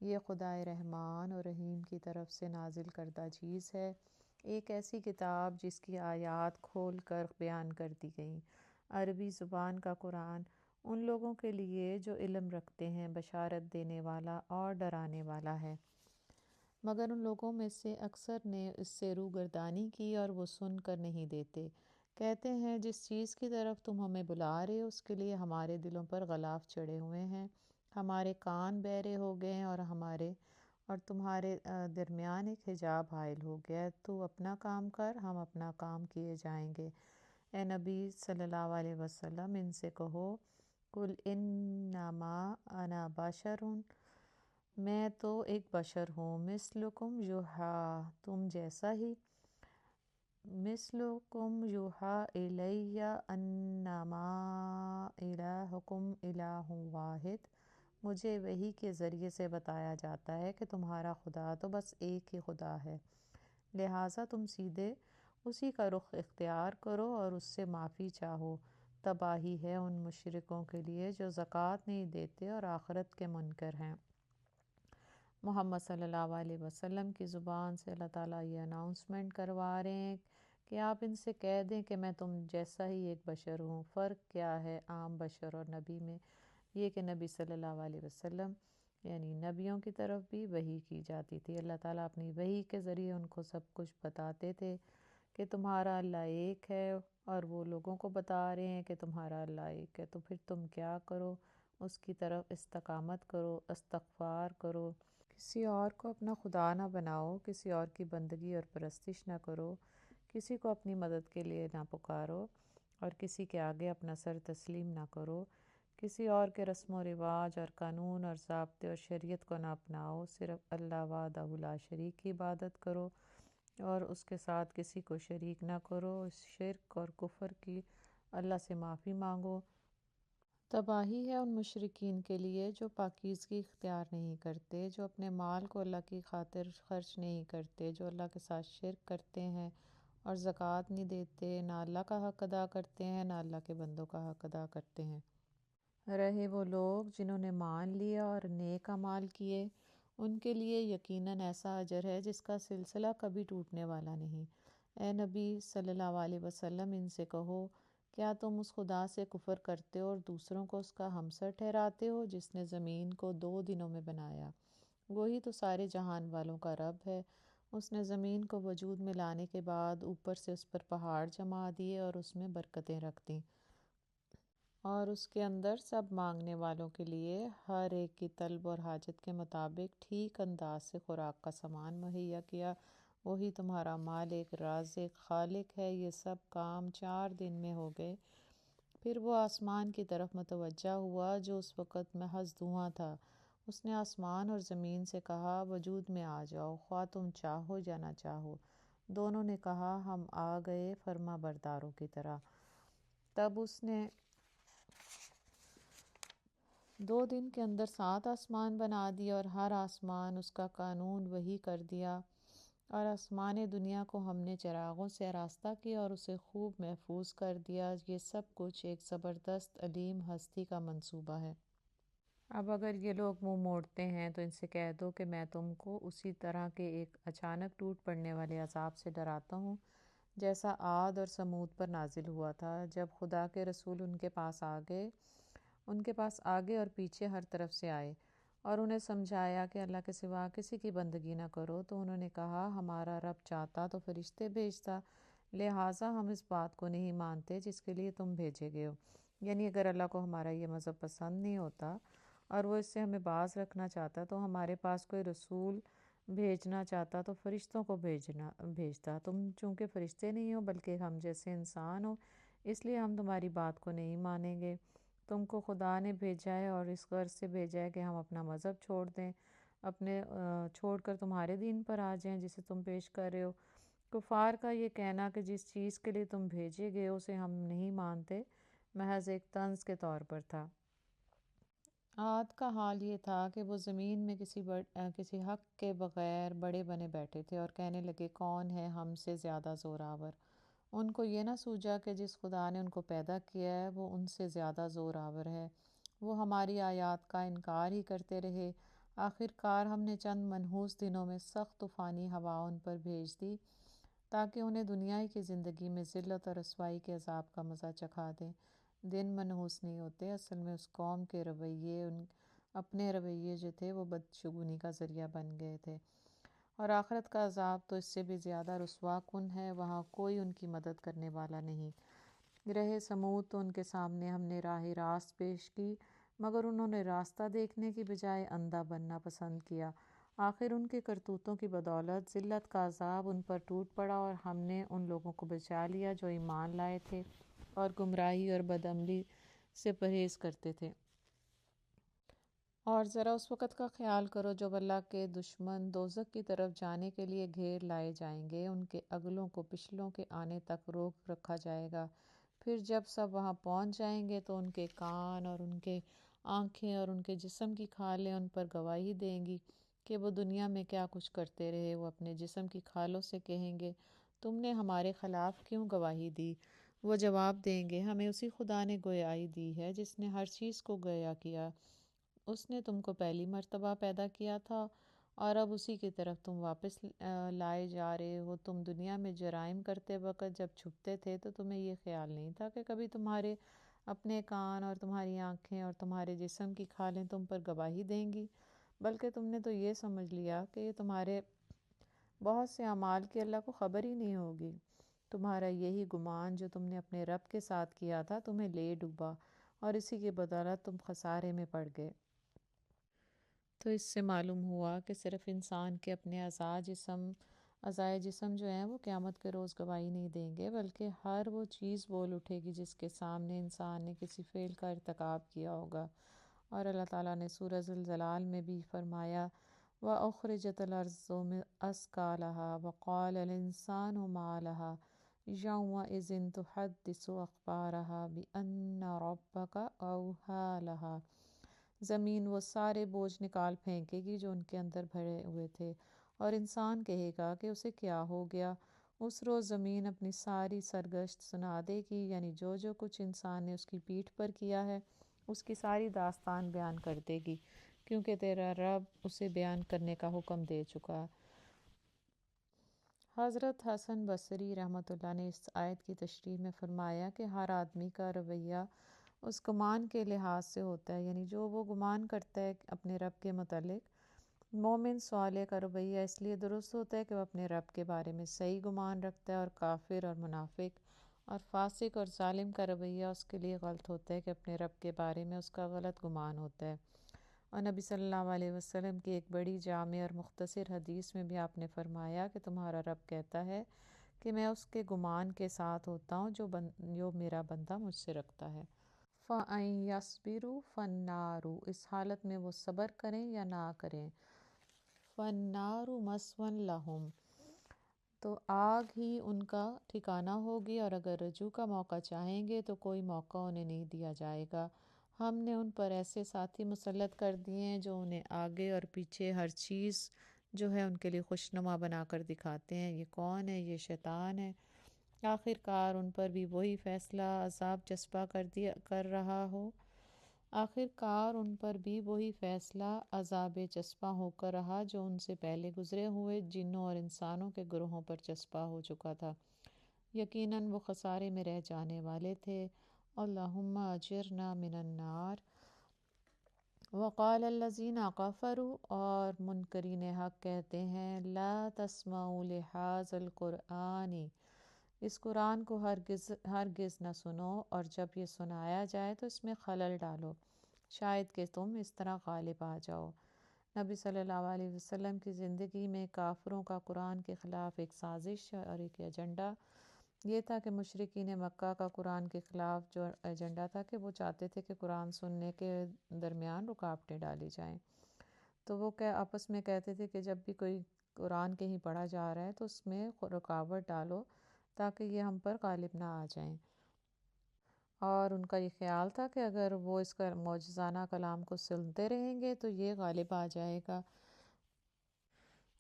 یہ خدائے رحمان اور رحیم کی طرف سے نازل کردہ چیز ہے، ایک ایسی کتاب جس کی آیات کھول کر بیان کر دی گئیں۔ عربی زبان کا قرآن ان لوگوں کے لیے جو علم رکھتے ہیں، بشارت دینے والا اور ڈرانے والا ہے، مگر ان لوگوں میں سے اکثر نے اس سے روگردانی کی اور وہ سن کر نہیں دیتے۔ کہتے ہیں جس چیز کی طرف تم ہمیں بلا رہے ہو اس کے لیے ہمارے دلوں پر غلاف چڑھے ہوئے ہیں، ہمارے کان بہرے ہو گئے ہیں، اور تمہارے درمیان ایک حجاب حائل ہو گیا ہے۔ تو اپنا کام کر، ہم اپنا کام کیے جائیں گے۔ اے نبی صلی اللہ علیہ وسلم، ان سے کہو، قل انما انا بشر، میں تو ایک بشر ہوں، مثلکم یوحیٰ، تم جیسا ہی، مثلکم یوحیٰ الی انما الہکم الہ واحد، مجھے وحی کے ذریعے سے بتایا جاتا ہے کہ تمہارا خدا تو بس ایک ہی خدا ہے، لہٰذا تم سیدھے اسی کا رخ اختیار کرو اور اس سے معافی چاہو۔ تباہی ہے ان مشرکوں کے لیے جو زکوٰۃ نہیں دیتے اور آخرت کے منکر ہیں۔ محمد صلی اللہ علیہ وسلم کی زبان سے اللہ تعالیٰ یہ اناؤنسمنٹ کروا رہے ہیں کہ آپ ان سے کہہ دیں کہ میں تم جیسا ہی ایک بشر ہوں۔ فرق کیا ہے عام بشر اور نبی میں؟ یہ کہ نبی صلی اللہ علیہ وسلم یعنی نبیوں کی طرف بھی وحی کی جاتی تھی، اللہ تعالیٰ اپنی وحی کے ذریعے ان کو سب کچھ بتاتے تھے کہ تمہارا اللہ ایک ہے، اور وہ لوگوں کو بتا رہے ہیں کہ تمہارا اللہ ایک ہے، تو پھر تم کیا کرو؟ اس کی طرف استقامت کرو، استغفار کرو، کسی اور کو اپنا خدا نہ بناؤ، کسی اور کی بندگی اور پرستش نہ کرو، کسی کو اپنی مدد کے لیے نہ پکارو، اور کسی کے آگے اپنا سر تسلیم نہ کرو، کسی اور کے رسم و رواج اور قانون اور ضابطے اور شریعت کو نہ اپناؤ، صرف اللہ وحدہ لا شریک کی عبادت کرو اور اس کے ساتھ کسی کو شریک نہ کرو۔ اس شرک اور کفر کی اللہ سے معافی مانگو۔ تباہی ہے ان مشرکین کے لیے جو پاکیزگی اختیار نہیں کرتے، جو اپنے مال کو اللہ کی خاطر خرچ نہیں کرتے، جو اللہ کے ساتھ شرک کرتے ہیں اور زکوٰۃ نہیں دیتے، نہ اللہ کا حق ادا کرتے ہیں، نہ اللہ کے بندوں کا حق ادا کرتے ہیں۔ رہے وہ لوگ جنہوں نے مان لیا اور نیک اعمال کیے، ان کے لیے یقیناً ایسا اجر ہے جس کا سلسلہ کبھی ٹوٹنے والا نہیں۔ اے نبی صلی اللہ علیہ وسلم، ان سے کہو، کیا تم اس خدا سے کفر کرتے ہو اور دوسروں کو اس کا ہمسر ٹھہراتے ہو جس نے زمین کو 2 دنوں میں بنایا؟ وہی تو سارے جہان والوں کا رب ہے۔ اس نے زمین کو وجود میں لانے کے بعد اوپر سے اس پر پہاڑ جما دیے اور اس میں برکتیں رکھ دیں، اور اس کے اندر سب مانگنے والوں کے لیے ہر ایک کی طلب اور حاجت کے مطابق ٹھیک انداز سے خوراک کا سامان مہیا کیا۔ وہی تمہارا مالک، رازق، خالق ہے۔ یہ سب کام 4 دن میں ہو گئے۔ پھر وہ آسمان کی طرف متوجہ ہوا جو اس وقت محض دھواں تھا۔ اس نے آسمان اور زمین سے کہا وجود میں آ جاؤ، خواہ تم چاہو یا نہ چاہو۔ دونوں نے کہا ہم آ گئے فرما برداروں کی طرح۔ تب اس نے 2 دن کے اندر 7 آسمان بنا دیے اور ہر آسمان اس کا قانون وہی کر دیا، اور آسمان دنیا کو ہم نے چراغوں سے آراستہ کیا اور اسے خوب محفوظ کر دیا۔ یہ سب کچھ ایک زبردست علیم ہستی کا منصوبہ ہے۔ اب اگر یہ لوگ منہ موڑتے ہیں تو ان سے کہہ دو کہ میں تم کو اسی طرح کے ایک اچانک ٹوٹ پڑنے والے عذاب سے ڈراتا ہوں جیسا عاد اور سمود پر نازل ہوا تھا، جب خدا کے رسول ان کے پاس آگے اور پیچھے ہر طرف سے آئے اور انہیں سمجھایا کہ اللہ کے سوا کسی کی بندگی نہ کرو، تو انہوں نے کہا ہمارا رب چاہتا تو فرشتے بھیجتا، لہٰذا ہم اس بات کو نہیں مانتے جس کے لیے تم بھیجے گئے ہو۔ یعنی اگر اللہ کو ہمارا یہ مذہب پسند نہیں ہوتا اور وہ اس سے ہمیں باز رکھنا چاہتا تو ہمارے پاس کوئی رسول بھیجنا چاہتا تو فرشتوں کو بھیجتا۔ تم چونکہ فرشتے نہیں ہو بلکہ ہم جیسے انسان ہو، اس لیے ہم تمہاری بات کو نہیں مانیں گے۔ تم کو خدا نے بھیجا ہے اور اس غرض سے بھیجا ہے کہ ہم اپنا مذہب چھوڑ دیں، چھوڑ کر تمہارے دین پر آ جائیں جسے تم پیش کر رہے ہو۔ کفار کا یہ کہنا کہ جس چیز کے لیے تم بھیجے گئے اسے ہم نہیں مانتے، محض ایک طنز کے طور پر تھا۔ عاد کا حال یہ تھا کہ وہ زمین میں کسی حق کے بغیر بڑے بنے بیٹھے تھے اور کہنے لگے کون ہے ہم سے زیادہ زوراور۔ ان کو یہ نہ سوجا کہ جس خدا نے ان کو پیدا کیا ہے وہ ان سے زیادہ زوراور ہے۔ وہ ہماری آیات کا انکار ہی کرتے رہے۔ آخر کار ہم نے چند منحوس دنوں میں سخت طوفانی ہوا ان پر بھیج دی تاکہ انہیں دنیا کی زندگی میں ذلت اور رسوائی کے عذاب کا مزہ چکھا دیں۔ دن منحوس نہیں ہوتے، اصل میں اس قوم کے اپنے رویے جو تھے وہ بدشگونی کا ذریعہ بن گئے تھے، اور آخرت کا عذاب تو اس سے بھی زیادہ رسوا کن ہے، وہاں کوئی ان کی مدد کرنے والا نہیں۔ رہے سمود تو ان کے سامنے ہم نے راہ راست پیش کی، مگر انہوں نے راستہ دیکھنے کی بجائے اندھا بننا پسند کیا۔ آخر ان کے کرتوتوں کی بدولت ذلت کا عذاب ان پر ٹوٹ پڑا اور ہم نے ان لوگوں کو بچا لیا جو ایمان لائے تھے اور گمراہی اور بدعملی سے پرہیز کرتے تھے۔ اور ذرا اس وقت کا خیال کرو جب اللہ کے دشمن دوزخ کی طرف جانے کے لیے گھیر لائے جائیں گے، ان کے اگلوں کو پچھلوں کے آنے تک روک رکھا جائے گا۔ پھر جب سب وہاں پہنچ جائیں گے تو ان کے کان اور ان کے آنکھیں اور ان کے جسم کی کھالیں ان پر گواہی دیں گی کہ وہ دنیا میں کیا کچھ کرتے رہے۔ وہ اپنے جسم کی کھالوں سے کہیں گے تم نے ہمارے خلاف کیوں گواہی دی؟ وہ جواب دیں گے ہمیں اسی خدا نے گویائی دی ہے جس نے ہر چیز کو گویا کیا۔ اس نے تم کو پہلی مرتبہ پیدا کیا تھا اور اب اسی کی طرف تم واپس لائے جا رہے ہو۔ تم دنیا میں جرائم کرتے وقت جب چھپتے تھے تو تمہیں یہ خیال نہیں تھا کہ کبھی تمہارے اپنے کان اور تمہاری آنکھیں اور تمہارے جسم کی کھالیں تم پر گواہی دیں گی، بلکہ تم نے تو یہ سمجھ لیا کہ یہ تمہارے بہت سے اعمال کی اللہ کو خبر ہی نہیں ہوگی۔ تمہارا یہی گمان جو تم نے اپنے رب کے ساتھ کیا تھا تمہیں لے ڈوبا، اور اسی کی بدولت تم خسارے میں پڑ گئے۔ تو اس سے معلوم ہوا کہ صرف انسان کے اپنے اعضائے جسم جو ہیں وہ قیامت کے روز گواہی نہیں دیں گے، بلکہ ہر وہ چیز بول اٹھے گی جس کے سامنے انسان نے کسی فعل کا ارتکاب کیا ہوگا۔ اور اللہ تعالیٰ نے سورہ الجلال میں بھی فرمایا وَأُخْرِجَتِ الْأَرْضُ أَثْقَالَهَا وَقَالَ الْإِنسَانُ مَا لَهَا يَوْمَئِذٍ تُحَدِّثُ أَخْبَارَهَا بِأَنَّ رَبَّكَ أَوْحَىٰ لَهَا۔ زمین وہ سارے بوجھ نکال پھینکے گی جو ان کے اندر بھرے ہوئے تھے، اور انسان کہے گا کہ اسے کیا ہو گیا۔ اس روز زمین اپنی ساری سرگشت سنا دے گی، یعنی جو جو کچھ انسان نے اس کی پیٹھ پر کیا ہے اس کی ساری داستان بیان کر دے گی، کیونکہ تیرا رب اسے بیان کرنے کا حکم دے چکا۔ حضرت حسن بصری رحمۃ اللہ نے اس آیت کی تشریح میں فرمایا کہ ہر آدمی کا رویہ اس گمان کے لحاظ سے ہوتا ہے، یعنی جو وہ گمان کرتا ہے اپنے رب کے متعلق۔ مومن صالح کا رویہ اس لیے درست ہوتا ہے کہ وہ اپنے رب کے بارے میں صحیح گمان رکھتا ہے، اور کافر اور منافق اور فاسق اور ظالم کا رویہ اس کے لیے غلط ہوتا ہے کہ اپنے رب کے بارے میں اس کا غلط گمان ہوتا ہے۔ اور نبی صلی اللہ علیہ وسلم کی ایک بڑی جامع اور مختصر حدیث میں بھی آپ نے فرمایا کہ تمہارا رب کہتا ہے کہ میں اس کے گمان کے ساتھ ہوتا ہوں جو میرا بندہ مجھ سے رکھتا ہے۔ فَأَن يَصْبِرُوا فَالنَّارُ، اس حالت میں وہ صبر کریں یا نہ کریں، فَالنَّارُ مَثْوًى لَهُمْ، تو آگ ہی ان کا ٹھکانہ ہوگی، اور اگر رجوع کا موقع چاہیں گے تو کوئی موقع انہیں نہیں دیا جائے گا۔ ہم نے ان پر ایسے ساتھی مسلط کر دیے ہیں جو انہیں آگے اور پیچھے ہر چیز جو ہے ان کے لیے خوشنما بنا کر دکھاتے ہیں۔ یہ کون ہے؟ یہ شیطان ہے۔ آخر کار ان پر بھی وہی فیصلہ عذاب چسپاں کر رہا ہو، آخر کار ان پر بھی وہی فیصلہ عذاب چسپاں ہو کر رہا جو ان سے پہلے گزرے ہوئے جنوں اور انسانوں کے گروہوں پر چسپاں ہو چکا تھا۔ یقیناً وہ خسارے میں رہ جانے والے تھے۔ اللہم اجرنا من النار۔ وقال الذین کفروا، اور منکرین حق کہتے ہیں، لا تسمعوا لہذا القرآن، اس قرآن کو ہرگز نہ سنو، اور جب یہ سنایا جائے تو اس میں خلل ڈالو، شاید کہ تم اس طرح غالب آ جاؤ۔ نبی صلی اللہ علیہ وسلم کی زندگی میں کافروں کا قرآن کے خلاف ایک سازش اور ایک ایجنڈا یہ تھا کہ مشرکین مکہ کا قرآن کے خلاف جو ایجنڈا تھا کہ وہ چاہتے تھے کہ قرآن سننے کے درمیان رکاوٹیں ڈالی جائیں۔ تو وہ آپس میں کہتے تھے کہ جب بھی کوئی قرآن کہیں پڑھا جا رہا ہے تو اس میں رکاوٹ ڈالو تاکہ یہ ہم پر غالب نہ آ جائیں، اور ان کا یہ خیال تھا کہ اگر وہ اس کا معجزانہ کلام کو سنتے رہیں گے تو یہ غالب آ جائے گا۔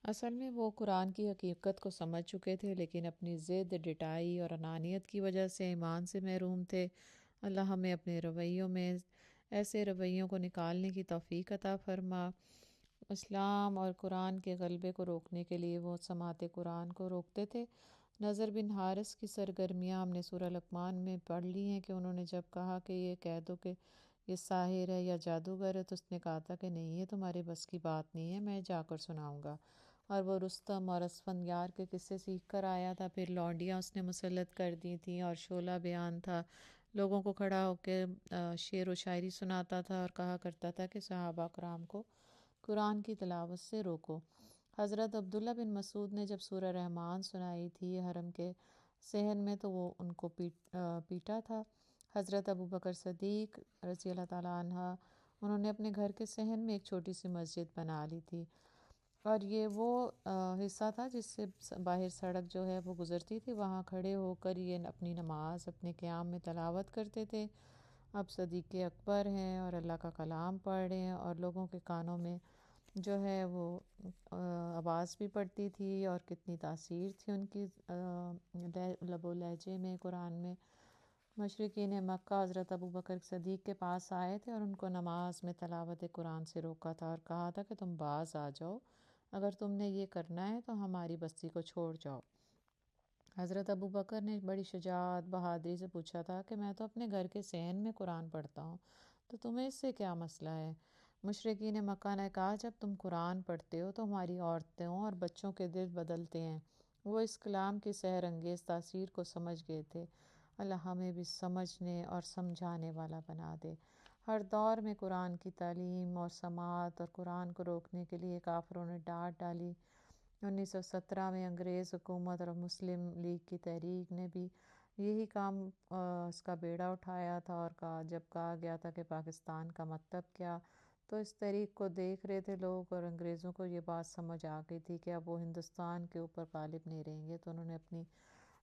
اصل میں وہ قرآن کی حقیقت کو سمجھ چکے تھے، لیکن اپنی ضد، ڈٹائی اور انانیت کی وجہ سے ایمان سے محروم تھے۔ اللہ ہمیں اپنے رویوں میں ایسے رویوں کو نکالنے کی توفیق عطا فرما۔ اسلام اور قرآن کے غلبے کو روکنے کے لیے وہ سماعت قرآن کو روکتے تھے۔ نضر بن حارث کی سرگرمیاں ہم نے سورہ لقمان میں پڑھ لی ہیں کہ انہوں نے جب کہا کہ یہ کہہ دو کہ یہ ساحر ہے یا جادوگر ہے، تو اس نے کہا تھا کہ نہیں، یہ تمہارے بس کی بات نہیں ہے، میں جا کر سناؤں گا۔ اور وہ رستم اور اسفندیار کے قصے سیکھ کر آیا تھا، پھر لونڈیاں اس نے مسلط کر دی تھیں، اور شعلہ بیان تھا، لوگوں کو کھڑا ہو کے شعر و شاعری سناتا تھا اور کہا کرتا تھا کہ صحابہ کرام کو قرآن کی تلاوت سے روکو۔ حضرت عبداللہ بن مسعود نے جب سورہ رحمان سنائی تھی حرم کے صحن میں تو وہ ان کو پیٹا تھا۔ حضرت ابو بکر صدیق رضی اللہ تعالیٰ عنہ، انہوں نے اپنے گھر کے صحن میں ایک چھوٹی سی مسجد بنا لی تھی، اور یہ وہ حصہ تھا جس سے باہر سڑک جو ہے وہ گزرتی تھی، وہاں کھڑے ہو کر یہ اپنی نماز اپنے قیام میں تلاوت کرتے تھے۔ اب صدیق اکبر ہیں اور اللہ کا کلام پڑھ رہے ہیں، اور لوگوں کے کانوں میں جو ہے وہ آواز بھی پڑتی تھی، اور کتنی تاثیر تھی ان کی لب و لہجے میں قرآن میں۔ مشرکین مکہ حضرت ابو بکر صدیق کے پاس آئے تھے اور ان کو نماز میں تلاوت قرآن سے روکا تھا، اور کہا تھا کہ تم باز آ جاؤ، اگر تم نے یہ کرنا ہے تو ہماری بستی کو چھوڑ جاؤ۔ حضرت ابو بکر نے بڑی شجاعت بہادری سے پوچھا تھا کہ میں تو اپنے گھر کے صحن میں قرآن پڑھتا ہوں، تو تمہیں اس سے کیا مسئلہ ہے؟ مشرکین مکہ نے کہا، جب تم قرآن پڑھتے ہو تو ہماری عورتوں اور بچوں کے دل بدلتے ہیں۔ وہ اس کلام کی سحر انگیز تاثیر کو سمجھ گئے تھے۔ اللہ ہمیں بھی سمجھنے اور سمجھانے والا بنا دے۔ ہر دور میں قرآن کی تعلیم اور سماعت اور قرآن کو روکنے کے لیے کافروں نے ڈانٹ ڈالی۔ 1917 میں انگریز حکومت اور مسلم لیگ کی تحریک نے بھی یہی کام اس کا بیڑا اٹھایا تھا، اور جب کہا گیا تھا کہ پاکستان کا مطلب کیا، تو اس تحریک کو دیکھ رہے تھے لوگ، اور انگریزوں کو یہ بات سمجھ آ گئی تھی کہ اب وہ ہندوستان کے اوپر غالب نہیں رہیں گے، تو انہوں نے اپنی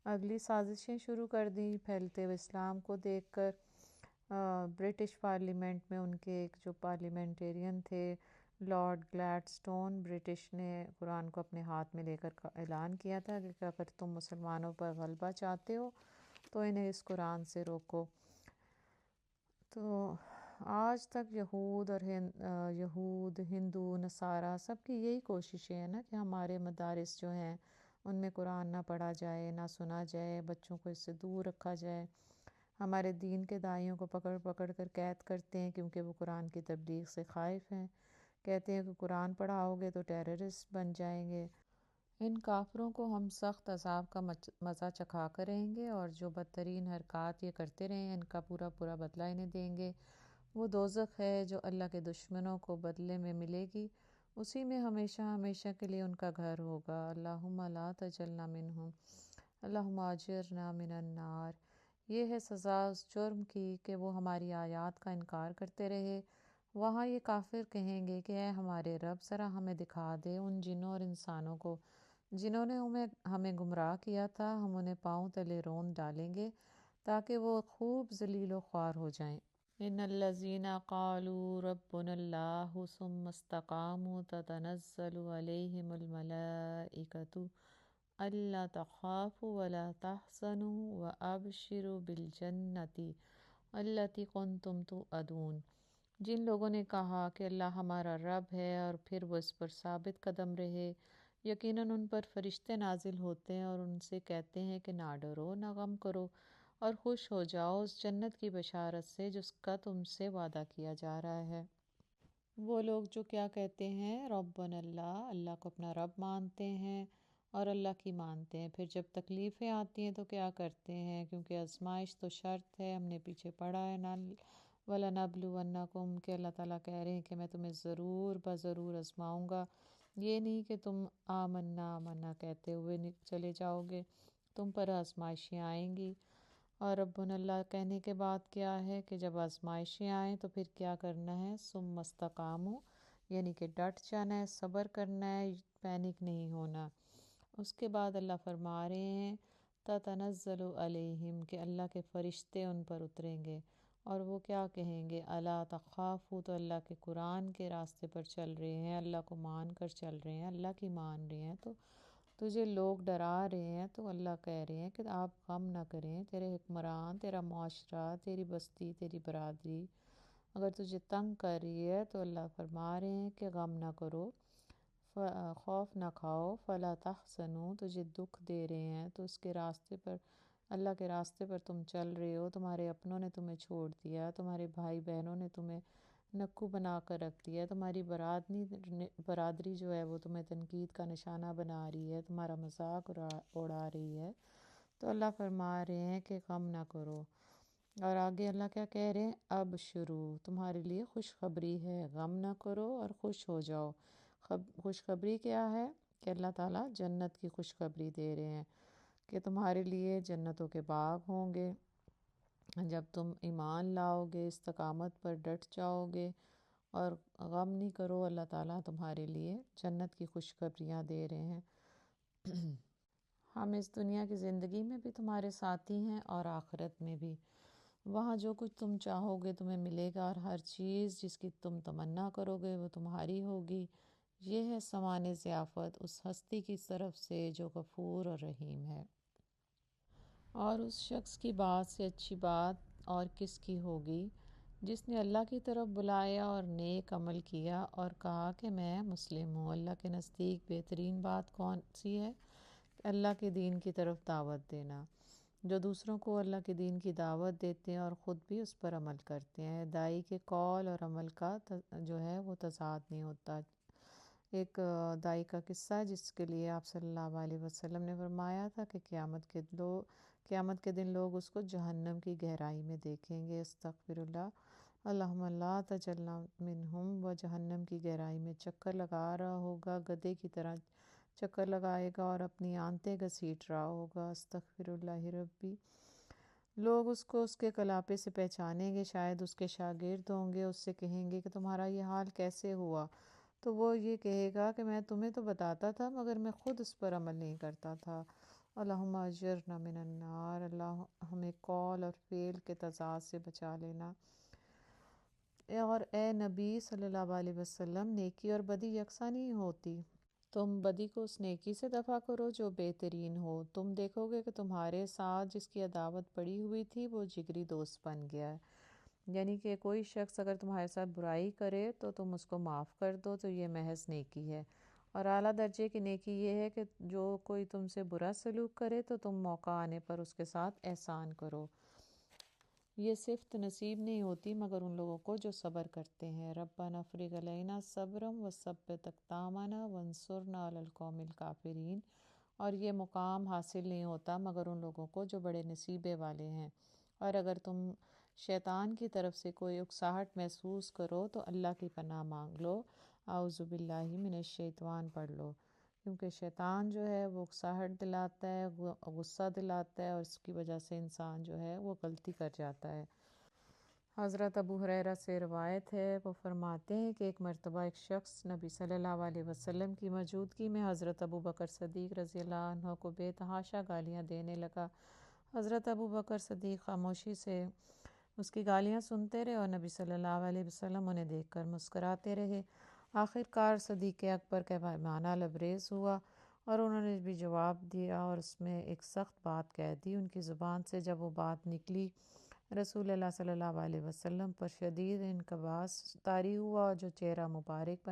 اگلی سازشیں شروع کر دیں۔ پھیلتے ہوئے اسلام کو دیکھ کر برٹش پارلیمنٹ میں ان کے ایک جو پارلیمنٹیرین تھے لارڈ گلیڈسٹون، برٹش نے قرآن کو اپنے ہاتھ میں لے کر اعلان کیا تھا کہ اگر تم مسلمانوں پر غلبہ چاہتے ہو تو انہیں اس قرآن سے روکو۔ تو آج تک یہود ہندو نصارہ سب کی یہی کوششیں ہیں نا کہ ہمارے مدارس جو ہیں ان میں قرآن نہ پڑھا جائے، نہ سنا جائے، بچوں کو اس سے دور رکھا جائے۔ ہمارے دین کے داعیوں کو پکڑ پکڑ کر قید کرتے ہیں کیونکہ وہ قرآن کی تبلیغ سے خائف ہیں، کہتے ہیں کہ قرآن پڑھاؤ گے تو ٹیررسٹ بن جائیں گے۔ ان کافروں کو ہم سخت عذاب کا مزہ چکھا کر رہیں گے، اور جو بدترین حرکات یہ کرتے رہے ہیں ان کا پورا پورا بدلہ انہیں دیں گے۔ وہ دوزخ ہے جو اللہ کے دشمنوں کو بدلے میں ملے گی، اسی میں ہمیشہ ہمیشہ کے لیے ان کا گھر ہوگا۔ اللہم لا تجلنا منہم، اللہم اجرنا من النار۔ یہ ہے سزا اس جرم کی کہ وہ ہماری آیات کا انکار کرتے رہے۔ وہاں یہ کافر کہیں گے کہ اے ہمارے رب، ذرا ہمیں دکھا دے ان جنوں اور انسانوں کو جنہوں نے ہمیں گمراہ کیا تھا، ہم انہیں پاؤں تلے رون ڈالیں گے تاکہ وہ خوب ذلیل و خوار ہو جائیں۔ ان الذین قالوا ربنا اللہ ثم استقاموا تتنزل علیہم الملائکۃ الا تخافوا ولا تحزنوا وابشروا بالجنۃ التی کنتم توعدون۔ جن لوگوں نے کہا کہ اللہ ہمارا رب ہے اور پھر وہ اس پر ثابت قدم رہے، یقیناً ان پر فرشتے نازل ہوتے ہیں اور ان سے کہتے ہیں کہ نہ ڈرو نہ غم کرو اور خوش ہو جاؤ اس جنت کی بشارت سے جس کا تم سے وعدہ کیا جا رہا ہے۔ وہ لوگ جو کیا کہتے ہیں، ربنا اللہ، اللہ کو اپنا رب مانتے ہیں اور اللہ کی مانتے ہیں، پھر جب تکلیفیں آتی ہیں تو کیا کرتے ہیں، کیونکہ آزمائش تو شرط ہے، ہم نے پیچھے پڑھا ہے، وَلَنَبْلُوَنَّكُمْ کہ اللہ تعالیٰ کہہ رہے ہیں کہ میں تمہیں ضرور بضرور آزماؤں گا۔ یہ نہیں کہ تم آمنا آمنا کہتے ہوئے چلے جاؤ گے، تم پر آزمائشیں آئیں گی۔ اور ربنا اللہ کہنے کے بعد کیا ہے کہ جب آزمائشیں آئیں تو پھر کیا کرنا ہے، ثم استقاموا، یعنی کہ ڈٹ جانا ہے، صبر کرنا ہے، پینک نہیں ہونا۔ اس کے بعد اللہ فرما رہے ہیں تتنزل علیہم کہ اللہ کے فرشتے ان پر اتریں گے اور وہ کیا کہیں گے، الا تخافوا، تو اللہ کے قرآن کے راستے پر چل رہے ہیں، اللہ کو مان کر چل رہے ہیں، اللہ کی مان رہے ہیں، تو تجھے لوگ ڈرا رہے ہیں تو اللہ کہہ رہے ہیں کہ آپ غم نہ کریں، تیرے حکمران، تیرا معاشرہ، تیری بستی، تیری برادری اگر تجھے تنگ کر رہی ہے تو اللہ فرما رہے ہیں کہ غم نہ کرو، خوف نہ کھاؤ، فلا تحزنوا، تجھے دکھ دے رہے ہیں تو اس کے راستے پر، اللہ کے راستے پر تم چل رہے ہو، تمہارے اپنوں نے تمہیں چھوڑ دیا، تمہارے بھائی بہنوں نے تمہیں نکو بنا کر رکھ دیا، تمہاری برادری جو ہے وہ تمہیں تنقید کا نشانہ بنا رہی ہے، تمہارا مذاق اڑا رہی ہے، تو اللہ فرما رہے ہیں کہ غم نہ کرو۔ اور آگے اللہ کیا کہہ رہے ہیں، اب شروع، تمہارے لیے خوشخبری ہے، غم نہ کرو اور خوش ہو جاؤ۔ خوشخبری کیا ہے کہ اللہ تعالیٰ جنت کی خوشخبری دے رہے ہیں کہ تمہارے لیے جنتوں کے باغ ہوں گے جب تم ایمان لاؤ گے، استقامت پر ڈٹ جاؤ گے اور غم نہیں کرو، اللہ تعالیٰ تمہارے لیے جنت کی خوشخبریاں دے رہے ہیں۔ ہم اس دنیا کی زندگی میں بھی تمہارے ساتھی ہیں اور آخرت میں بھی، وہاں جو کچھ تم چاہو گے تمہیں ملے گا اور ہر چیز جس کی تم تمنا کرو گے وہ تمہاری ہوگی۔ یہ ہے سامان ضیافت اس ہستی کی طرف سے جو غفور اور رحیم ہے۔ اور اس شخص کی بات سے اچھی بات اور کس کی ہوگی جس نے اللہ کی طرف بلایا اور نیک عمل کیا اور کہا کہ میں مسلم ہوں۔ اللہ کے نزدیک بہترین بات کون سی ہے؟ اللہ کے دین کی طرف دعوت دینا۔ جو دوسروں کو اللہ کے دین کی دعوت دیتے ہیں اور خود بھی اس پر عمل کرتے ہیں، داعی کے قول اور عمل کا جو ہے وہ تضاد نہیں ہوتا۔ ایک دائی کا قصہ ہے جس کے لیے آپ صلی اللہ علیہ وسلم نے فرمایا تھا کہ قیامت کے دن لوگ اس کو جہنم کی گہرائی میں دیکھیں گے، استغفر اللہ، اللہم لا تجعلنا منہم، وہ جہنم کی گہرائی میں چکر لگا رہا ہوگا، گدھے کی طرح چکر لگائے گا اور اپنی آنتیں گھسیٹ رہا ہوگا، استغفر اللہ ربی۔ لوگ اس کو اس کے کلاپے سے پہچانیں گے، شاید اس کے شاگرد ہوں گے، اس سے کہیں گے کہ تمہارا یہ حال کیسے ہوا؟ تو وہ یہ کہے گا کہ میں تمہیں تو بتاتا تھا مگر میں خود اس پر عمل نہیں کرتا تھا۔ اللہم اجرنا من النار، اللہ ہمیں قول اور فعل کے تضاد سے بچا لینا۔ اور اے نبی صلی اللہ علیہ وسلم، نیکی اور بدی یکساں نہیں ہوتی، تم بدی کو اس نیکی سے دفع کرو جو بہترین ہو، تم دیکھو گے کہ تمہارے ساتھ جس کی عداوت پڑی ہوئی تھی وہ جگری دوست بن گیا ہے۔ یعنی کہ کوئی شخص اگر تمہارے ساتھ برائی کرے تو تم اس کو معاف کر دو تو یہ محض نیکی ہے، اور اعلیٰ درجے کی نیکی یہ ہے کہ جو کوئی تم سے برا سلوک کرے تو تم موقع آنے پر اس کے ساتھ احسان کرو۔ یہ صفت نصیب نہیں ہوتی مگر ان لوگوں کو جو صبر کرتے ہیں۔ ربنا افرغ علینا صبرا وثبت اقدامنا وانصرنا علی القوم الکافرین، اور یہ مقام حاصل نہیں ہوتا مگر ان لوگوں کو جو بڑے نصیبے والے ہیں۔ اور اگر تم شیطان کی طرف سے کوئی اکساہٹ محسوس کرو تو اللہ کی پناہ مانگ لو، اعوذ باللہ من الشیطان پڑھ لو، کیونکہ شیطان جو ہے وہ اکساہٹ دلاتا ہے، غصہ دلاتا ہے، اور اس کی وجہ سے انسان جو ہے وہ غلطی کر جاتا ہے۔ حضرت ابو ہریرہ سے روایت ہے، وہ فرماتے ہیں کہ ایک مرتبہ ایک شخص نبی صلی اللہ علیہ وسلم کی موجودگی میں حضرت ابو بکر صدیق رضی اللہ عنہ کو بے تحاشا گالیاں دینے لگا۔ حضرت ابو بکر صدیق خاموشی سے اس کی گالیاں سنتے رہے اور نبی صلی اللہ علیہ وسلم انہیں دیکھ کر مسکراتے رہے۔ آخر کار صدیق اکبر کا پیمانہ لبریز ہوا اور انہوں نے بھی جواب دیا اور اس میں ایک سخت بات کہہ دی۔ ان کی زبان سے جب وہ بات نکلی، رسول اللہ صلی اللہ علیہ وسلم پر شدید انکباس طاری ہوا اور جو چہرہ مبارک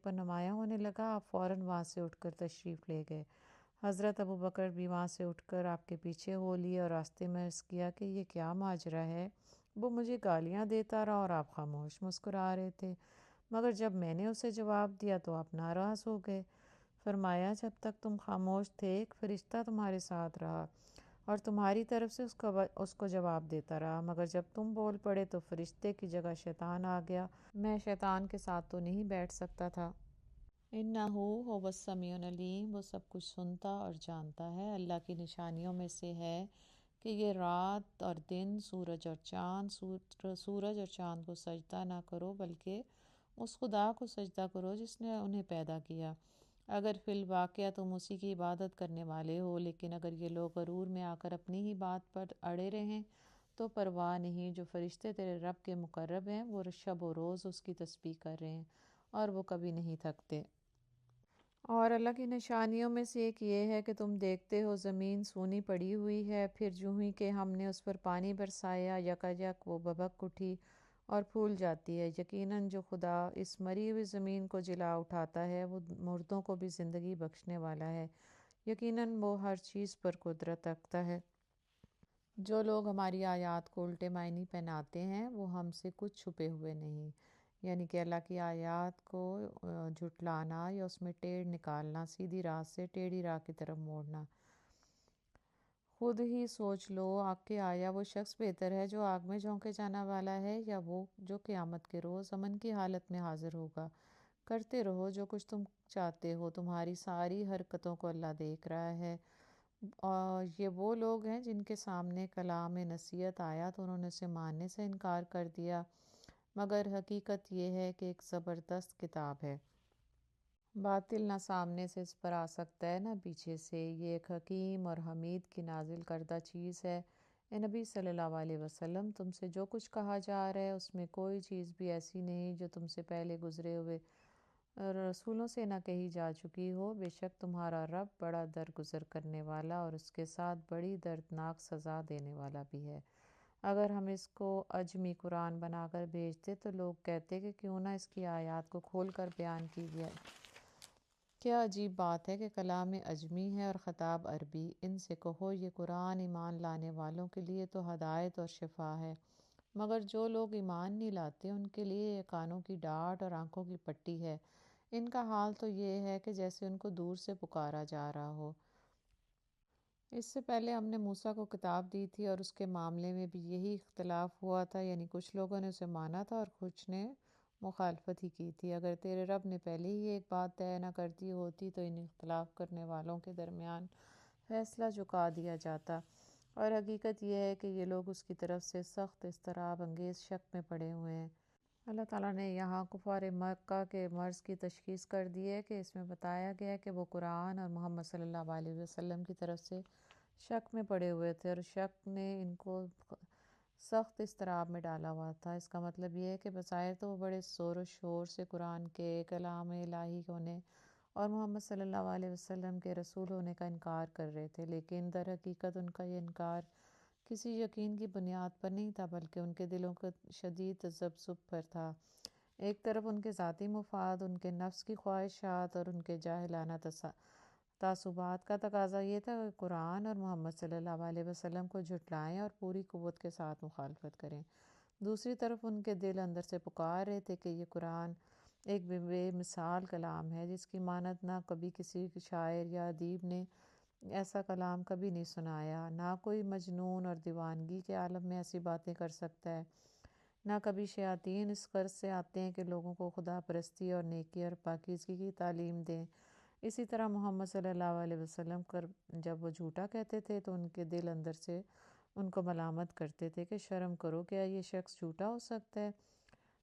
پر نمایاں ہونے لگا، آپ فوراً وہاں سے اٹھ کر تشریف لے گئے۔ حضرت ابو بکر بھی وہاں سے اٹھ کر آپ کے پیچھے ہو لیے اور راستے میں عرض کیا کہ یہ کیا ماجرا ہے؟ وہ مجھے گالیاں دیتا رہا اور آپ خاموش مسکرا رہے تھے، مگر جب میں نے اسے جواب دیا تو آپ ناراض ہو گئے۔ فرمایا جب تک تم خاموش تھے ایک فرشتہ تمہارے ساتھ رہا اور تمہاری طرف سے اس کو جواب دیتا رہا، مگر جب تم بول پڑے تو فرشتے کی جگہ شیطان آ گیا۔ میں شیطان کے ساتھ تو نہیں بیٹھ سکتا تھا۔ انہو هو السمیع العلیم، وہ سب کچھ سنتا اور جانتا ہے۔ اللہ کی نشانیوں میں سے ہے کہ یہ رات اور دن، سورج اور چاند کو سجدہ نہ کرو بلکہ اس خدا کو سجدہ کرو جس نے انہیں پیدا کیا۔ اگر فی الواقعہ تم اسی کی عبادت کرنے والے ہو، لیکن اگر یہ لوگ غرور میں آ کر اپنی ہی بات پر اڑے رہیں تو پرواہ نہیں، جو فرشتے تیرے رب کے مقرب ہیں وہ شب و روز اس کی تسبیح کر رہے ہیں اور وہ کبھی نہیں تھکتے۔ اور اللہ کی نشانیوں میں سے ایک یہ ہے کہ تم دیکھتے ہو زمین سونی پڑی ہوئی ہے، پھر جوں ہی کہ ہم نے اس پر پانی برسایا یکایک وہ بھبک اٹھی اور پھول جاتی ہے۔ یقیناً جو خدا اس مری ہوئی زمین کو جلا اٹھاتا ہے وہ مردوں کو بھی زندگی بخشنے والا ہے، یقیناً وہ ہر چیز پر قدرت رکھتا ہے۔ جو لوگ ہماری آیات کو الٹے معنی پہناتے ہیں وہ ہم سے کچھ چھپے ہوئے نہیں، یعنی کہ اللہ کی آیات کو جھٹلانا یا اس میں ٹیڑھ نکالنا، سیدھی راہ سے ٹیڑھی راہ کی طرف موڑنا۔ خود ہی سوچ لو کہ آیا وہ شخص بہتر ہے جو آگ میں جھونکے جانا والا ہے، یا وہ جو قیامت کے روز امن کی حالت میں حاضر ہوگا۔ کرتے رہو جو کچھ تم چاہتے ہو، تمہاری ساری حرکتوں کو اللہ دیکھ رہا ہے۔ اور یہ وہ لوگ ہیں جن کے سامنے کلام نصیحت آیا تو انہوں نے اسے ماننے سے انکار کر دیا، مگر حقیقت یہ ہے کہ ایک زبردست کتاب ہے۔ باطل نہ سامنے سے اس پر آ سکتا ہے نہ پیچھے سے، یہ ایک حکیم اور حمید کی نازل کردہ چیز ہے۔ اے نبی صلی اللہ علیہ وسلم، تم سے جو کچھ کہا جا رہا ہے اس میں کوئی چیز بھی ایسی نہیں جو تم سے پہلے گزرے ہوئے رسولوں سے نہ کہی جا چکی ہو۔ بے شک تمہارا رب بڑا درگزر کرنے والا اور اس کے ساتھ بڑی دردناک سزا دینے والا بھی ہے۔ اگر ہم اس کو اجمی قرآن بنا کر بھیجتے تو لوگ کہتے کہ کیوں نہ اس کی آیات کو کھول کر بیان کی جائے۔ کیا عجیب بات ہے کہ کلام اجمی ہے اور خطاب عربی۔ ان سے کہو یہ قرآن ایمان لانے والوں کے لیے تو ہدایت اور شفا ہے، مگر جو لوگ ایمان نہیں لاتے ان کے لیے یہ کانوں کی ڈاٹ اور آنکھوں کی پٹی ہے۔ ان کا حال تو یہ ہے کہ جیسے ان کو دور سے پکارا جا رہا ہو۔ اس سے پہلے ہم نے موسیٰ کو کتاب دی تھی اور اس کے معاملے میں بھی یہی اختلاف ہوا تھا، یعنی کچھ لوگوں نے اسے مانا تھا اور کچھ نے مخالفت ہی کی تھی۔ اگر تیرے رب نے پہلے ہی ایک بات طے نہ کر دی ہوتی تو ان اختلاف کرنے والوں کے درمیان فیصلہ چکا دیا جاتا، اور حقیقت یہ ہے کہ یہ لوگ اس کی طرف سے سخت اضطراب انگیز شک میں پڑے ہوئے ہیں۔ اللہ تعالیٰ نے یہاں کفار مکہ کے مرض کی تشخیص کر دی ہے کہ اس میں بتایا گیا ہے کہ وہ قرآن اور محمد صلی اللہ علیہ وسلم کی طرف سے شک میں پڑے ہوئے تھے، اور شک نے ان کو سخت اضطراب میں ڈالا ہوا تھا۔ اس کا مطلب یہ ہے کہ بظاہر تو وہ بڑے زور و شور سے قرآن کے کلام الہی ہونے اور محمد صلی اللہ علیہ وسلم کے رسول ہونے کا انکار کر رہے تھے، لیکن در حقیقت ان کا یہ انکار کسی یقین کی بنیاد پر نہیں تھا، بلکہ ان کے دلوں کا شدید تذبذب پر تھا۔ ایک طرف ان کے ذاتی مفاد، ان کے نفس کی خواہشات اور ان کے جاہلانہ تعصبات کا تقاضا یہ تھا کہ قرآن اور محمد صلی اللہ علیہ وسلم کو جھٹلائیں اور پوری قوت کے ساتھ مخالفت کریں۔ دوسری طرف ان کے دل اندر سے پکار رہے تھے کہ یہ قرآن ایک بے مثال کلام ہے جس کی مانند نہ کبھی کسی شاعر یا ادیب نے ایسا کلام کبھی نہیں سنایا، نہ کوئی مجنون اور دیوانگی کے عالم میں ایسی باتیں کر سکتا ہے۔ نہ کبھی شیاطین اس غرض سے آتے ہیں کہ لوگوں کو خدا پرستی اور نیکی اور پاکیزگی کی تعلیم دیں۔ اسی طرح محمد صلی اللہ علیہ وسلم جب وہ جھوٹا کہتے تھے تو ان کے دل اندر سے ان کو ملامت کرتے تھے کہ شرم کرو، کیا یہ شخص جھوٹا ہو سکتا ہے؟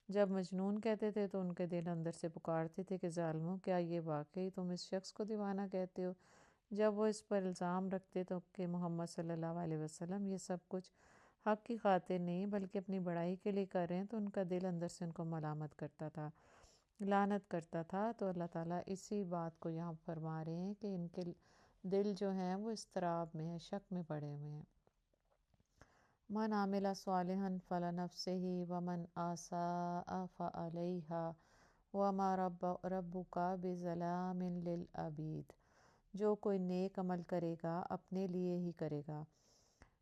جب مجنون کہتے تھے تو ان کے دل اندر سے پکارتے تھے کہ ظالموں، کیا یہ واقعی تم اس شخص کو دیوانہ کہتے ہو؟ جب وہ اس پر الزام رکھتے تو کہ محمد صلی اللہ علیہ وسلم یہ سب کچھ حق کی خاطر نہیں بلکہ اپنی بڑائی کے لیے کر رہے ہیں، تو ان کا دل اندر سے ان کو ملامت کرتا تھا، لعنت کرتا تھا۔ تو اللہ تعالیٰ اسی بات کو یہاں فرما رہے ہیں کہ ان کے دل جو ہیں وہ اضطراب میں ہیں، شک میں پڑے ہوئے ہیں۔ من عمل صالحا فلنفسه ومن اساء فعليها وما ربك بظلام للعبید۔ جو کوئی نیک عمل کرے گا اپنے لیے ہی کرے گا،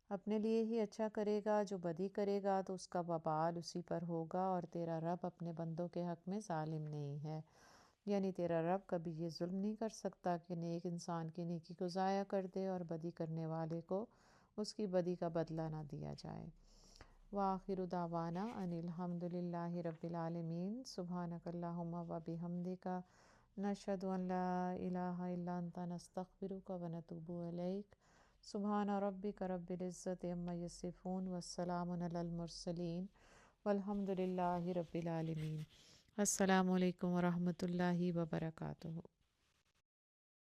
اپنے لیے ہی اچھا کرے گا، جو بدی کرے گا تو اس کا وبال اسی پر ہوگا، اور تیرا رب اپنے بندوں کے حق میں ظالم نہیں ہے۔ یعنی تیرا رب کبھی یہ ظلم نہیں کر سکتا کہ نیک انسان کی نیکی کو ضائع کر دے اور بدی کرنے والے کو اس کی بدی کا بدلہ نہ دیا جائے۔ وآخر دعوانا ان الحمد للہ رب العالمین۔ سبحانک اللہم و بحمدک، نشہد ان لا الہ الا انت، نستغفرک و نتوب الیک۔ سبحان ربک رب العزت عما یصفون والسلام علی المرسلین والحمد للہ رب العالمین۔ السلام علیکم ورحمۃ اللہ وبرکاتہ۔